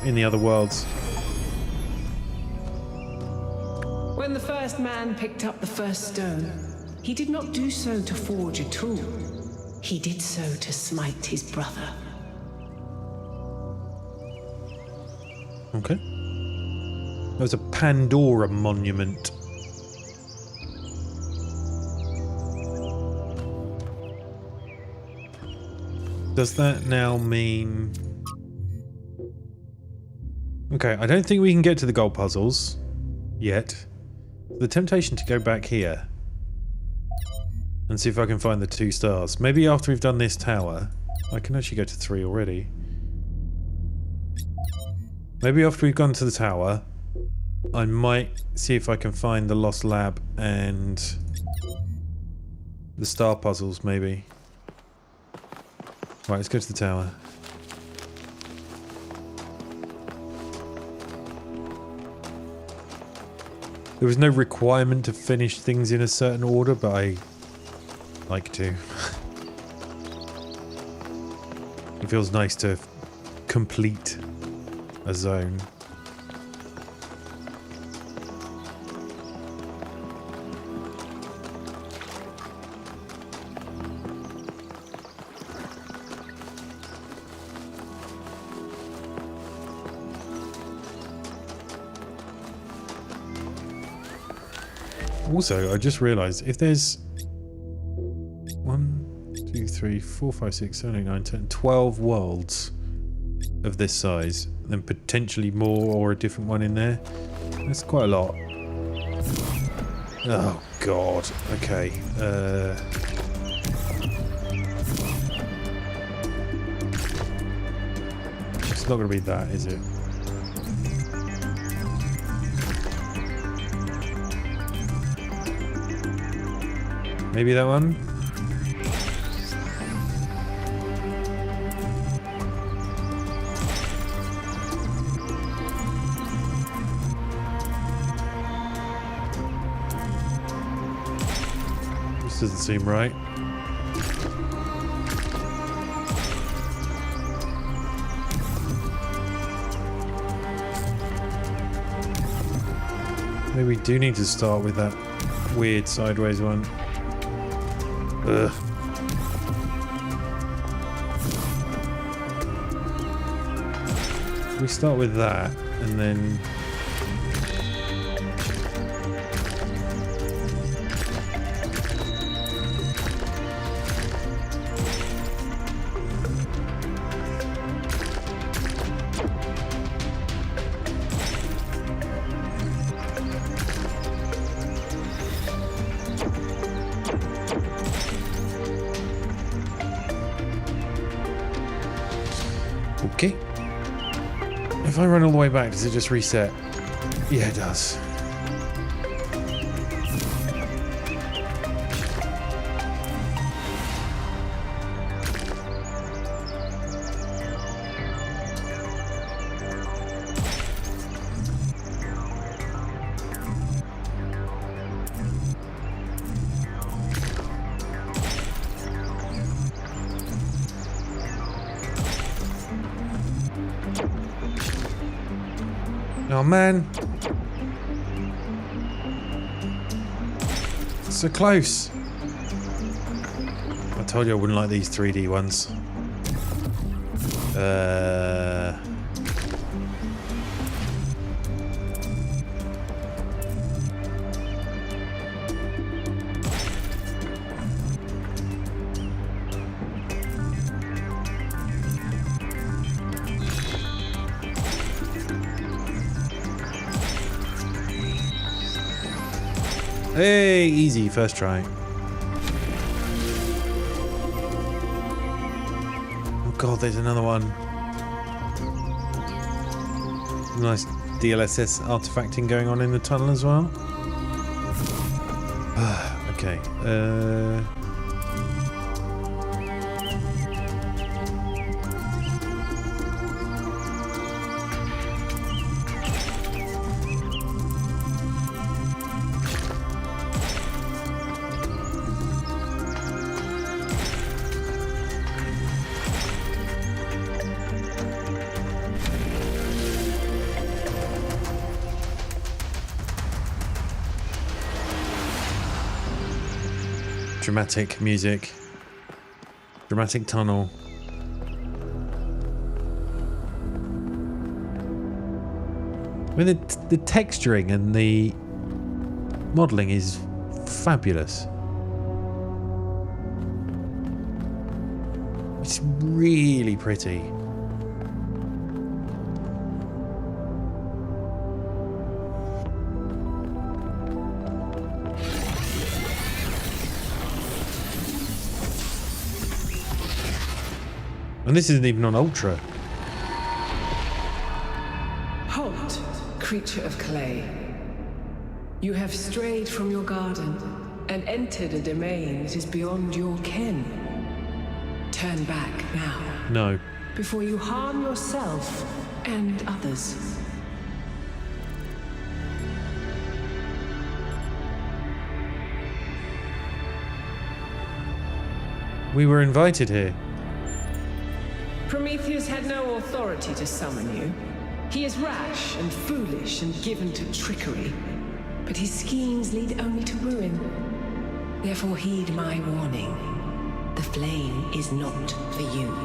in the other worlds.
When the first man picked up the first stone, he did not do so to forge a tool. He did so to smite his brother.
Okay. There's a Pandora monument. Does that now mean... Okay, I don't think we can get to the gold puzzles yet. The temptation to go back here and see if I can find the 2 stars. Maybe after we've done this tower. I can actually go to 3 already. Maybe after we've gone to the tower, I might see if I can find the lost lab and the star puzzles, maybe. Right, let's go to the tower. There was no requirement to finish things in a certain order, but I like to. It feels nice to complete a zone. Also, I just realised if there's 1, 2, 3, 4, 5, 6, 7, 8, 9, 10, 12 worlds of this size, then potentially more or a different one in there. That's quite a lot. Oh god. Okay. It's not going to be that, is it? Maybe that one? doesn't seem right. Maybe we do need to start with that weird sideways one. Ugh. We start with that and then okay. If I run all the way back, does it just reset? Yeah, it does. Oh man. So close. I told you I wouldn't like these 3D ones. Hey, easy, first try. Oh god, there's another one. Nice DLSS artifacting going on in the tunnel as well. Okay, dramatic music. Dramatic tunnel. I mean, the texturing and the modelling is fabulous. It's really pretty. And this isn't even on Ultra.
Halt, creature of clay. You have strayed from your garden and entered a domain that is beyond your ken. Turn back now.
No.
Before you harm yourself and others.
We were invited here.
Prometheus had no authority to summon you. He is rash and foolish and given to trickery. But his schemes lead only to ruin. Therefore heed my warning. The flame is not for you.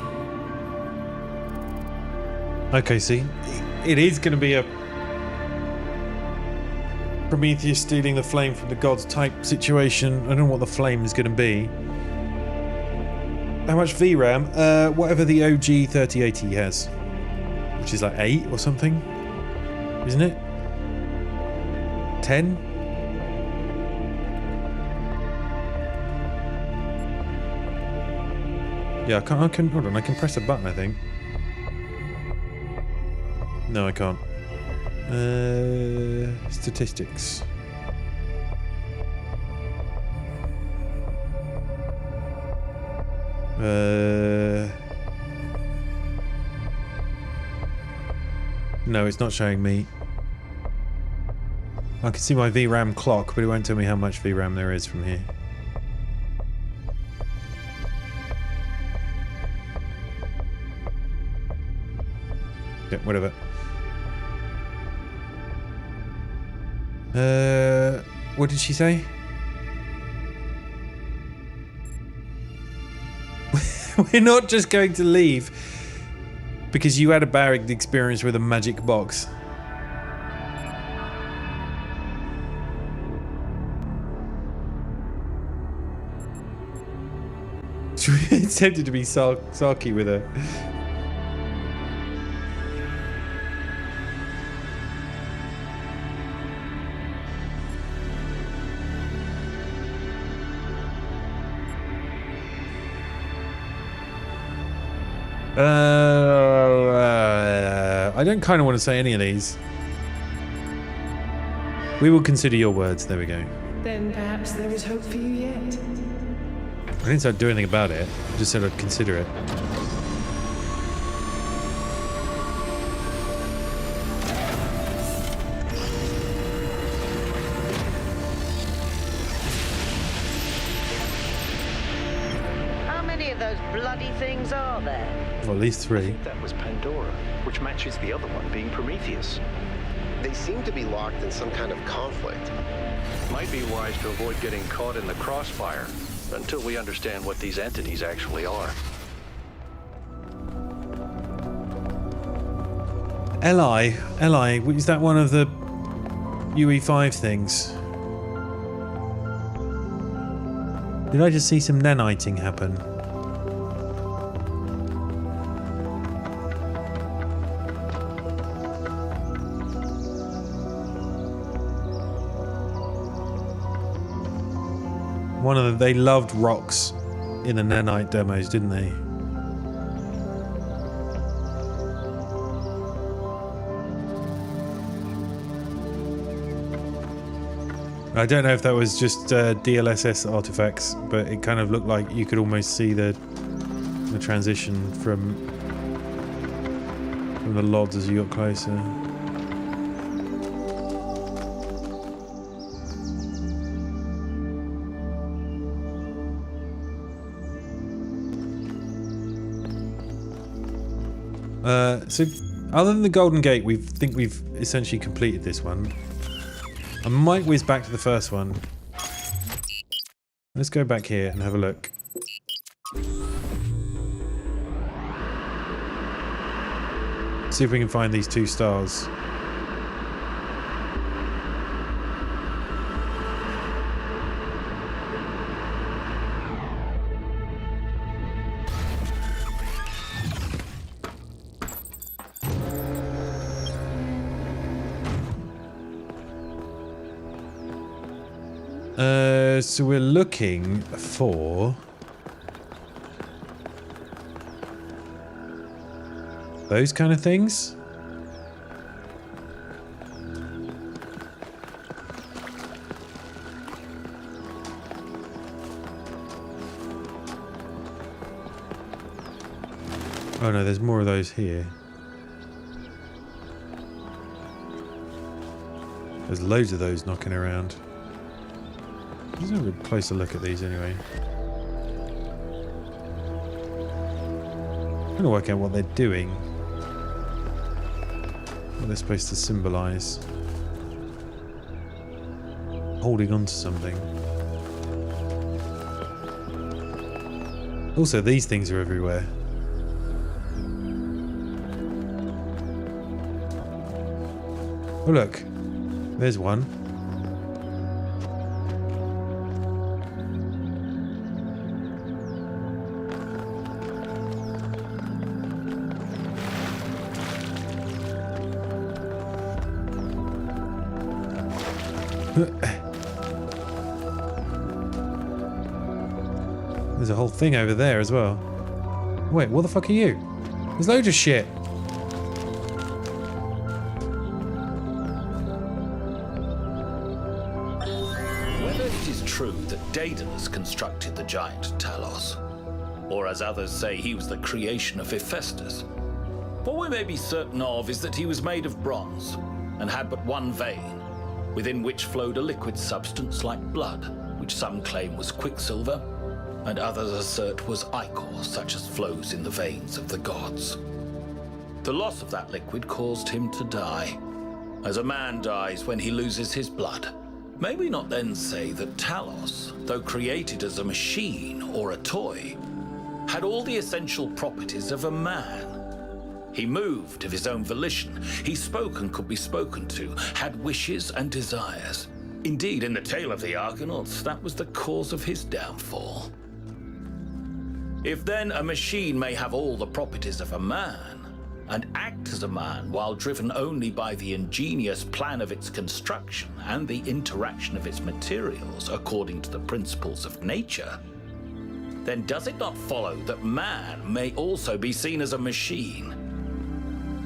Okay, see, it is going to be a Prometheus stealing the flame from the gods type situation. I don't know what the flame is going to be. How much VRAM? Whatever the OG 3080 has, which is like 8 or something, isn't it? 10? Yeah, I can hold on. I can press a button, I think. No, I can't. Statistics. No, it's not showing me. I can see my VRAM clock, but it won't tell me how much VRAM there is from here. Yeah, whatever. What did she say? We're not just going to leave because you had a bad experience with a magic box. It's tempted to be sulky with her. I don't kind of want to say any of these. We will consider your words. There we go.
Then perhaps there is hope for you yet.
I didn't say I'd do anything about it. I just said I'd consider it.
How many of those bloody things are there?
Well, at least 3.
That was Pandora, which matches the other one being Prometheus.
They seem to be locked in some kind of conflict.
Might be wise to avoid getting caught in the crossfire until we understand what these entities actually are.
Li, is that one of the UE5 things? Did I just see some naniting happen? One of them, they loved rocks in the nanite demos, didn't they? I don't know if that was just DLSS artifacts, but it kind of looked like you could almost see the transition from the LODs as you got closer. So other than the Golden Gate, we think we've essentially completed this one. I might whiz back to the first one. Let's go back here and have a look. See if we can find these 2 stars. So we're looking for those kind of things. Oh no, there's more of those here. There's loads of those knocking around. Let's have a closer look at these anyway. I'm trying to work out what they're doing. What they're supposed to symbolise. Holding on to something. Also, these things are everywhere. Oh look, there's one. There's a whole thing over there as well. Wait, what the fuck are you? There's loads of shit.
Whether it is true that Daedalus constructed the giant Talos, or as others say he was the creation of Hephaestus, what we may be certain of is that he was made of bronze and had but one vein, within which flowed a liquid substance like blood, which some claim was quicksilver, and others assert was ichor, such as flows in the veins of the gods. The loss of that liquid caused him to die, as a man dies when he loses his blood. May we not then say that Talos, though created as a machine or a toy, had all the essential properties of a man? He moved of his own volition. He spoke and could be spoken to, had wishes and desires. Indeed, in the tale of the Argonauts, that was the cause of his downfall. If then a machine may have all the properties of a man, and act as a man while driven only by the ingenious plan of its construction and the interaction of its materials according to the principles of nature, then does it not follow that man may also be seen as a machine?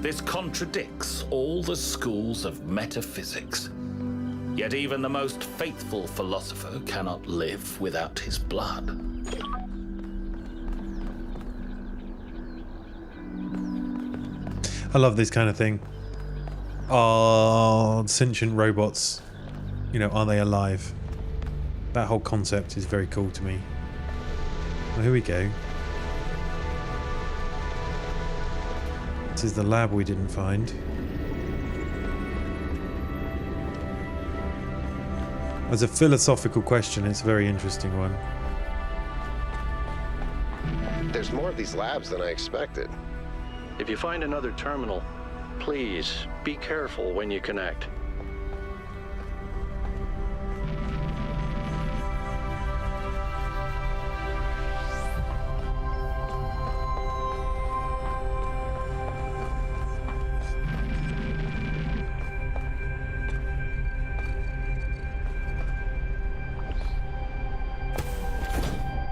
This contradicts all the schools of metaphysics. Yet even the most faithful philosopher cannot live without his blood.
I love this kind of thing. Are sentient robots, you know, are they alive? That whole concept is very cool to me. Well, here we go. This is the lab we didn't find. As a philosophical question, it's a very interesting one.
There's more of these labs than I expected.
If you find another terminal, please be careful when you connect.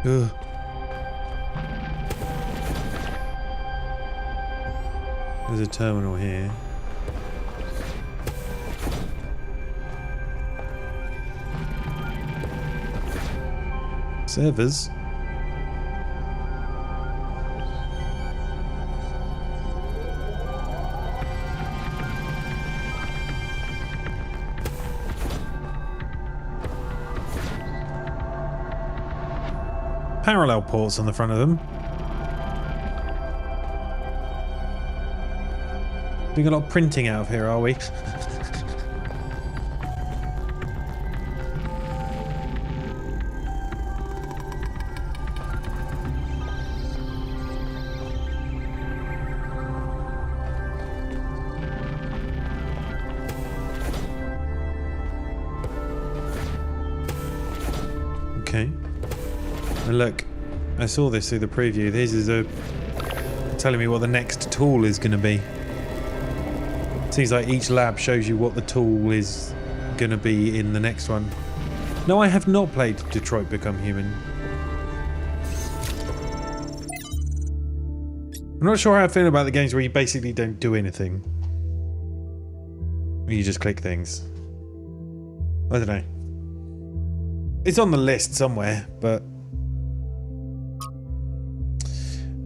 Ugh. There's a terminal here. Servers. Parallel ports on the front of them. Doing a lot of printing out of here, are we? Okay. And look, I saw this through the preview. This is telling me what the next tool is going to be. Seems like each lab shows you what the tool is going to be in the next one. No, I have not played Detroit Become Human. I'm not sure how I feel about the games where you basically don't do anything. You just click things. I don't know. It's on the list somewhere, but...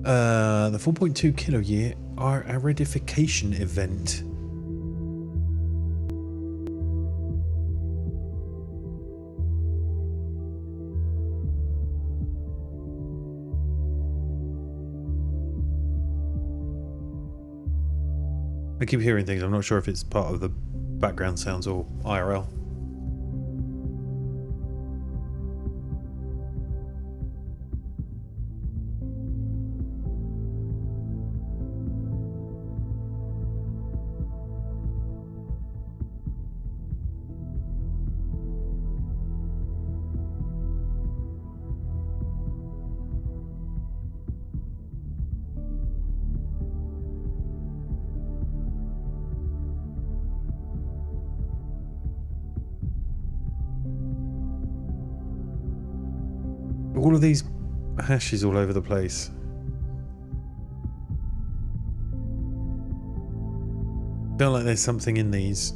the 4.2 kilo year are a redification event. I keep hearing things. I'm not sure if it's part of the background sounds or IRL. All of these hashes all over the place. Feel like there's something in these.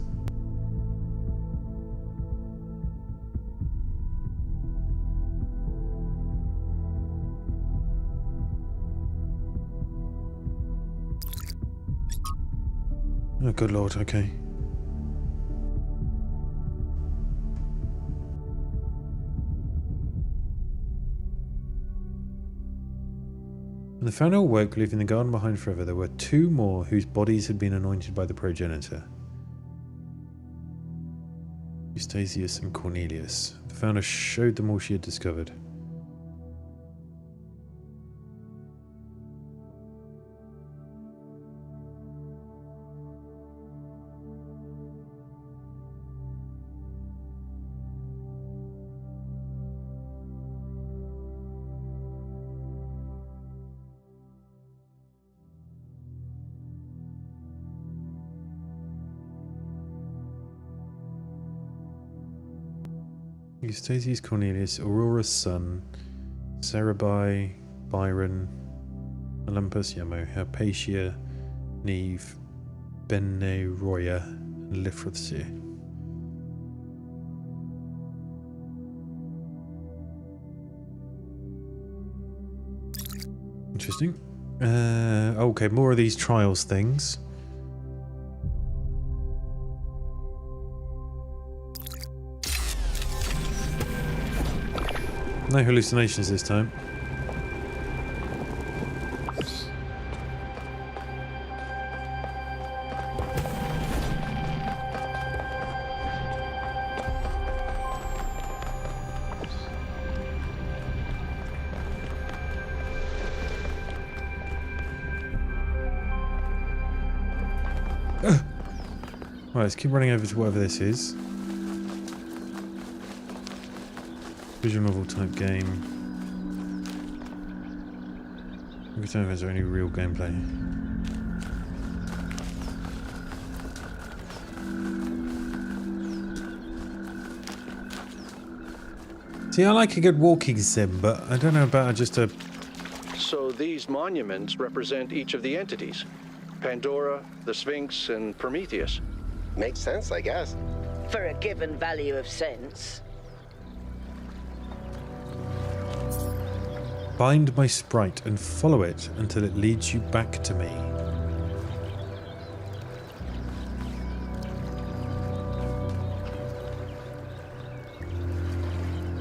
Oh, good lord, okay. When the founder awoke, leaving the garden behind forever, there were 2 more whose bodies had been anointed by the progenitor. Eustathius and Cornelius. The founder showed them all she had discovered. Eustathius Cornelius, Aurora's son, Cerebai, Byron, Olympus, Yamo, Hypatia, Neve, Beneroya, and Lifrathsir. Interesting. Okay, more of these trials things. No hallucinations this time. Right, let's keep running over to whatever this is. Visual novel type game. I don't know if there's any real gameplay. See, I like a good walking sim, but I don't know about just a...
So these monuments represent each of the entities. Pandora, the Sphinx, and Prometheus.
Makes sense, I guess.
For a given value of sense.
Bind my sprite and follow it until it leads you back to me.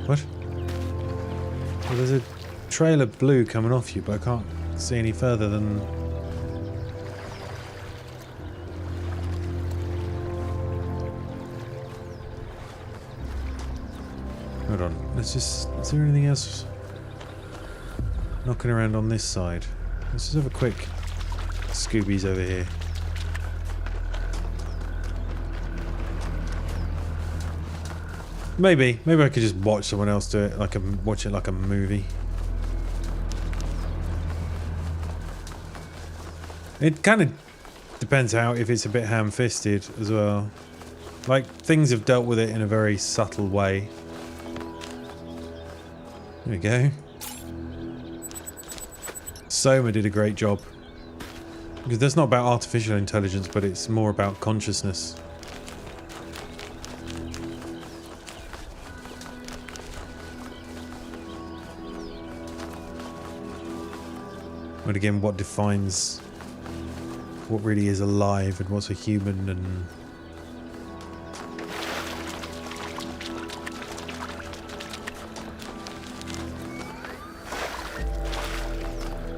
What? Well, there's a trail of blue coming off you, but I can't see any further than... Hold on, let's just... Is there anything else knocking around on this side? Let's just have a quick Scoobies over here. Maybe I could just watch someone else do it, watch it like a movie. It kind of depends if it's a bit ham-fisted as well. Like, things have dealt with it in a very subtle way. There we go. Soma did a great job. Because that's not about artificial intelligence, but it's more about consciousness. But again, what defines what really is alive and what's a human and...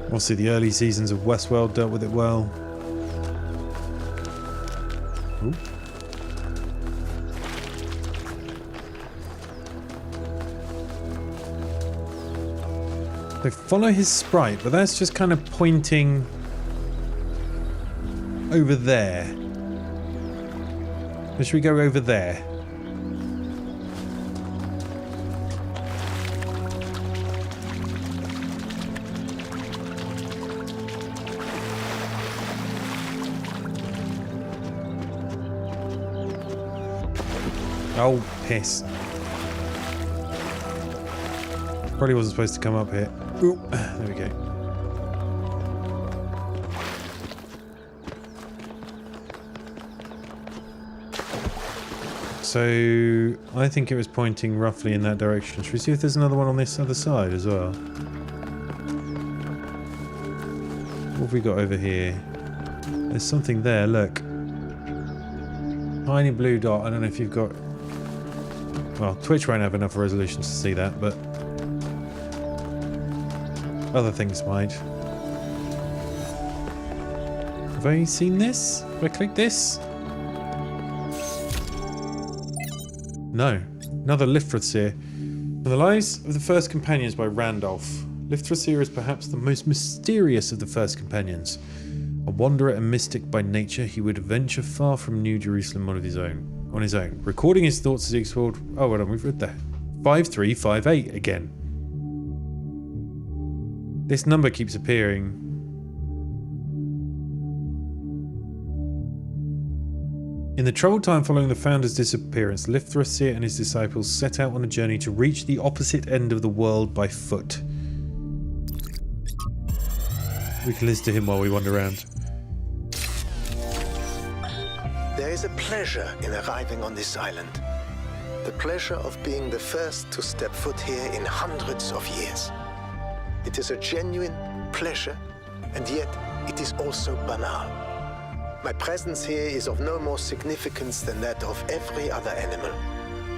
Obviously, the early seasons of Westworld dealt with it well. Ooh. They follow his sprite, but that's just kind of pointing over there. Or should we go over there? Oh, piss. Probably wasn't supposed to come up here. Ooh, there we go. So, I think it was pointing roughly in that direction. Should we see if there's another one on this other side as well? What have we got over here? There's something there, look. Tiny blue dot. I don't know if you've got... Well, Twitch won't have enough resolution to see that, but other things might. Have I seen this? Have I clicked this? No. Another Lithrasir. From the Lives of the First Companions by Randolph. Lithrasir is perhaps the most mysterious of the First Companions. A wanderer and mystic by nature, he would venture far from New Jerusalem on his own, recording his thoughts as he explored. Oh, well done, we've read that. 5358 again. This number keeps appearing. In the troubled time following the founder's disappearance, Lithrasir and his disciples set out on a journey to reach the opposite end of the world by foot. We can listen to him while we wander around.
There is a pleasure in arriving on this island. The pleasure of being the first to step foot here in hundreds of years. It is a genuine pleasure, and yet it is also banal. My presence here is of no more significance than that of every other animal.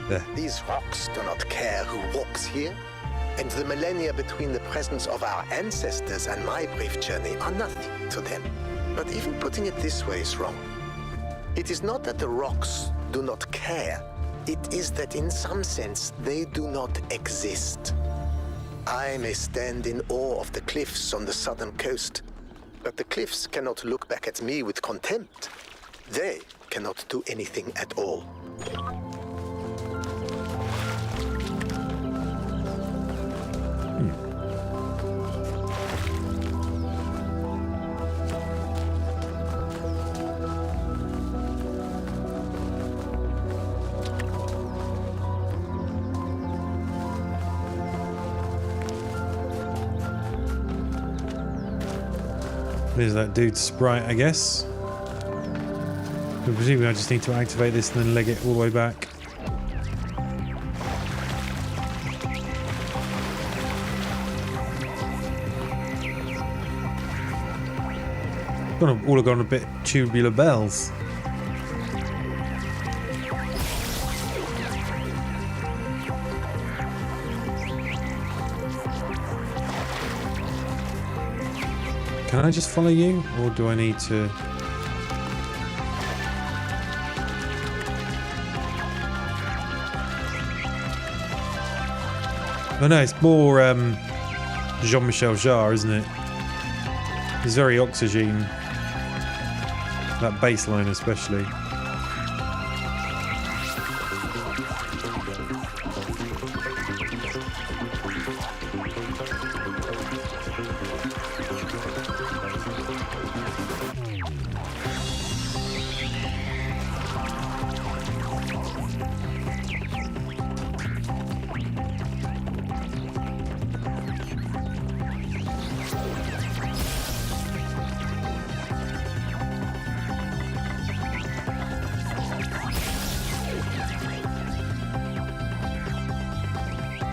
There.
These rocks do not care who walks here, and the millennia between the presence of our ancestors and my brief journey are nothing to them. But even putting it this way is wrong. It is not that the rocks do not care. It is that in some sense they do not exist. I may stand in awe of the cliffs on the southern coast, but the cliffs cannot look back at me with contempt. They cannot do anything at all.
There's that dude's sprite, I guess. But presumably I just need to activate this and then leg it all the way back. All have gone a bit tubular bells. Can I just follow you, or do I need to... Oh no, it's more Jean-Michel Jarre, isn't it? It's very Oxygen. That bass line especially.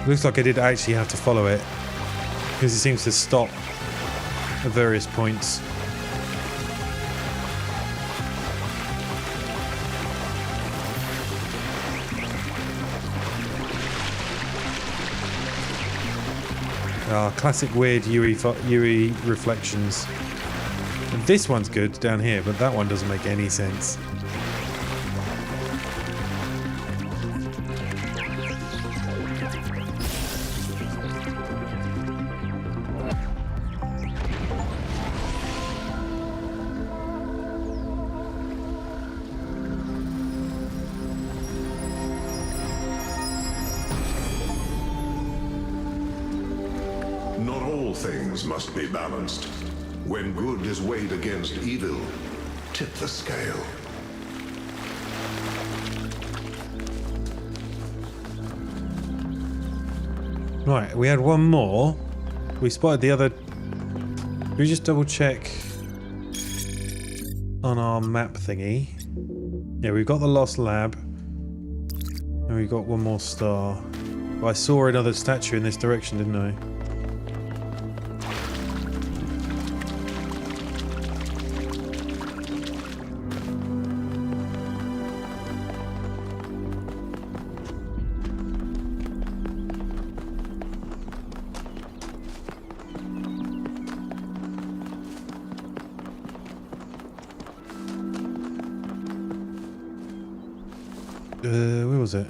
Looks like I did actually have to follow it, because it seems to stop at various points. Ah, classic weird Yui reflections. And this one's good down here, but that one doesn't make any sense.
Not all things must be balanced. When good is weighed against evil, tip the scale.
Right, we had one more. We spotted the other. Can we just double check on our map thingy? Yeah, we've got the Lost Lab. And we've got one more star. But I saw another statue in this direction, didn't I? Where was it?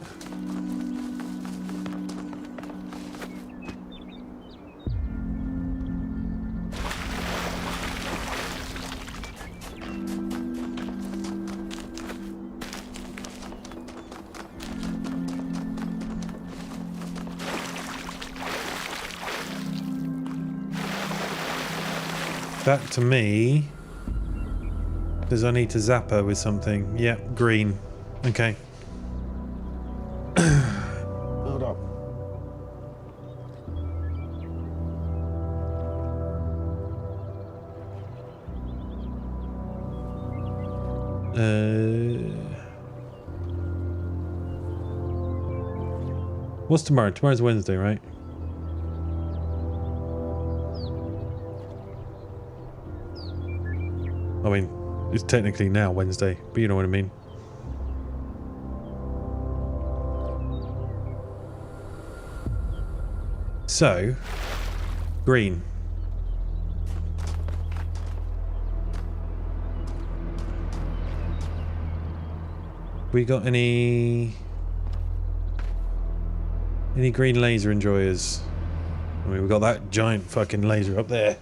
That to me says I need to zap her with something. Yep, green. Okay. Hold up. What's tomorrow? Tomorrow's Wednesday, right? I mean, it's technically now Wednesday, but you know what I mean. So, green. We got any green laser enjoyers? I mean, we got that giant fucking laser up there.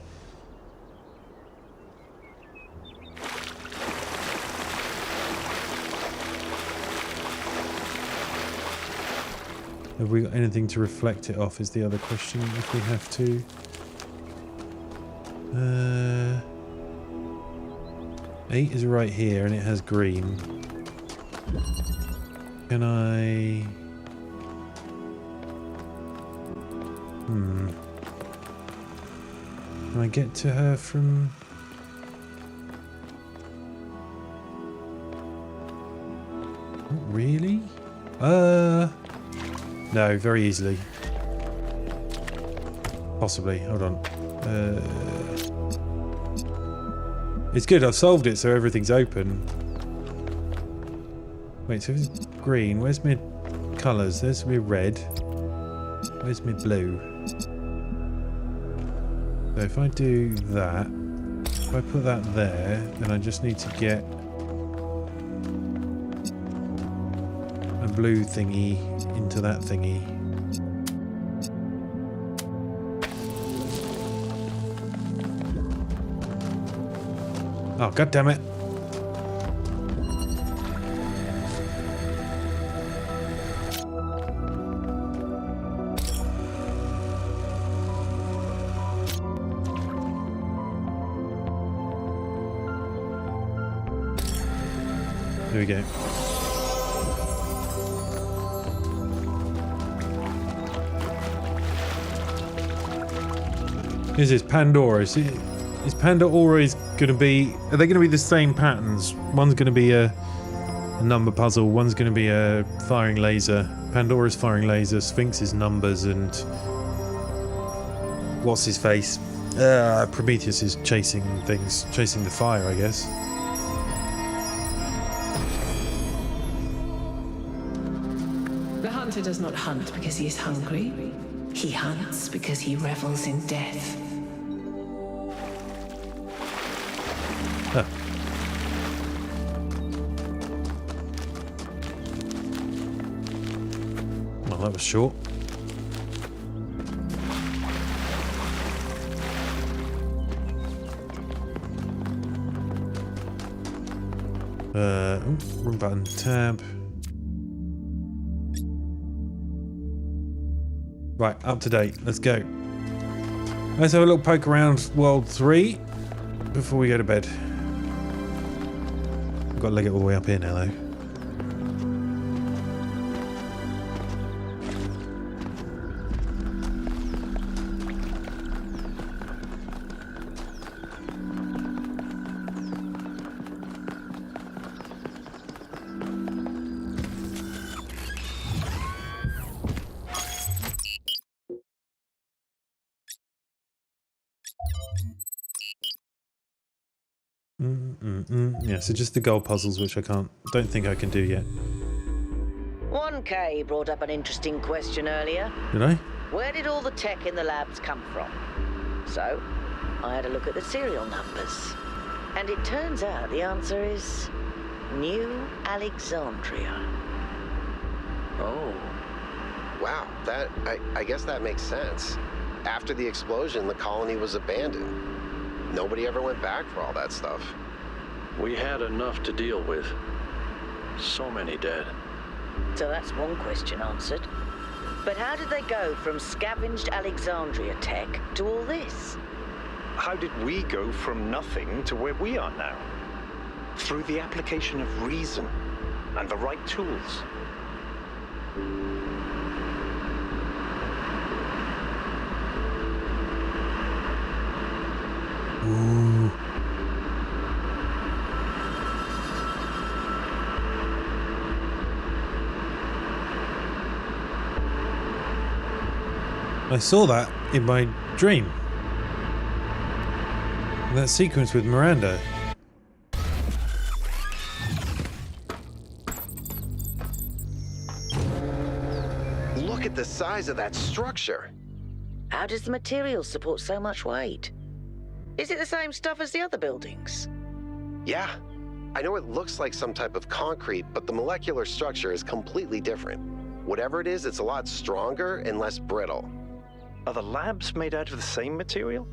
Have we got anything to reflect it off is the other question, if we have to. Eight is right here and it has green. Can I... Can I get to her from... Not really? No, very easily. Possibly. Hold on. It's good, I've solved it so everything's open. Wait, so it's green. Where's my colours? There's my red. Where's my blue? So if I do that, if I put that there, then I just need to get a blue thingy into that thingy. Oh, god damn it. There we go. This is Pandora. Is Pandora always going to be... Are they going to be the same patterns? One's going to be a number puzzle. One's going to be a firing laser. Pandora's firing laser. Sphinx is numbers. And... What's his face? Prometheus is chasing things. Chasing the fire, I guess.
The hunter does not hunt because he is hungry. He hunts because he revels in death.
Huh. Well, that was short. Room button, tab. Right, up to date. Let's go. Let's have a little poke around World 3 before we go to bed. I've got to leg it all the way up here now, though. Yeah, so just the gold puzzles, which I don't think I can do yet.
1K brought up an interesting question earlier.
Did I?
Where did all the tech in the labs come from? So, I had a look at the serial numbers. And it turns out the answer is New Alexandria.
Oh.
Wow, I guess that makes sense. After the explosion, the colony was abandoned. Nobody ever went back for all that stuff.
We had enough to deal with. So many dead.
So that's one question answered. But how did they go from scavenged Alexandria tech to all this?
How did we go from nothing to where we are now? Through the application of reason and the right tools.
Ooh. I saw that in my dream. That sequence with Miranda.
Look at the size of that structure.
How does the material support so much weight? Is it the same stuff as the other buildings?
Yeah, I know it looks like some type of concrete, but the molecular structure is completely different. Whatever it is, it's a lot stronger and less brittle.
Are the labs made out of the same material?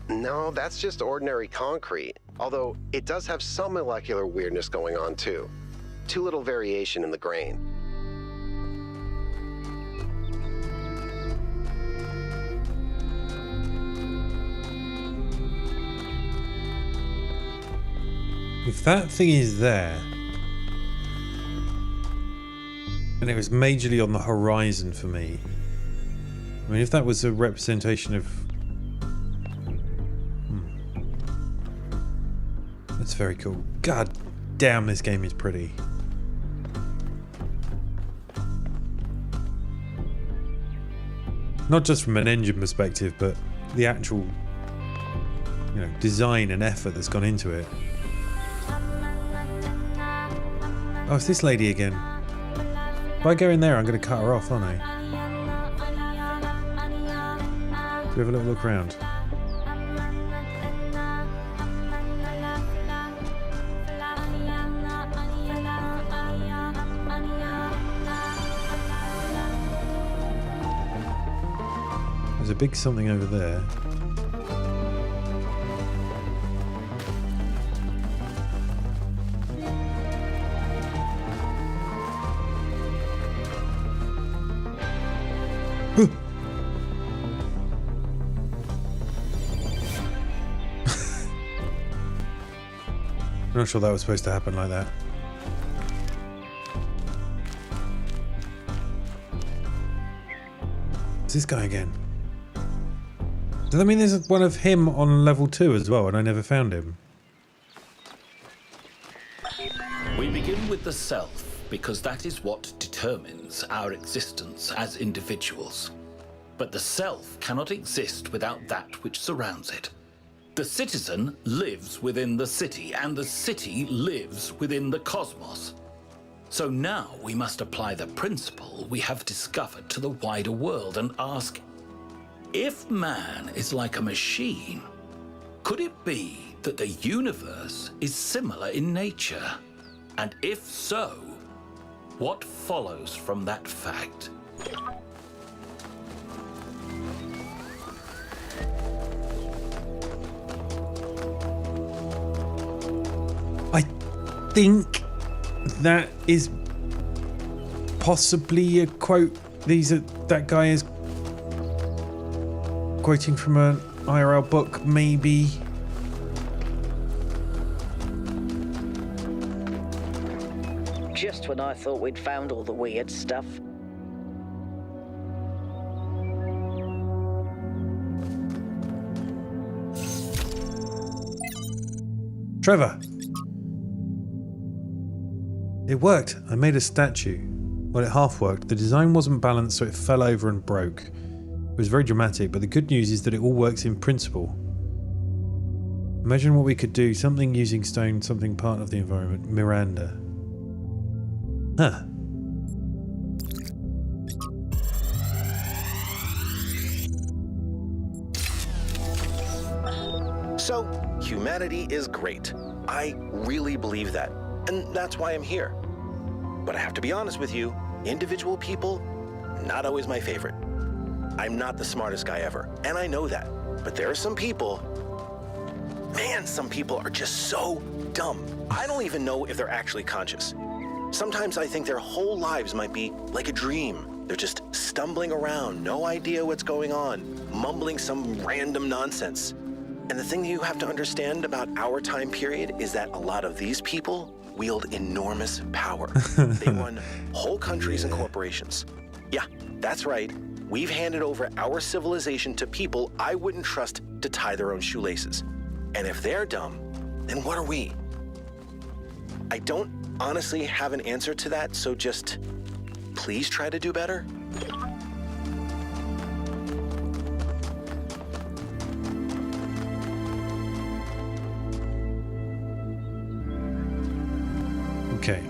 No, that's just ordinary concrete. Although it does have some molecular weirdness going on too. Too little variation in the grain.
If that thing is there, and it was majorly on the horizon for me, I mean, if that was a representation of... That's very cool. God damn, this game is pretty. Not just from an engine perspective, but the actual, you know, design and effort that's gone into it. Oh, it's this lady again. If I go in there, I'm going to cut her off, aren't I? We have a little look around. There's a big something over there. I'm not sure that was supposed to happen like that. It's this guy again. Does that mean there's one of him on level 2 as well and I never found him?
We begin with the self because that is what determines our existence as individuals. But the self cannot exist without that which surrounds it. The citizen lives within the city, and the city lives within the cosmos. So now we must apply the principle we have discovered to the wider world and ask, if man is like a machine, could it be that the universe is similar in nature? And if so, what follows from that fact?
I think that is possibly a quote. That guy is quoting from an IRL book, maybe.
Just when I thought we'd found all the weird stuff.
Trevor! It worked. I made a statue. Well, it half worked. The design wasn't balanced, so it fell over and broke. It was very dramatic, but the good news is that it all works in principle. Imagine what we could do. Something using stone, something part of the environment. Miranda. Huh.
So, humanity is great. I really believe that. And that's why I'm here. But I have to be honest with you, individual people, not always my favorite. I'm not the smartest guy ever, and I know that. But there are some people, man, some people are just so dumb. I don't even know if they're actually conscious. Sometimes I think their whole lives might be like a dream. They're just stumbling around, no idea what's going on, mumbling some random nonsense. And the thing you have to understand about our time period is that a lot of these people wield enormous power. They run whole countries and corporations. Yeah, that's right. We've handed over our civilization to people I wouldn't trust to tie their own shoelaces. And if they're dumb, then what are we? I don't honestly have an answer to that, so just please try to do better.
Okay.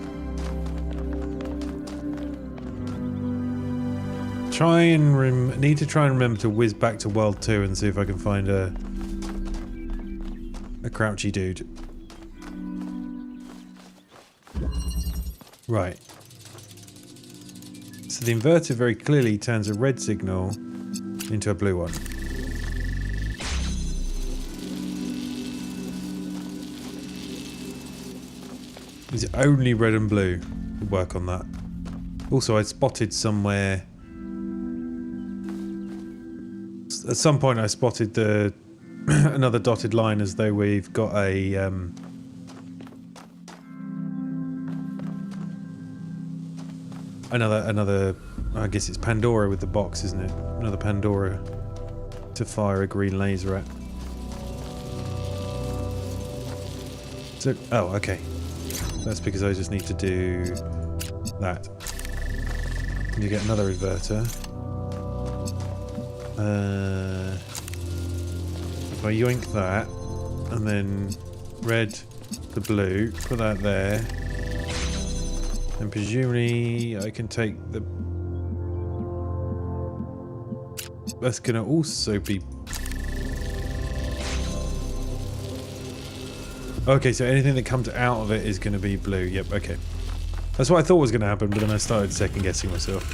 Need to try and remember to whiz back to World 2 and see if I can find a crouchy dude. Right. So the inverter very clearly turns a red signal into a blue one. Is it only red and blue? We'll work on that. Also, I spotted somewhere... At some point I spotted the another dotted line as though we've got a... Another... I guess it's Pandora with the box, isn't it? Another Pandora to fire a green laser at. So... Oh, okay. That's because I just need to do that. And you get another inverter. If I yoink that, and then red to blue, put that there, and presumably I can take the... That's going to also be... Okay, so anything that comes out of it is going to be blue. Yep, okay. That's what I thought was going to happen, but then I started second guessing myself.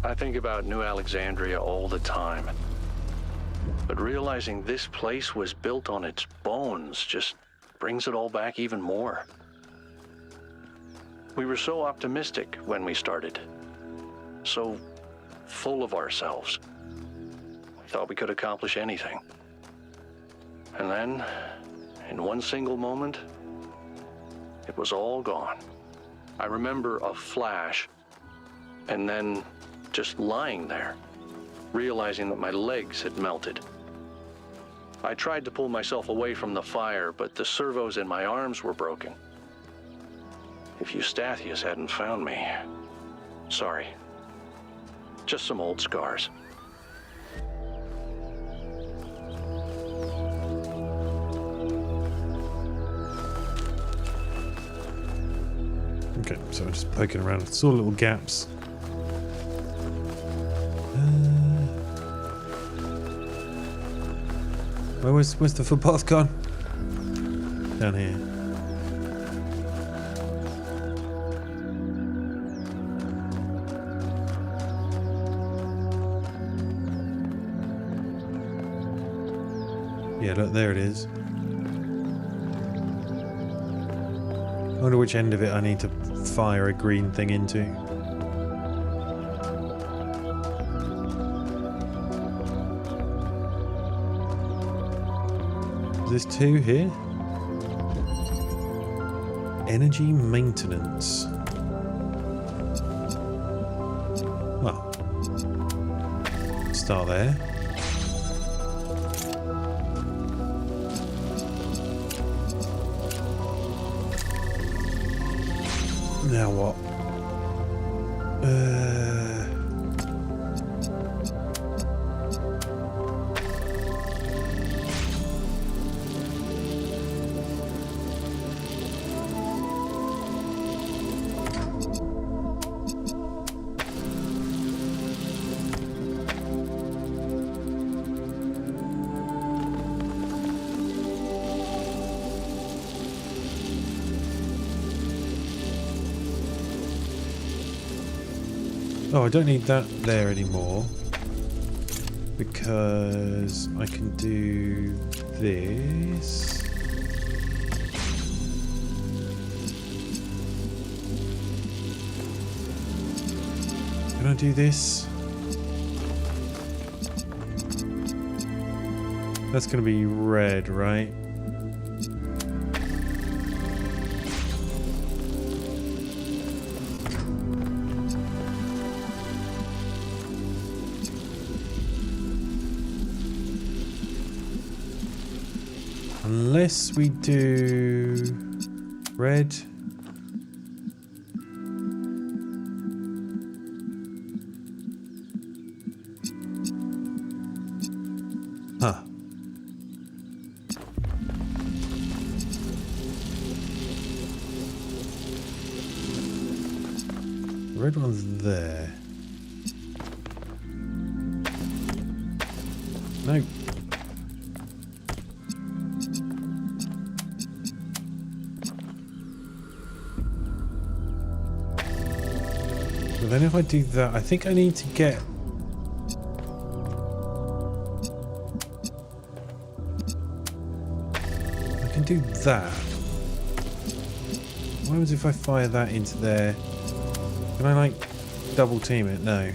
I think about New Alexandria all the time. But realizing this place was built on its bones just brings it all back even more. We were so optimistic when we started. So full of ourselves. We thought we could accomplish anything. And then, in one single moment, it was all gone. I remember a flash, and then just lying there, realizing that my legs had melted. I tried to pull myself away from the fire, but the servos in my arms were broken. If Eustathius hadn't found me, sorry. Just some old scars.
Okay, so I'm just poking around. I saw little gaps. Where's the footpath gone? Down here. Yeah, look, there it is. I wonder which end of it I need to fire a green thing into. Is this 2 here? Energy maintenance. Well, start there. Now what? Oh, I don't need that there anymore. Because I can do this. Can I do this? That's going to be red, right? Unless we do red. Huh. The red one's there. No. But then if I do that, I think I need to get... I can do that. What happens if I fire that into there? Can I like double team it? No.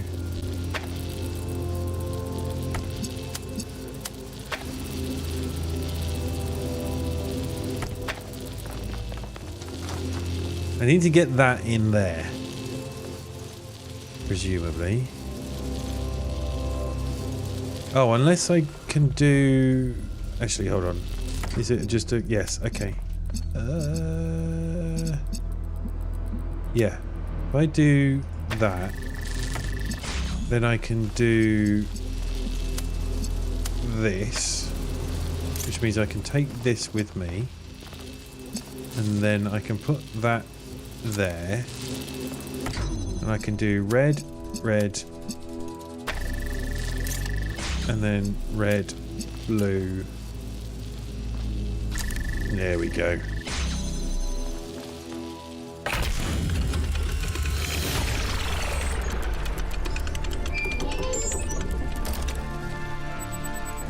I need to get that in there. Presumably. Oh, unless I can do... Actually, hold on. Is it just a... Yes, okay. Yeah. If I do that, then I can do this, which means I can take this with me, and then I can put that there, and I can do red, red, and then red, blue. There we go.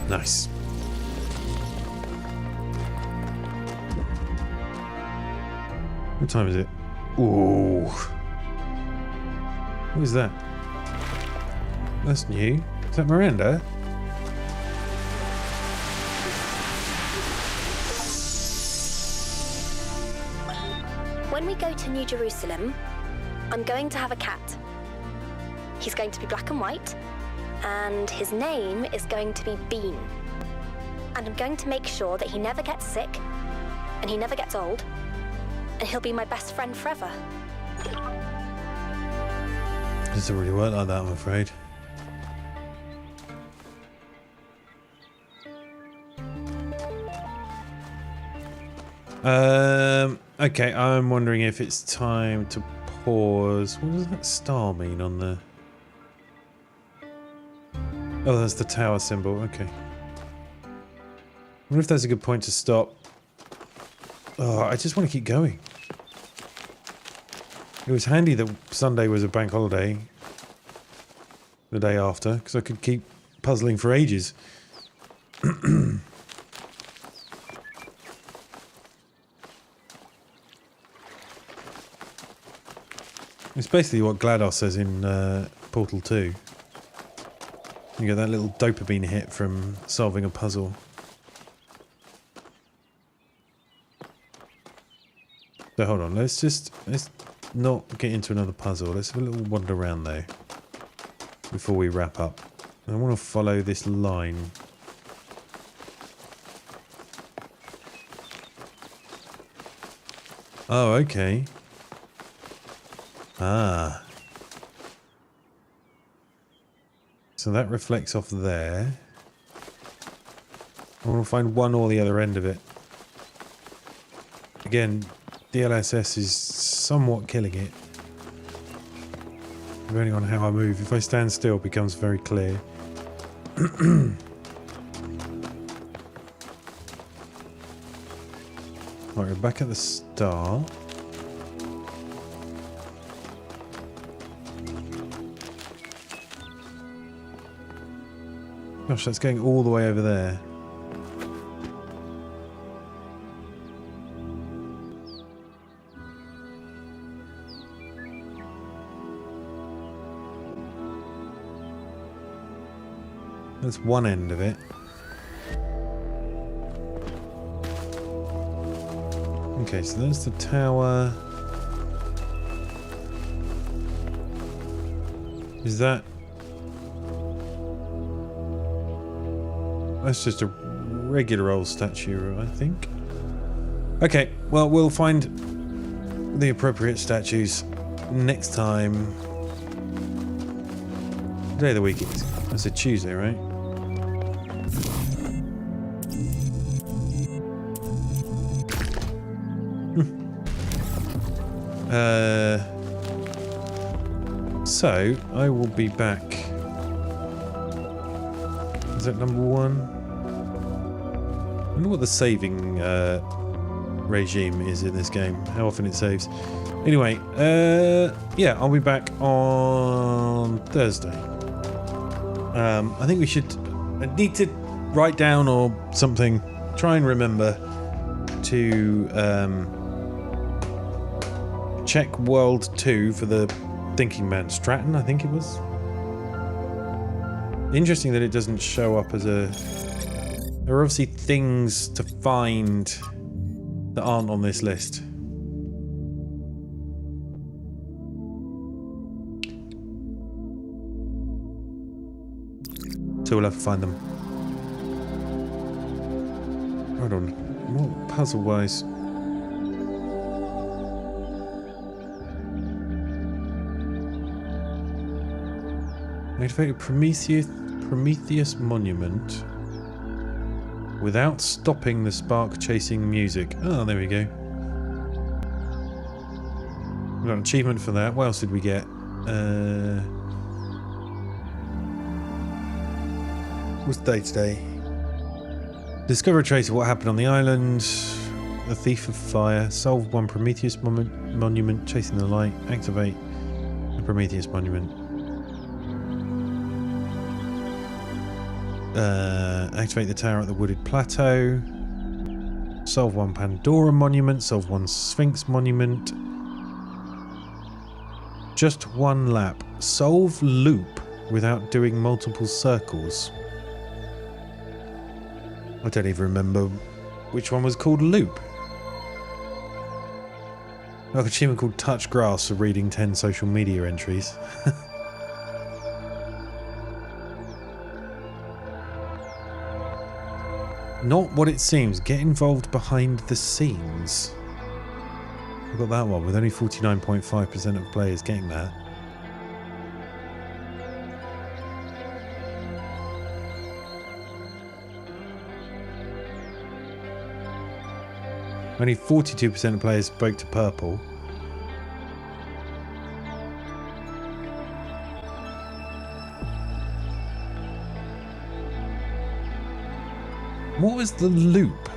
Nice. What time is it? Ooh. What is that? That's new. Is that Miranda?
When we go to New Jerusalem, I'm going to have a cat. He's going to be black and white, and his name is going to be Bean. And I'm going to make sure that he never gets sick, and he never gets old, and he'll be my best friend forever.
It doesn't really work like that, I'm afraid. Okay, I'm wondering if it's time to pause. What does that star mean on the... Oh, that's the tower symbol. Okay. I wonder if that's a good point to stop. Oh, I just want to keep going. It was handy that Sunday was a bank holiday the day after, because I could keep puzzling for ages. It's basically what GLaDOS says in Portal 2. You get that little dopamine hit from solving a puzzle. So hold on, let's not get into another puzzle. Let's have a little wander around though before we wrap up. I want to follow this line. Oh, okay. Ah. So that reflects off there. I want to find one or the other end of it. Again, DLSS is somewhat killing it. Depending on how I move. If I stand still, it becomes very clear. Right, we're back at the start. Gosh, that's going all the way over there. That's one end of it. Okay, so there's the tower. Is that... That's just a regular old statue, I think. Okay, well, we'll find the appropriate statues next time. Day of the week is... It's a Tuesday, right? So, I will be back. Is that number one? I wonder what the saving regime is in this game. How often it saves. Anyway, yeah, I'll be back on Thursday. I think we should... I need to write down or something. Try and remember to check World 2 for the Thinking Man Stratton, I think it was. Interesting that it doesn't show up as a... There are obviously things to find that aren't on this list. So we'll have to find them. Hold on. What puzzle-wise? Activated Prometheus Monument without stopping the spark chasing music. Oh, there we go. We got an achievement for that. What else did we get? What's day today? Discover a trace of what happened on the island. A thief of fire. Solve one Prometheus monument. Chasing the light. Activate the Prometheus monument. Activate the tower at the wooded plateau. Solve one Pandora monument. Solve one Sphinx monument. Just one lap. Solve loop without doing multiple circles. I don't even remember which one was called loop. Like an achievement called touch grass for reading 10 social media entries. Not what it seems. Get involved behind the scenes. I've got that one with only 49.5% of players getting that. Only 42% of players spoke to purple. What was the loop?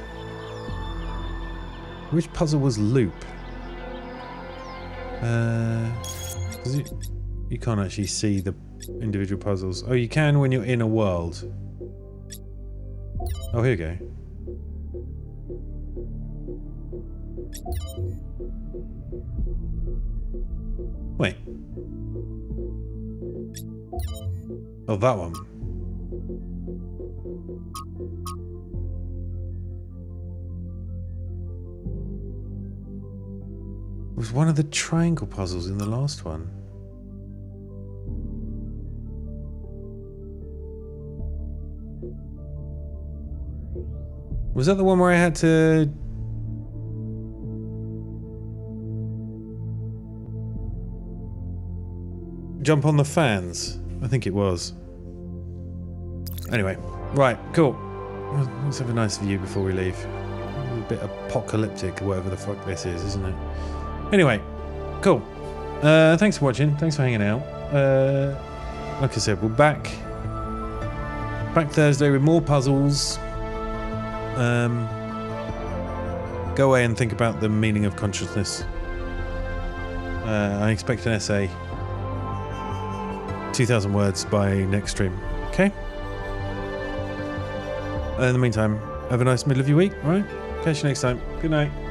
Which puzzle was loop? You can't actually see the individual puzzles. Oh, you can when you're in a world. Oh, here we go. Wait. Oh, that one. Was one of the triangle puzzles in the last one? Was that the one where I had to... jump on the fans? I think it was. Anyway, right, cool. Let's have a nice view before we leave. A bit apocalyptic, whatever the fuck this is, isn't it? Anyway, cool. Thanks for watching. Thanks for hanging out. Like I said, we're back Thursday with more puzzles. Go away and think about the meaning of consciousness. I expect an essay. 2,000 words by next stream. Okay? In the meantime, have a nice middle of your week, all right? Catch you next time. Good night.